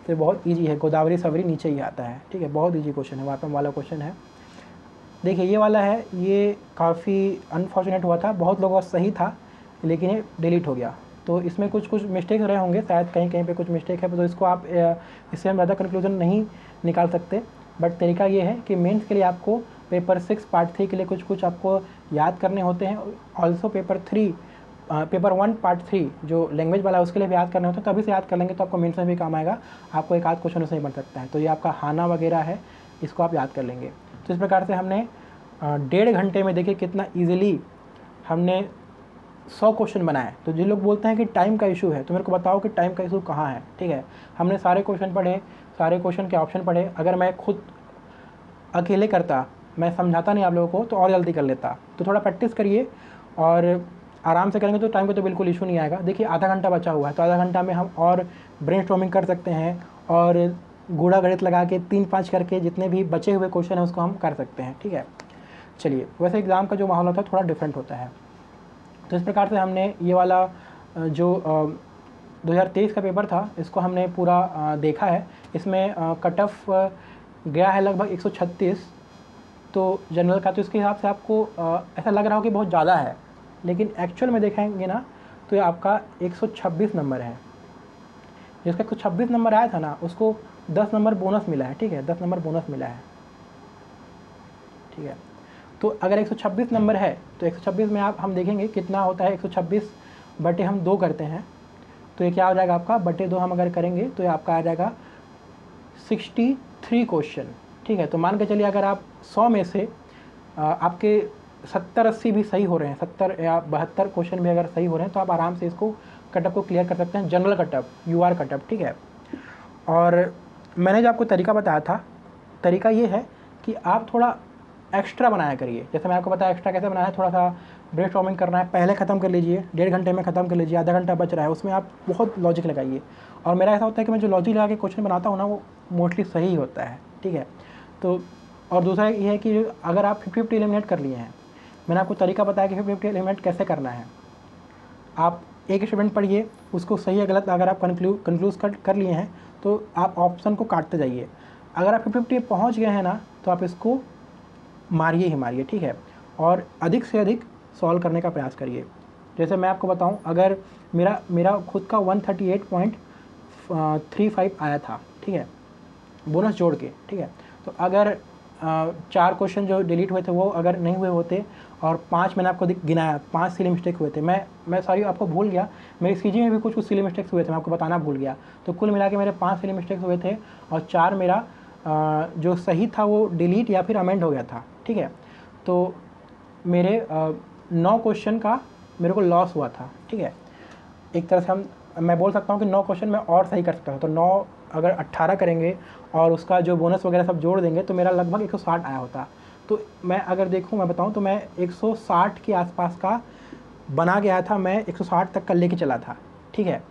तो बहुत ईजी है, गोदावरी सवरी नीचे ही आता है, ठीक है, बहुत ईजी क्वेश्चन है, वापम वाला क्वेश्चन है। देखिए ये वाला है, ये काफ़ी अनफॉर्चुनेट हुआ था, बहुत लोगों का सही था लेकिन ये डिलीट हो गया। तो इसमें कुछ मिस्टेक रहे होंगे, शायद कहीं कहीं पे कुछ मिस्टेक है, तो इसको आप इससे हम ज़्यादा कंक्लूजन नहीं निकाल सकते। बट तरीका ये है कि मेंस के लिए आपको पेपर 6 पार्ट 3 के लिए कुछ आपको याद करने होते हैं। ऑल्सो पेपर 1 पार्ट 3 जो लैंग्वेज वाला है उसके लिए भी याद करने होते हैं। तो अभी से याद कर लेंगे तो आपको मेंस में भी काम आएगा, आपको एक आध क्वेश्चन उसमें ही बन सकता है। तो ये आपका हाना वगैरह है, इसको आप याद कर लेंगे। तो इस प्रकार से हमने 1.5 घंटे में देखिए कितना ईजिली हमने 100 क्वेश्चन बनाए। तो जिन लोग बोलते हैं कि टाइम का इशू है, तो मेरे को बताओ कि टाइम का इशू कहाँ है। ठीक है, हमने सारे क्वेश्चन पढ़े, सारे क्वेश्चन के ऑप्शन पढ़े। अगर मैं खुद अकेले करता, मैं समझाता नहीं आप लोगों को, तो और जल्दी कर लेता। तो थोड़ा प्रैक्टिस करिए और आराम से करेंगे तो टाइम का तो बिल्कुल इशू नहीं आएगा। देखिए आधा घंटा बचा हुआ है, तो आधा घंटा में हम और ब्रेनस्टॉर्मिंग कर सकते हैं और गूढ़ा गणित लगा के 3-5 करके जितने भी बचे हुए क्वेश्चन हैं उसको हम कर सकते हैं। ठीक है, चलिए। वैसे एग्ज़ाम का जो माहौल होता है थोड़ा डिफरेंट होता है। तो इस प्रकार से हमने ये वाला जो 2023 का पेपर था, इसको हमने पूरा देखा है। इसमें कट ऑफ गया है लगभग 136, तो जनरल का। तो इसके हिसाब से आपको ऐसा लग रहा हो कि बहुत ज़्यादा है, लेकिन एक्चुअल में देखेंगे ना तो ये आपका 126 नंबर है। जिसका 126 नंबर आया था ना, उसको 10 नंबर बोनस मिला है। ठीक है, 10 नंबर बोनस मिला है। ठीक है, तो अगर 126 नंबर है तो 126 में हम देखेंगे कितना होता है। 126 बटे हम 2 करते हैं, तो ये क्या हो जाएगा आपका, बटे 2 हम अगर करेंगे तो ये आपका आ जाएगा 63 क्वेश्चन। ठीक है, तो मान के चलिए अगर आप 100 में से आपके 70-80 भी सही हो रहे हैं, 70 या 72 क्वेश्चन भी अगर सही हो रहे हैं, तो आप आराम से इसको कटअप को क्लियर कर सकते हैं। General cutoff, UR cutoff. ठीक है, और मैंने जो आपको तरीका बताया था, तरीका ये है कि आप थोड़ा एक्स्ट्रा बनाया करिए। जैसे मैं आपको बताया एक्स्ट्रा कैसे बनाना है, थोड़ा सा ब्रेनस्टॉर्मिंग करना है, पहले ख़त्म कर लीजिए, 1.5 घंटे में ख़त्म कर लीजिए। आधा घंटा बच रहा है, उसमें आप बहुत लॉजिक लगाइए। और मेरा ऐसा होता है कि मैं जो लॉजिक लगा के क्वेश्चन बनाता हूँ ना, वो मोस्टली सही होता है। ठीक है, तो और दूसरा ये है कि अगर आप 50-50 एलिमिनेट कर लिए हैं, मैंने आपको तरीका बताया कि 50-50 एलिमिनेट कैसे करना है। आप एक स्टेटमेंट पढ़िए, उसको सही या गलत अगर आप कंक्लूज कर लिए हैं, तो आप ऑप्शन को काटते जाइए। अगर आप 50-50 पहुँच गए हैं ना, तो आप इसको मारिए ही मारिए। ठीक है, और अधिक से अधिक सॉल्व करने का प्रयास करिए। जैसे मैं आपको बताऊं, अगर मेरा खुद का 138.35 आया था। ठीक है, बोनस जोड़ के। ठीक है, तो अगर 4 क्वेश्चन जो डिलीट हुए थे वो अगर नहीं हुए होते, और 5 मैंने आपको गिनाया, 5 सिली मिस्टेक हुए थे। मैं सॉरी आपको भूल गया, मेरी सीजी में भी कुछ सिली मिस्टेक्स हुए थे, मैं आपको बताना भूल गया। तो कुल मिला के मेरे 5 सिली मिस्टेक्स हुए थे, और 4 मेरा जो सही था वो डिलीट या फिर अमेंड हो गया था। ठीक है, तो मेरे 9 क्वेश्चन का मेरे को लॉस हुआ था। ठीक है, एक तरह से मैं बोल सकता हूँ कि 9 क्वेश्चन मैं और सही कर सकता हूँ। तो 9 अगर 18 करेंगे और उसका जो बोनस वगैरह सब जोड़ देंगे, तो मेरा लगभग 160 आया होता। तो मैं अगर देखूँ, मैं बताऊँ तो मैं 160 के आसपास का बना गया था, मैं 160 तक का लेके चला था। ठीक है,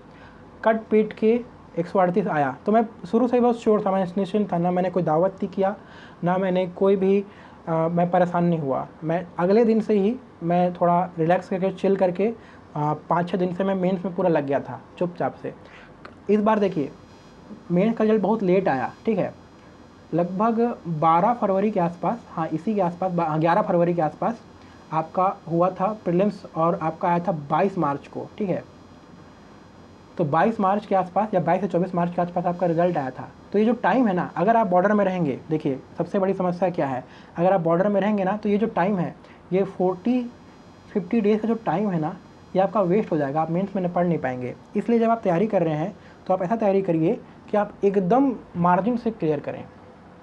कट पीट के 138 आया, तो मैं शुरू से ही बहुत श्योर था, मैं निश्चिंत था, ना मैंने कोई दावत नहीं किया, ना मैंने कोई भी मैं परेशान नहीं हुआ। मैं अगले दिन से ही मैं थोड़ा रिलैक्स करके चिल करके 5-6 दिन से मैं मेंस में पूरा लग गया था चुपचाप से। इस बार देखिए मेंस का रिजल्ट बहुत लेट आया। ठीक है, लगभग 12 फरवरी के आसपास, हाँ इसी के आसपास, 11 फरवरी के आसपास आपका हुआ था प्रीलिम्स, और आपका आया था 22 मार्च को। ठीक है, तो 22 मार्च के आसपास या 22 से 24 मार्च के आसपास आपका रिजल्ट आया था। तो ये जो टाइम है ना, अगर आप बॉर्डर में रहेंगे, देखिए सबसे बड़ी समस्या क्या है, अगर आप बॉर्डर में रहेंगे ना, तो ये जो टाइम है, ये 40-50 डेज़ का जो टाइम है ना, ये आपका वेस्ट हो जाएगा, आप मेंस में पढ़ नहीं पाएंगे। इसलिए जब आप तैयारी कर रहे हैं, तो आप ऐसा तैयारी करिए कि आप एकदम मार्जिन से क्लियर करें।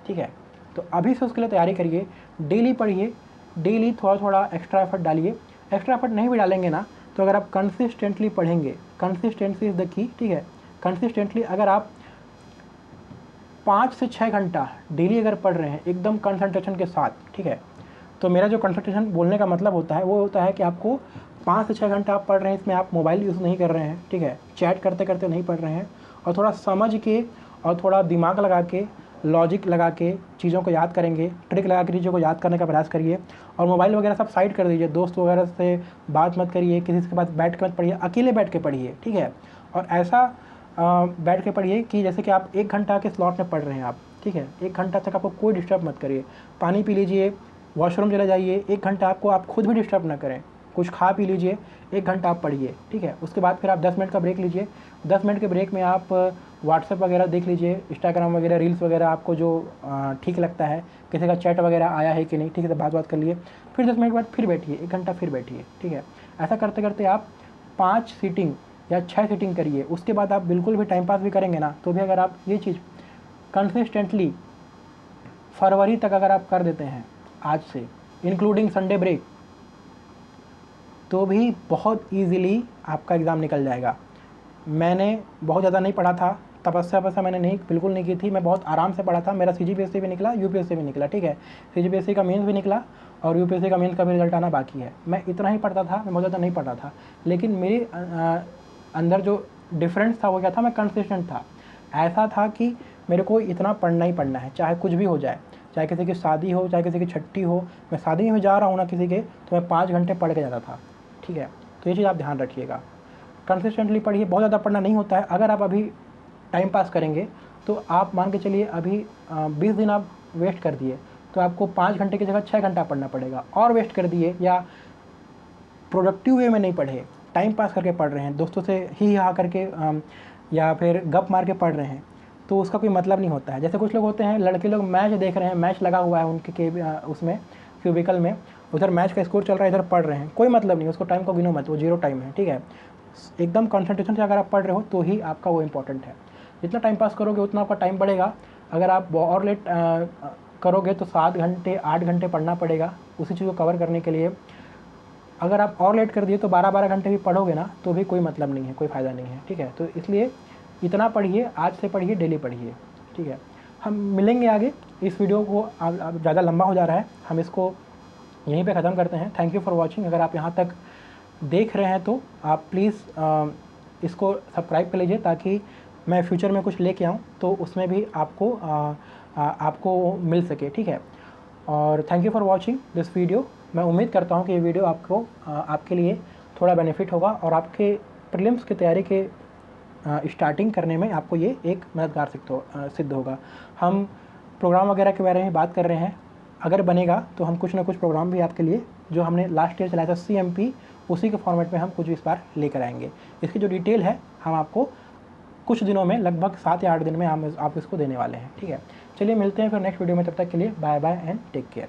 ठीक है, तो अभी से उसके लिए तैयारी करिए, डेली पढ़िए, डेली थोड़ा थोड़ा एक्स्ट्रा एफर्ट डालिए। एक्स्ट्रा एफर्ट नहीं भी डालेंगे ना, तो अगर आप कंसिस्टेंटली पढ़ेंगे, कंसिस्टेंसी इज़ द की। ठीक है, कंसिस्टेंटली अगर आप 5 से 6 घंटा डेली अगर पढ़ रहे हैं एकदम कंसंट्रेशन के साथ, ठीक है, तो मेरा जो कंसंट्रेशन बोलने का मतलब होता है वो होता है कि आपको 5 से 6 घंटा आप पढ़ रहे हैं, इसमें आप मोबाइल यूज़ नहीं कर रहे हैं। ठीक है, चैट करते करते नहीं पढ़ रहे हैं, और थोड़ा समझ के और थोड़ा दिमाग लगा के, लॉजिक लगा के चीज़ों को याद करेंगे, ट्रिक लगा के चीज़ों को याद करने का प्रयास करिए। और मोबाइल वगैरह सब साइड कर दीजिए, दोस्त वगैरह से बात मत करिए, किसी के पास बैठ के मत पढ़िए, अकेले बैठ के पढ़िए। ठीक है, और ऐसा बैठ के पढ़िए कि जैसे कि आप 1 घंटा के स्लॉट में पढ़ रहे हैं आप। ठीक है, 1 घंटा तक आपको कोई डिस्टर्ब मत करिए, पानी पी लीजिए, वॉशरूम चले जाइए, 1 घंटा आपको आप खुद भी डिस्टर्ब ना करें, कुछ खा पी लीजिए, 1 घंटा आप पढ़िए। ठीक है, उसके बाद फिर आप 10 मिनट का ब्रेक लीजिए। 10 मिनट के ब्रेक में आप व्हाट्सएप वगैरह देख लीजिए, इंस्टाग्राम वगैरह, रील्स वगैरह, आपको जो ठीक लगता है, किसी का चैट वगैरह आया है कि नहीं, ठीक है, तो बात कर लिए। फिर 10 मिनट के बाद फिर बैठिए, 1 घंटा फिर बैठिए। ठीक है, ऐसा करते करते आप 5 सीटिंग या 6 सीटिंग करिए। उसके बाद आप बिल्कुल भी टाइम पास भी करेंगे ना, तो भी अगर आप ये चीज़ कंसिस्टेंटली फरवरी तक अगर आप कर देते हैं आज से, इंक्लूडिंग संडे ब्रेक, तो भी बहुत ईज़िली आपका एग्ज़ाम निकल जाएगा। मैंने बहुत ज़्यादा नहीं पढ़ा था, तपस्या वपस्या मैंने बिल्कुल नहीं की थी, मैं बहुत आराम से पढ़ा था। मेरा CGPSC भी निकला, UPSC भी निकला, ठीक है। CGPSC का मेंस भी निकला और UPSC का मेंस का भी रिजल्ट आना बाकी है। मैं इतना ही पढ़ता था, मैं बहुत ज़्यादा नहीं पढ़ा था, लेकिन मेरे अंदर जो डिफरेंस था वो क्या था, मैं कंसिस्टेंट था। ऐसा था कि मेरे को इतना पढ़ना ही पढ़ना है, चाहे कुछ भी हो जाए, चाहे किसी की शादी हो, चाहे किसी की छुट्टी हो। मैं शादी में जा रहा हूँ ना किसी के, तो मैं 5 घंटे पढ़ के जाता था, ठीक है। तो ये चीज़ आप ध्यान रखिएगा, कंसिस्टेंटली पढ़िए। बहुत ज़्यादा पढ़ना नहीं होता है। अगर आप अभी टाइम पास करेंगे तो आप मान के चलिए अभी 20 दिन आप वेस्ट कर दिए, तो आपको 5 घंटे की जगह 6 घंटा पढ़ना पड़ेगा। और वेस्ट कर दिए या प्रोडक्टिव वे में नहीं पढ़े, टाइम पास करके पढ़ रहे हैं, दोस्तों से ही हा करके या फिर गप मार के पढ़ रहे हैं, तो उसका कोई मतलब नहीं होता है। जैसे कुछ लोग होते हैं, लड़के लोग मैच देख रहे हैं, मैच लगा हुआ है उनके उसमें क्यूबिकल में, उधर मैच का स्कोर चल रहा है, इधर पढ़ रहे हैं, कोई मतलब नहीं, उसको टाइम को गिनो मत, वो 0 टाइम है, ठीक है। एकदम कंसंट्रेशन से अगर आप पढ़ रहे हो तो ही आपका वो इंपॉर्टेंट है। जितना टाइम पास करोगे उतना आपका टाइम बढ़ेगा। अगर आप और लेट करोगे तो 7 घंटे 8 घंटे पढ़ना पड़ेगा उसी चीज़ को कवर करने के लिए। अगर आप और लेट कर दिए तो 12-12 घंटे भी पढ़ोगे ना, तो भी कोई मतलब नहीं है, कोई फ़ायदा नहीं है, ठीक है। तो इसलिए इतना पढ़िए, आज से पढ़िए, डेली पढ़िए, ठीक है। हम मिलेंगे आगे। इस वीडियो को अब ज़्यादा लंबा हो जा रहा है, हम इसको यहीं पे ख़त्म करते हैं। Thank you for watching. अगर आप यहाँ तक देख रहे हैं तो आप प्लीज़ इसको सब्सक्राइब कर लीजिए, ताकि मैं फ्यूचर में कुछ लेके आऊँ तो उसमें भी आपको मिल सके, ठीक है। और thank you for watching this video. मैं उम्मीद करता हूँ कि ये वीडियो आपके लिए थोड़ा बेनिफिट होगा और आपके प्रीलिम्स की तैयारी के स्टार्टिंग करने में आपको ये एक मददगार सिद्ध होगा। हम प्रोग्राम वगैरह के बारे में बात कर रहे हैं, अगर बनेगा तो हम कुछ ना कुछ प्रोग्राम भी आपके लिए, जो हमने लास्ट ईयर चलाया था CMP, उसी के फॉर्मेट में हम कुछ इस बार लेकर आएंगे। इसकी जो डिटेल है हम आपको कुछ दिनों में, लगभग 7 या 8 दिन में हम आप इसको देने वाले हैं, ठीक है। चलिए मिलते हैं फिर नेक्स्ट वीडियो में, तब तक के लिए bye bye and take care.